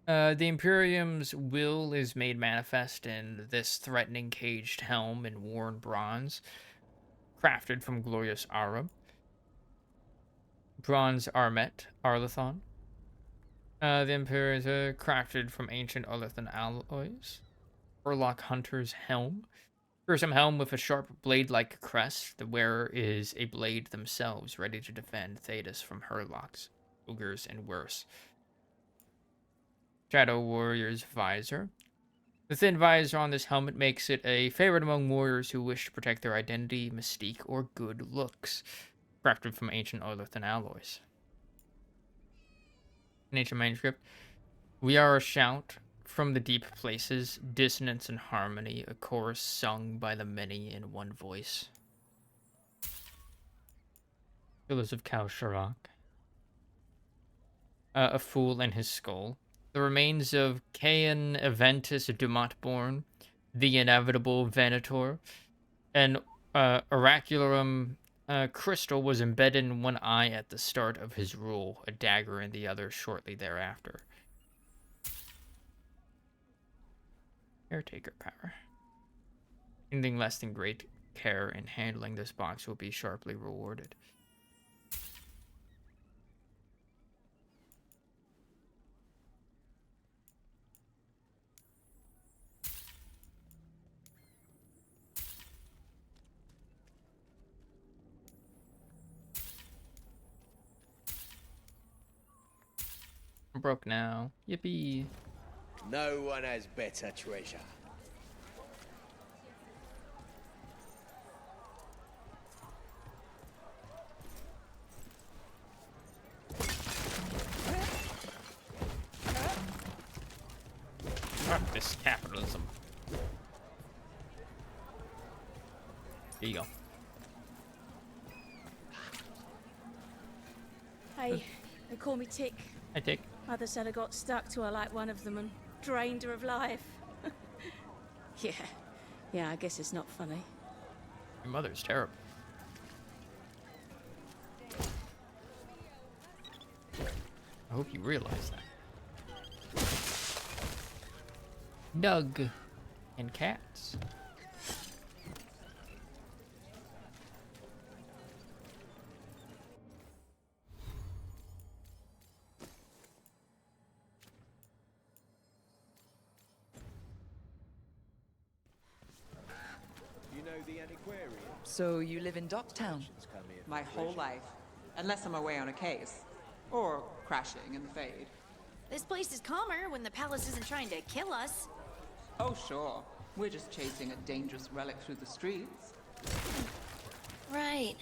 Speaker 1: The Imperium's will is made manifest in this threatening caged helm in worn bronze, crafted from glorious Arum. Bronze armet, Arlathon. The Imperium's crafted from ancient Arlathon alloys. Warlock Hunter's helm. Fearsome helm with a sharp blade-like crest. The wearer is a blade themselves, ready to defend Thedas from Hurlocks, ogres, and worse. Shadow Warrior's visor. The thin visor on this helmet makes it a favorite among warriors who wish to protect their identity, mystique, or good looks. Crafted from ancient Arlathon alloys. An ancient manuscript. We are a shout from the deep places, dissonance and harmony, a chorus sung by the many in one voice. Pillars of Khal Sharrak. A fool and his skull. The remains of Cain Aventus Dumatborn, the inevitable Venator, an oracularum crystal was embedded in one eye at the start of his rule, a dagger in the other shortly thereafter. Caretaker power. Anything less than great care in handling this box will be sharply rewarded. I'm broke now. Yippee.
Speaker 16: No one has better treasure.
Speaker 1: Fuck this capitalism. Here you go.
Speaker 17: Hey, they call me Tick.
Speaker 1: Hi, Tick.
Speaker 17: Mother said I got stuck to her like one of them and drained her of life. Yeah, I guess it's not funny.
Speaker 1: Your mother's terrible. I hope you realize that. Nug and cats.
Speaker 3: So you live in Docktown? My whole life. Unless I'm away on a case. Or crashing in the Fade.
Speaker 2: This place is calmer when the palace isn't trying to kill us.
Speaker 3: Oh, sure. We're just chasing a dangerous relic through the streets.
Speaker 2: Right.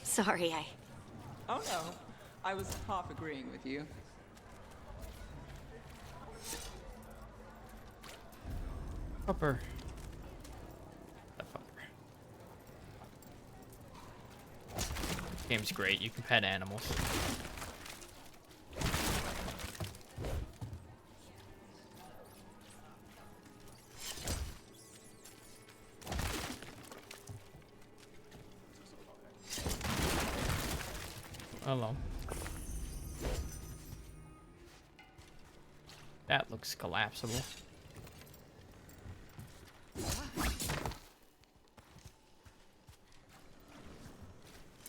Speaker 2: Sorry,
Speaker 3: Oh no, I was half agreeing with you.
Speaker 1: Pupper. The pupper. Game's great. You can pet animals. Hello. That looks collapsible.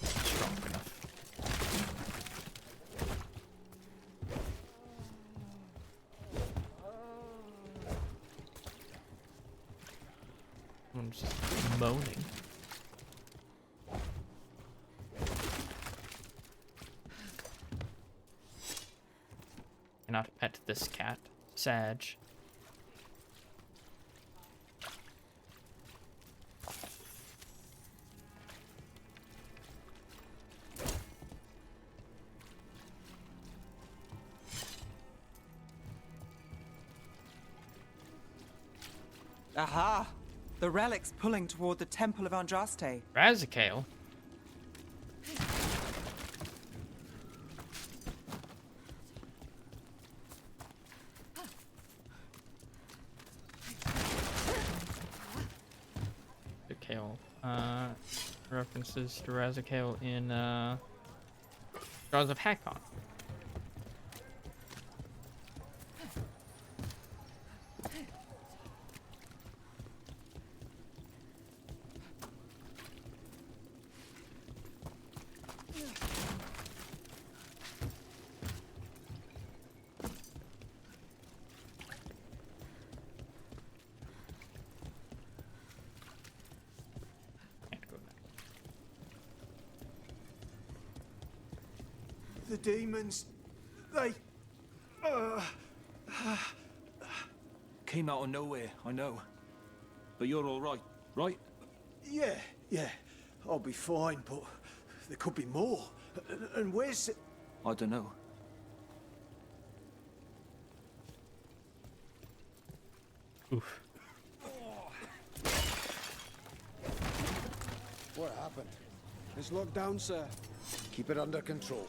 Speaker 1: Strong enough. I'm just moaning. Cannot pet this cat. Sag.
Speaker 3: Aha! The relic's pulling toward the Temple of Andraste.
Speaker 1: Razakale? References to Razakale in Jaws of Hakon.
Speaker 8: The demons, they...
Speaker 18: Came out of nowhere, I know. But you're all right, right?
Speaker 8: Yeah, I'll be fine, but there could be more. And where's...
Speaker 18: I don't know.
Speaker 1: Oof.
Speaker 19: What happened? It's locked down, sir. Keep it under control.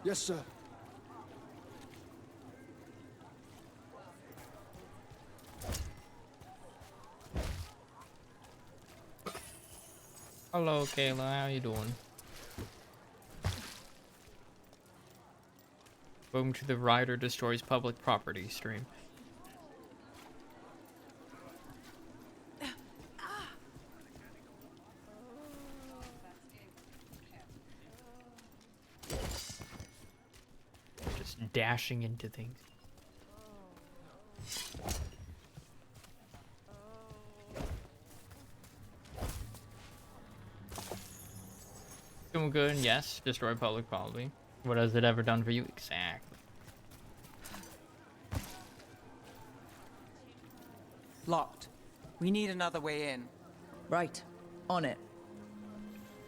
Speaker 19: Yes, sir.
Speaker 1: Hello, Kayla. How you doing? Welcome to the Rider Destroys Public Property stream. Dashing into things. Doing good, yes. Destroy public property. What has it ever done for you? Exactly.
Speaker 3: Locked. We need another way in.
Speaker 9: Right. On it.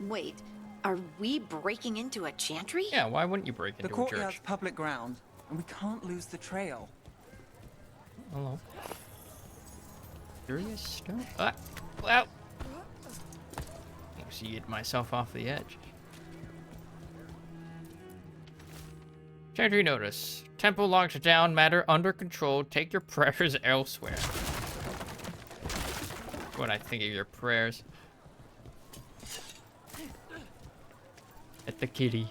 Speaker 2: Wait, are we breaking into a chantry?
Speaker 1: Yeah, why wouldn't you break into
Speaker 3: The
Speaker 1: a
Speaker 3: courtyard's
Speaker 1: church?
Speaker 3: public ground, and we can't lose the trail.
Speaker 1: Hello. Curious stone? Well. Almost yeeted myself off the edge. Chantry notice. Temple locked down, matter under control. Take your prayers elsewhere. What I think of your prayers. At the kitty.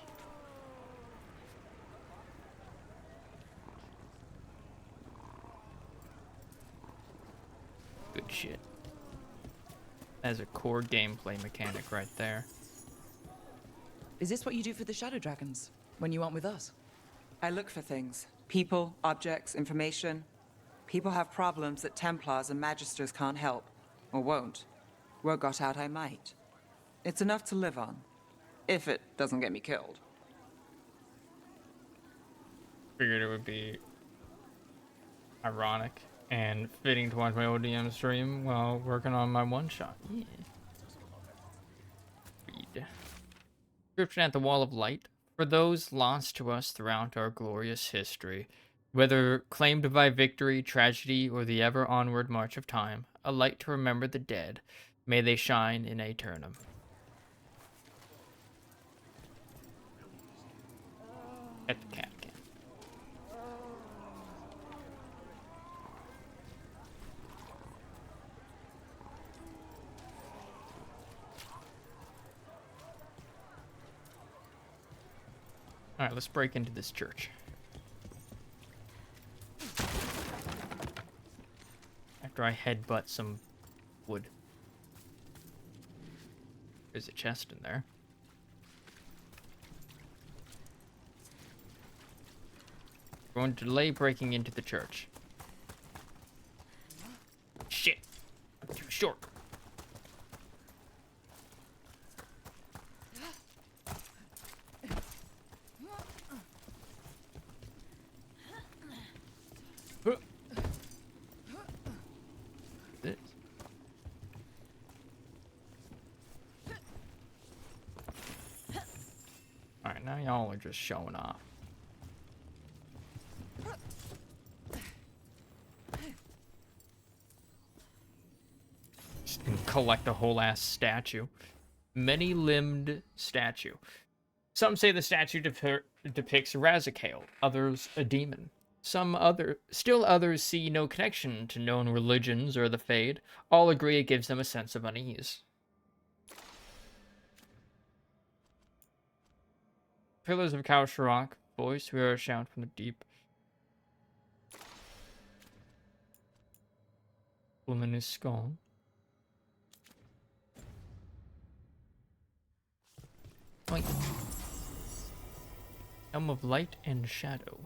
Speaker 1: Good shit. That's a core gameplay mechanic right there.
Speaker 9: Is this what you do for the Shadow Dragons when you aren't with us?
Speaker 3: I look for things. People, objects, information. People have problems that Templars and Magisters can't help. Or won't. Word got out I might. It's enough to live on. If it doesn't get me killed.
Speaker 1: Figured it would be ironic and fitting to watch my ODM stream while working on my one-shot. Yeah. Read. Description at the Wall of Light. For those lost to us throughout our glorious history, whether claimed by victory, tragedy, or the ever onward march of time, a light to remember the dead, may they shine in aeternum. At the cat can. Alright, let's break into this church. After I headbutt some wood. There's a chest in there. We're going to delay breaking into the church. Shit! Too short. This. Alright, now y'all are just showing off. Just collect a whole ass statue. Many-limbed statue. Some say the statue depicts Razakale, others a demon. Still others see no connection to known religions or the Fade. All agree it gives them a sense of unease. Pillars of Kalsharok, voice we are a shout from the deep. Woman is gone. Wait. Helm of Light and Shadow.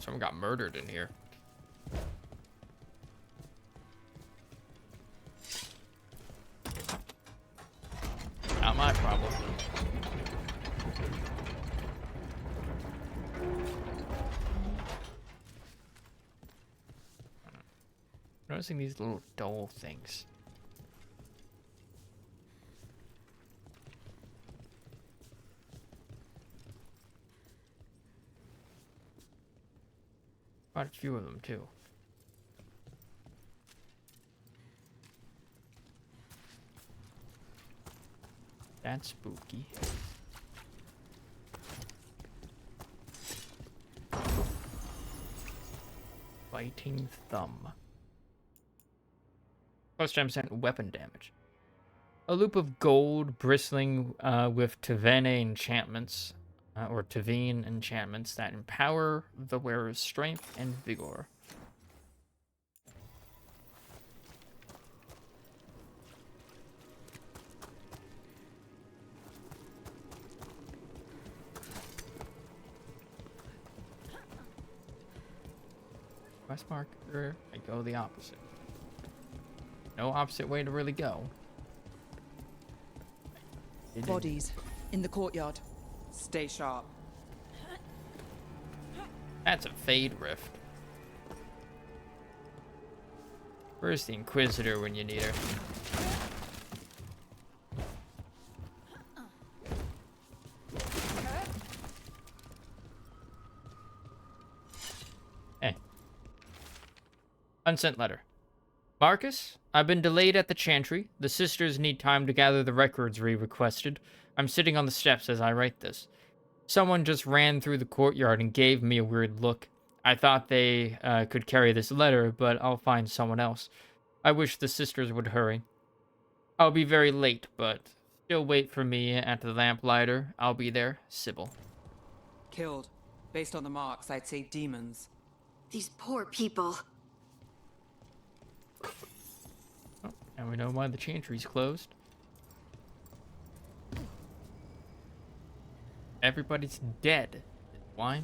Speaker 1: Someone got murdered in here. Not my problem. Noticing these little dull things. Quite a few of them too. That's spooky. Biting thumb. Plus 10% weapon damage. A loop of gold bristling with Tavene enchantments, or Tavine enchantments that empower the wearer's strength and vigor. Quest marker, I go the opposite. No opposite way to really go.
Speaker 3: Bodies in the courtyard. Stay sharp.
Speaker 1: That's a Fade rift. Where's the Inquisitor when you need her? Hey. Unsent letter. Marcus, I've been delayed at the Chantry. The sisters need time to gather the records we requested. I'm sitting on the steps as I write this. Someone just ran through the courtyard and gave me a weird look. I thought they could carry this letter, but I'll find someone else. I wish the sisters would hurry. I'll be very late, but still wait for me at the lamplighter. I'll be there. Sybil.
Speaker 3: Killed. Based on the marks, I'd say demons.
Speaker 2: These poor people.
Speaker 1: Oh, and we know why the Chantry's closed. Everybody's dead. Why?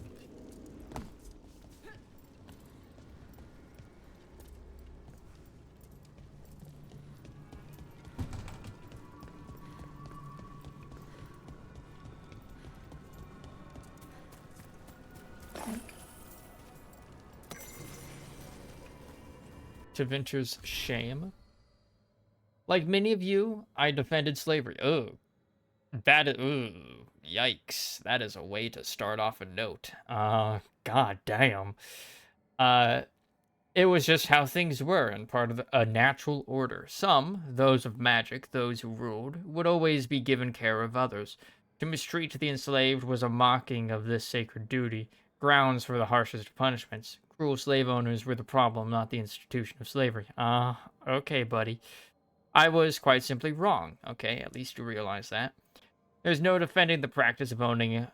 Speaker 1: to Venture's shame. Like many of you, I defended slavery. Oh, yikes. That is a way to start off a note. God damn. It was just how things were and part of a natural order. Some, those of magic, those who ruled, would always be given care of others. To mistreat the enslaved was a mocking of this sacred duty, grounds for the harshest punishments. Cruel slave owners were the problem, not the institution of slavery. Okay, buddy. I was quite simply wrong. Okay, at least you realize that. There's no defending the practice of owning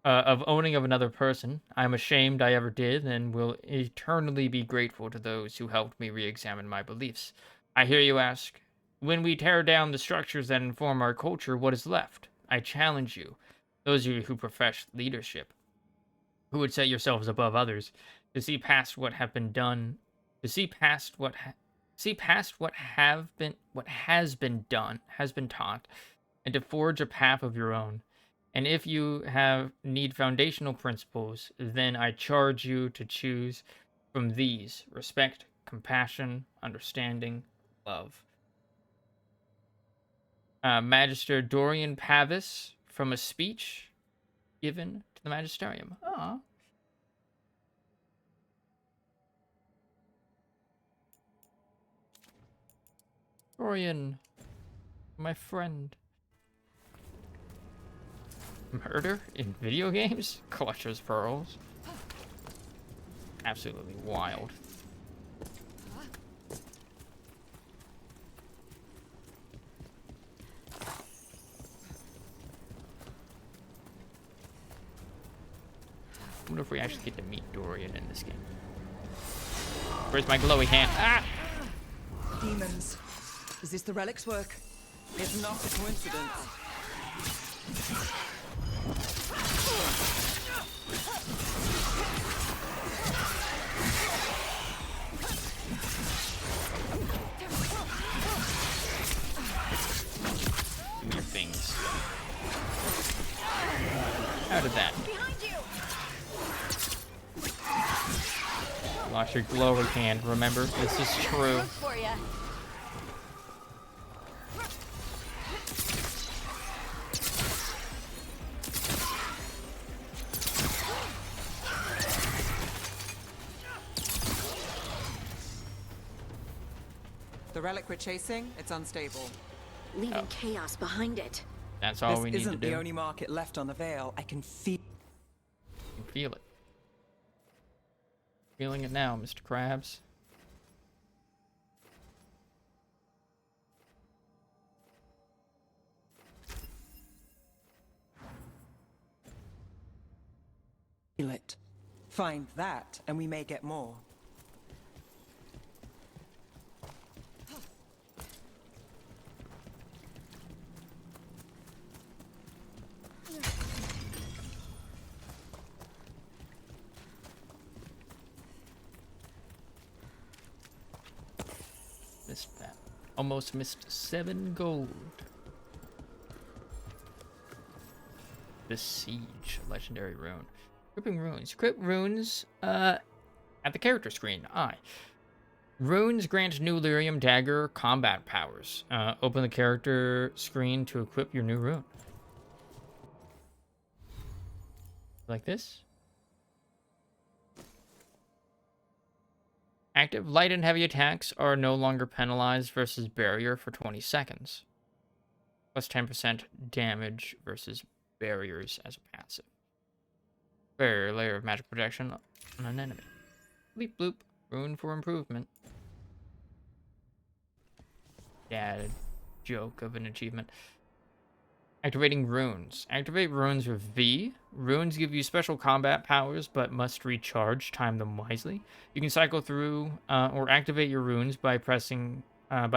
Speaker 1: of another person. I'm ashamed I ever did, and will eternally be grateful to those who helped me re-examine my beliefs. I hear you ask, when we tear down the structures that inform our culture, what is left? I challenge you, those of you who profess leadership, who would set yourselves above others, to see past what have been done, to see past what has been taught, and to forge a path of your own. And if you need foundational principles, then I charge you to choose from these: respect, compassion, understanding, love. Magister Dorian Pavis, from a speech given to the Magisterium. Aww. Dorian, my friend. Murder in video games? Clutcher's pearls. Absolutely wild. I wonder if we actually get to meet Dorian in this game. Where's my glowy hand? Ah!
Speaker 3: Demons. Is this the relic's work? It's not a coincidence.
Speaker 1: Give me your things. How did that? Lost your glowy hand, remember? This is true.
Speaker 3: The relic we're chasing, it's unstable.
Speaker 2: Leaving chaos behind it.
Speaker 1: That's all we need to do.
Speaker 3: This isn't the only market left on the Veil. I can feel...
Speaker 1: You can feel it. Feeling it now, Mr. Krabs.
Speaker 3: Feel it. Find that, and we may get more.
Speaker 1: Missed that. Almost missed 7 gold. The Siege, legendary rune. Equipping runes. Equip runes at the character screen. Runes grant new lyrium dagger combat powers. Open the character screen to equip your new rune. Like this. Active light and heavy attacks are no longer penalized versus barrier for 20 seconds. Plus 10% damage versus barriers as a passive. Barrier layer of magic protection on an enemy. Bleep bloop. Rune for improvement. Dad joke of an achievement. Activating runes. Activate runes with V. Runes give you special combat powers, but must recharge. Time them wisely. You can cycle through or activate your runes by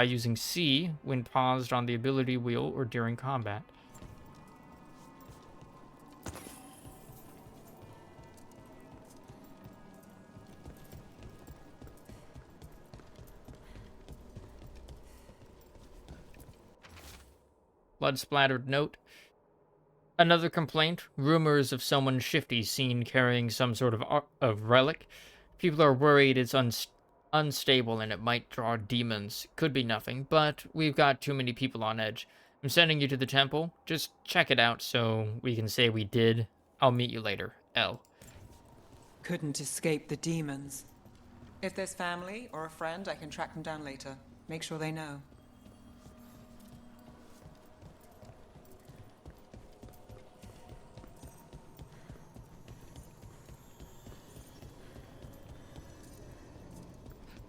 Speaker 1: using C when paused on the ability wheel or during combat. Blood-splattered note. Another complaint. Rumors of someone shifty seen carrying some sort of relic. People are worried it's unstable and it might draw demons. Could be nothing, but we've got too many people on edge. I'm sending you to the temple. Just check it out so we can say we did. I'll meet you later. L.
Speaker 3: Couldn't escape the demons. If there's family or a friend, I can track them down later. Make sure they know.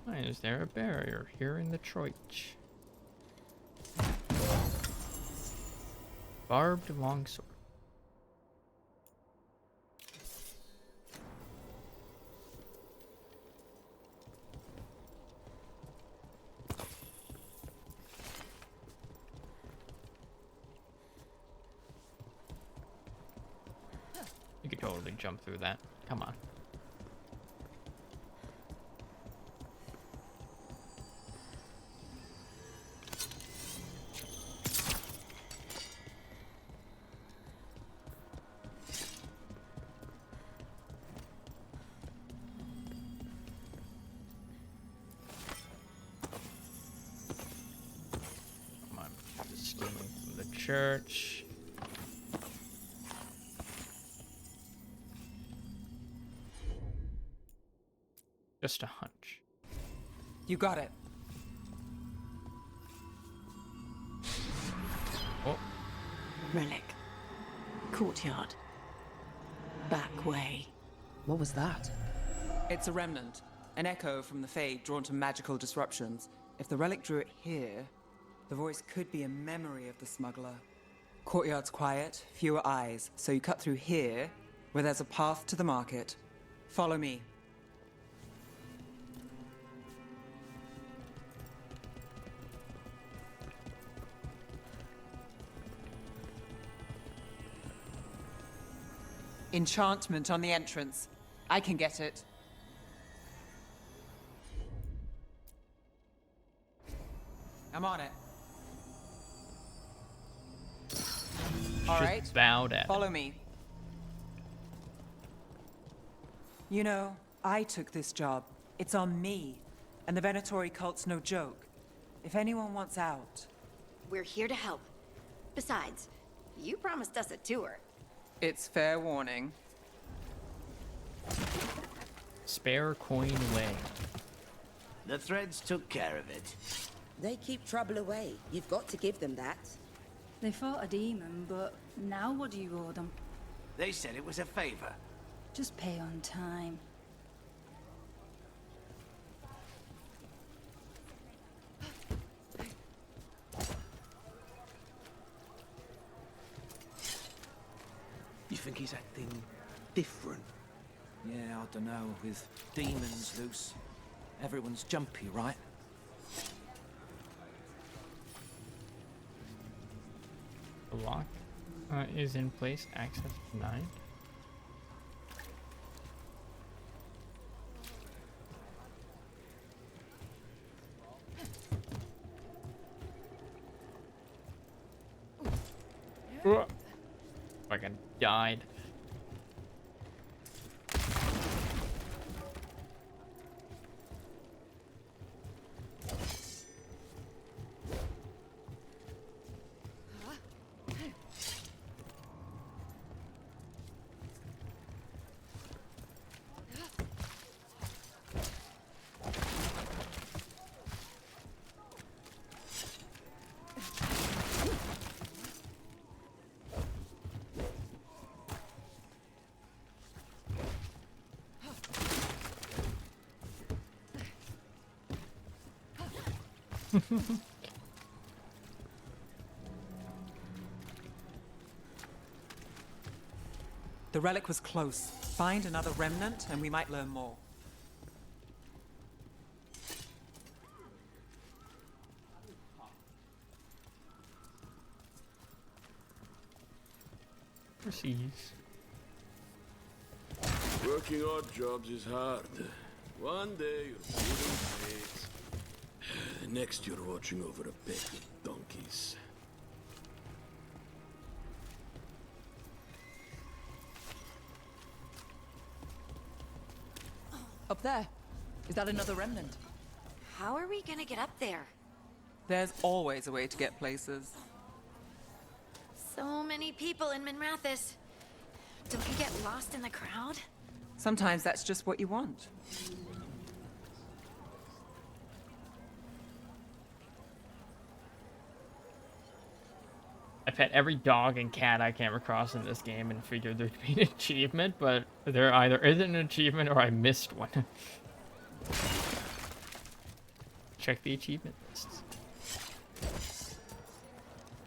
Speaker 1: Why is there a barrier here in the Troich? Barbed longsword. You could totally jump through that. Come on. Come on. Just stealing from the church. Just a hunch.
Speaker 3: You got it.
Speaker 1: Oh.
Speaker 2: Relic. Courtyard. Back way.
Speaker 9: What was that?
Speaker 3: It's a remnant. An echo from the Fade drawn to magical disruptions. If the relic drew it here, the voice could be a memory of the smuggler. Courtyard's quiet, fewer eyes, so you cut through here, where there's a path to the market. Follow me. Enchantment on the entrance. I can get it. I'm on it. All right.
Speaker 1: Bowed at.
Speaker 3: Follow me. You know, I took this job. It's on me. And the Venatori cult's no joke. If anyone wants out...
Speaker 2: We're here to help. Besides, you promised us a tour.
Speaker 3: It's fair warning.
Speaker 1: Spare coin away.
Speaker 12: The threads took care of it.
Speaker 20: They keep trouble away. You've got to give them that.
Speaker 17: They fought a demon, but now what do you owe them?
Speaker 12: They said it was a favor.
Speaker 17: Just pay on time.
Speaker 18: You think he's acting different? Yeah, I don't know. With demons loose, everyone's jumpy, right?
Speaker 1: The lock is in place. Access denied. Fucking died.
Speaker 3: The relic was close. Find another remnant and we might learn more.
Speaker 1: Proceeds.
Speaker 21: Working odd jobs is hard. One day you're pulling plates. The next you're watching over a pack of donkeys.
Speaker 9: Up there. Is that another remnant?
Speaker 2: How are we gonna get up there?
Speaker 3: There's always a way to get places.
Speaker 2: So many people in Minrathis. Don't you get lost in the crowd?
Speaker 3: Sometimes that's just what you want.
Speaker 1: I pet every dog and cat I came across in this game and figured there'd be an achievement, but there either isn't an achievement or I missed one. Check the achievement lists.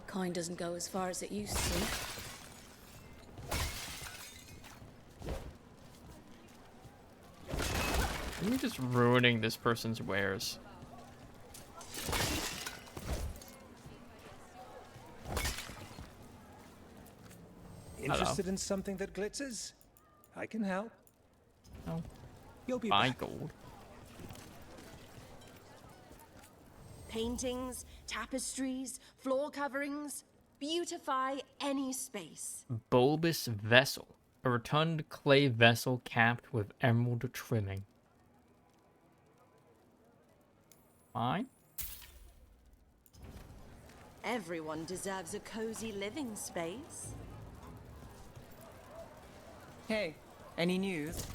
Speaker 17: Kind doesn't go as far as it used to.
Speaker 1: You're just ruining this person's wares.
Speaker 8: Interested in something that glitters? I can help.
Speaker 1: No.
Speaker 8: You'll be
Speaker 1: Buy
Speaker 8: back.
Speaker 1: gold.
Speaker 10: Paintings, tapestries, floor coverings. Beautify any space.
Speaker 1: Bulbous vessel. A rotund clay vessel capped with emerald trimming. Fine.
Speaker 10: Everyone deserves a cozy living space.
Speaker 3: Hey, any news?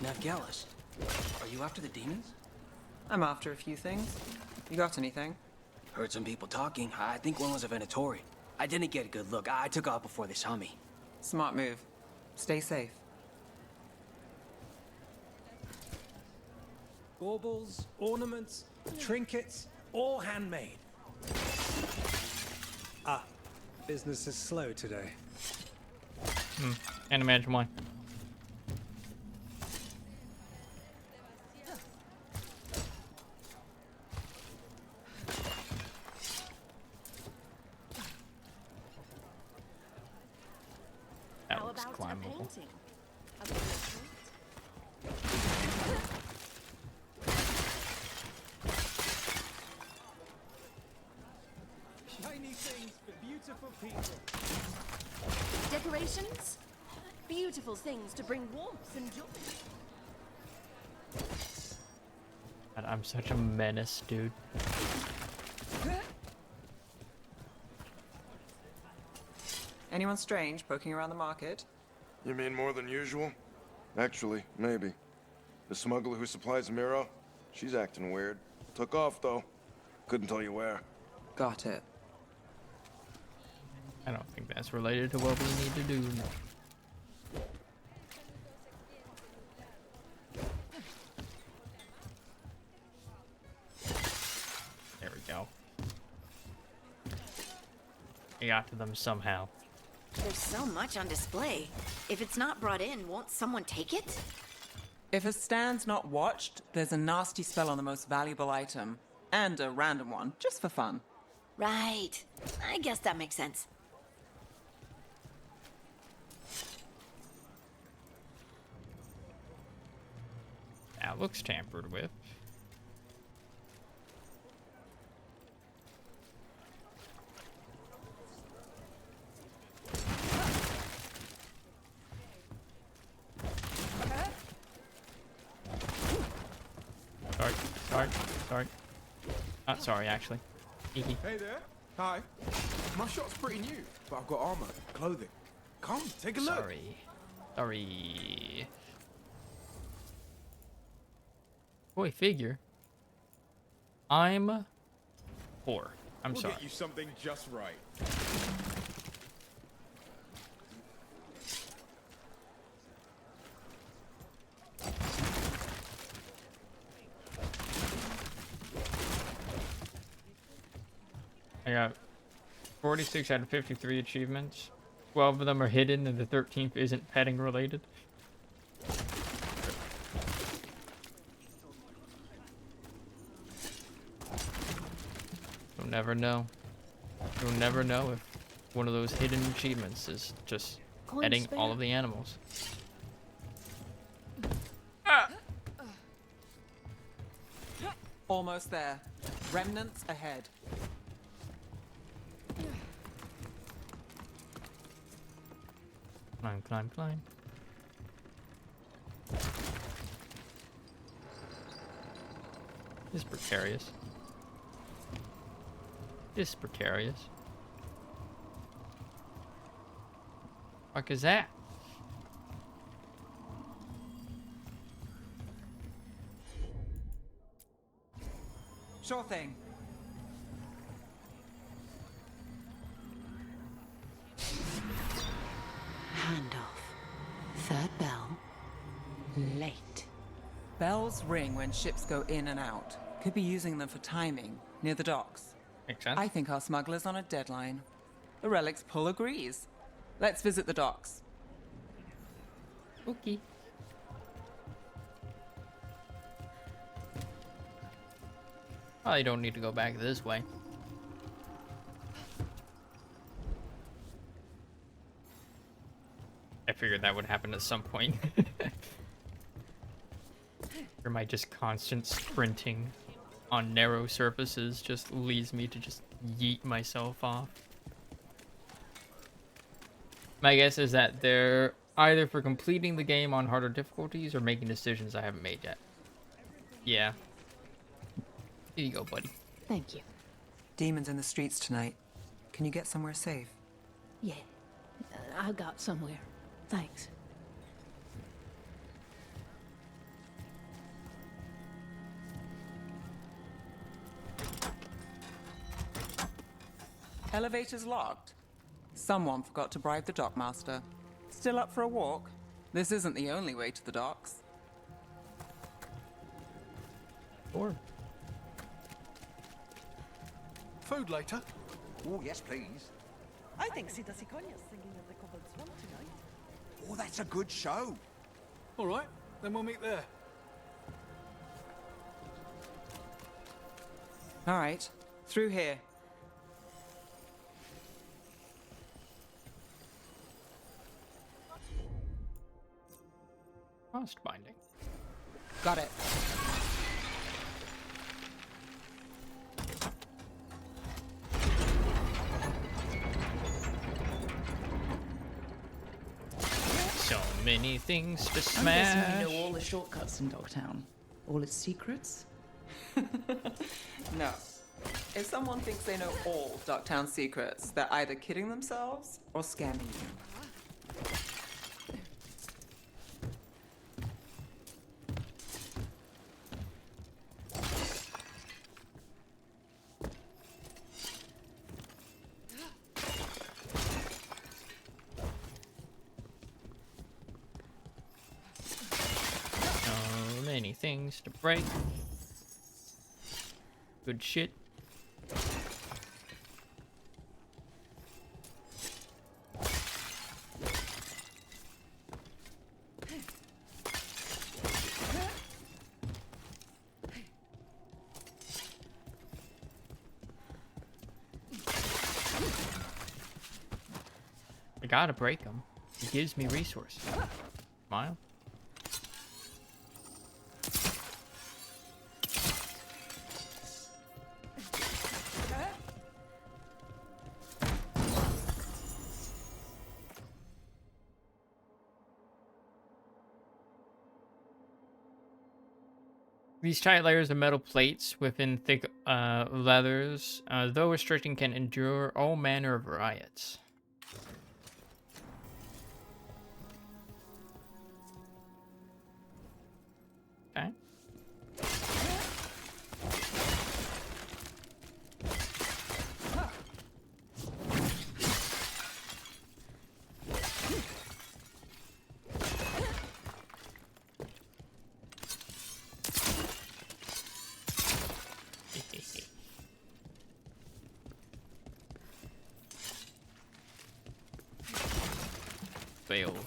Speaker 18: Navgalis, are you after the demons?
Speaker 3: I'm after a few things. You got anything?
Speaker 18: Heard some people talking. I think one was a Venatori. I didn't get a good look. I took off before they saw me.
Speaker 3: Smart move. Stay safe.
Speaker 8: Baubles, ornaments, trinkets, all handmade. Ah, business is slow today.
Speaker 1: Can't imagine why. That looks climbable.
Speaker 8: Shiny things for beautiful people.
Speaker 10: Decorations? Beautiful things to bring warmth and joy.
Speaker 1: God, I'm such a menace, dude.
Speaker 3: Anyone strange poking around the market?
Speaker 6: You mean more than usual? Actually, maybe. The smuggler who supplies Miro, she's acting weird. Took off, though. Couldn't tell you where.
Speaker 3: Got it.
Speaker 1: I don't think that's related to what we need to do. There we go. I got to them somehow.
Speaker 2: There's so much on display. If it's not brought in, won't someone take it?
Speaker 3: If a stand's not watched, there's a nasty spell on the most valuable item. And a random one, just for fun.
Speaker 2: Right. I guess that makes sense.
Speaker 1: That looks tampered with. Sorry. Not sorry, actually. Teehee.
Speaker 22: Hey there. Hi. My shop's pretty new, but I've got armor, clothing. Come, take a look.
Speaker 1: Sorry. Boy, figure. I'm poor. I'm sorry.
Speaker 22: We'll get you something just right.
Speaker 1: I got 46 out of 53 achievements. 12 of them are hidden, and the 13th isn't petting related. You'll never know. You'll never know if one of those hidden achievements is just petting all of the animals.
Speaker 3: Almost there. Remnants ahead.
Speaker 1: Climb. This is precarious. This is precarious. Fuck is that?
Speaker 3: Sure thing.
Speaker 2: Handoff. Third bell. Late.
Speaker 3: Bells ring when ships go in and out. Could be using them for timing, near the docks.
Speaker 1: Makes sense.
Speaker 3: I think our smuggler's on a deadline. The Relic's pull agrees. Let's visit the docks.
Speaker 1: Okay. Probably don't need to go back this way. I figured that would happen at some point. Or my just constant sprinting on narrow surfaces just leads me to just yeet myself off. My guess is that they're either for completing the game on harder difficulties or making decisions I haven't made yet. Yeah. Here you go, buddy.
Speaker 2: Thank you.
Speaker 3: Demons in the streets tonight. Can you get somewhere safe?
Speaker 17: Yeah, I got somewhere. Thanks.
Speaker 3: Elevator's locked. Someone forgot to bribe the dockmaster. Still up for a walk? This isn't the only way to the docks.
Speaker 1: Or
Speaker 22: Food later?
Speaker 4: Oh, yes, please.
Speaker 7: I think Sita Sikonya's singing at the Cobbled Swamp tonight.
Speaker 4: Oh, that's a good show.
Speaker 14: All right, then we'll meet there.
Speaker 3: All right, through here.
Speaker 1: Frost binding.
Speaker 3: Got it.
Speaker 1: So many things to
Speaker 9: I'm guessing
Speaker 1: smash.
Speaker 9: you know all the shortcuts in Dogtown. All its secrets?
Speaker 3: No. If someone thinks they know all Ducktown secrets, they're either kidding themselves or scamming you.
Speaker 1: So many things to break. Good shit. I gotta break them. It gives me resources. Smile. These tight layers of metal plates within thick leathers, though restricting, can endure all manner of riots. Okay. Failed.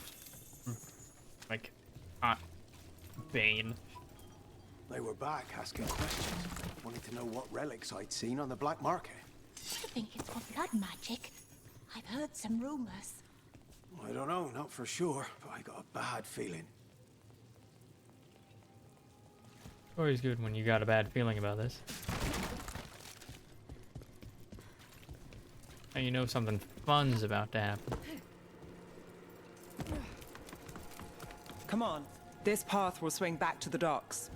Speaker 1: Like, Bane.
Speaker 8: They were back asking questions, wanting to know what relics I'd seen on the black market.
Speaker 10: I think it's for blood magic. I've heard some rumors.
Speaker 8: I don't know, not for sure, but I got a bad feeling.
Speaker 1: Always good when you got a bad feeling about this. And you know something fun's about to happen.
Speaker 3: Come on. This path will swing back to the docks.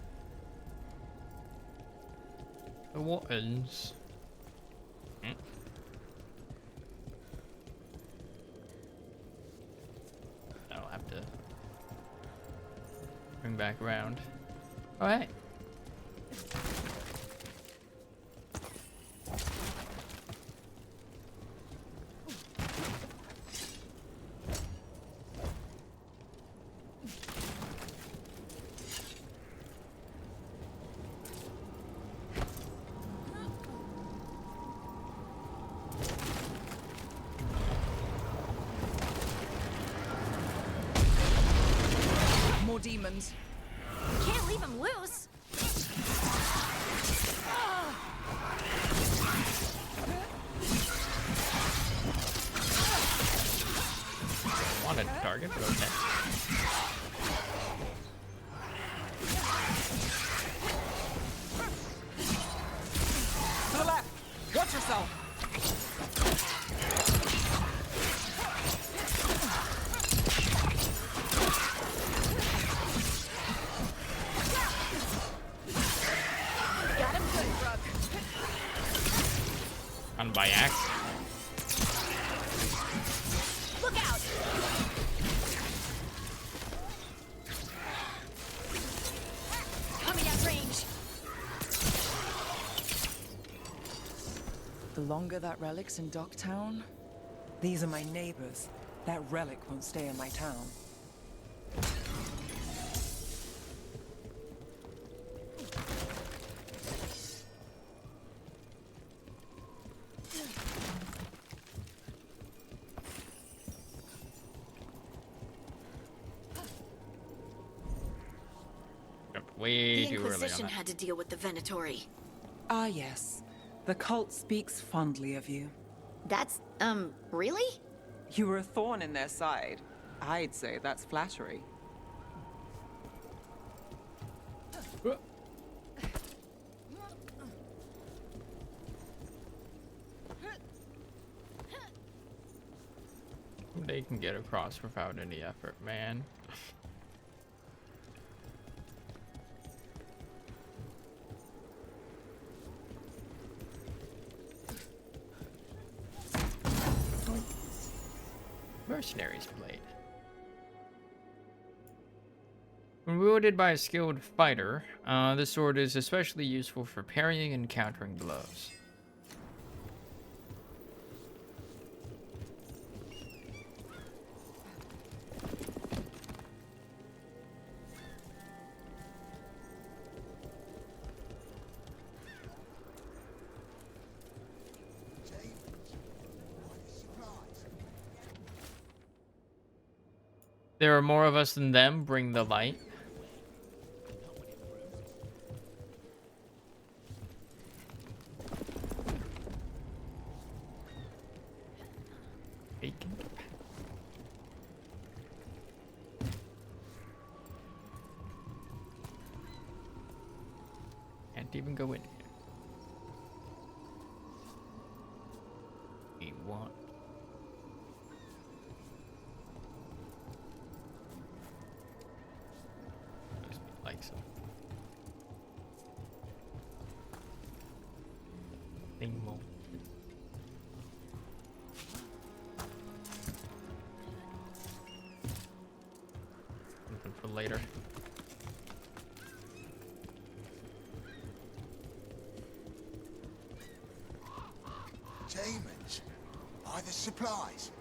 Speaker 1: The Wattens. I'll have to bring back around. Oh, hey.
Speaker 9: More demons.
Speaker 2: Can't leave him loose.
Speaker 1: Wanted to target, but okay.
Speaker 3: To the left! Watch yourself!
Speaker 2: Got him good, Brooke.
Speaker 1: On by accident.
Speaker 2: Look out! Coming at range.
Speaker 9: The longer that relic's in Docktown,
Speaker 3: These are my neighbors. That relic won't stay in my town.
Speaker 1: Jumped way
Speaker 2: The
Speaker 1: too early on
Speaker 2: Inquisition
Speaker 1: that.
Speaker 2: had to deal with the Venatori.
Speaker 3: Ah, yes. The cult speaks fondly of you.
Speaker 2: That's, really?
Speaker 3: You were a thorn in their side. I'd say that's flattery.
Speaker 1: They can get across without any effort, man. Mercenaries blade. When wielded by a skilled fighter, this sword is especially useful for parrying and countering blows. There are more of us than them. Bring the light. Bacon. Can't even go in here. We want. Like so. Thing more. Something for later.
Speaker 4: Demons? By the supplies?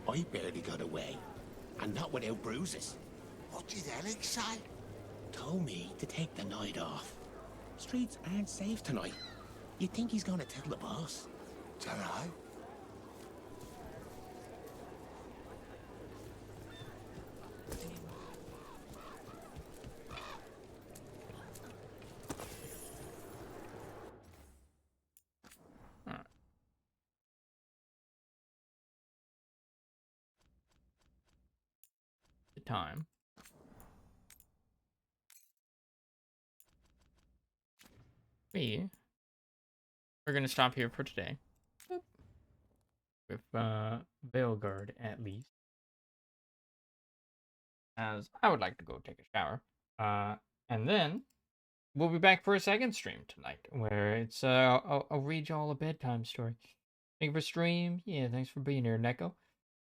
Speaker 8: I barely got away, and not without bruises.
Speaker 4: What did Alex say?
Speaker 8: Told me to take the night off. Streets aren't safe tonight. You think he's gonna tell the boss?
Speaker 4: Dunno.
Speaker 1: The time. We're gonna stop here for today. With Veilguard at least. As I would like to go take a shower. And then we'll be back for a second stream tonight, where it's I'll read y'all a bedtime story. Thank you for stream. Yeah, thanks for being here, Neko.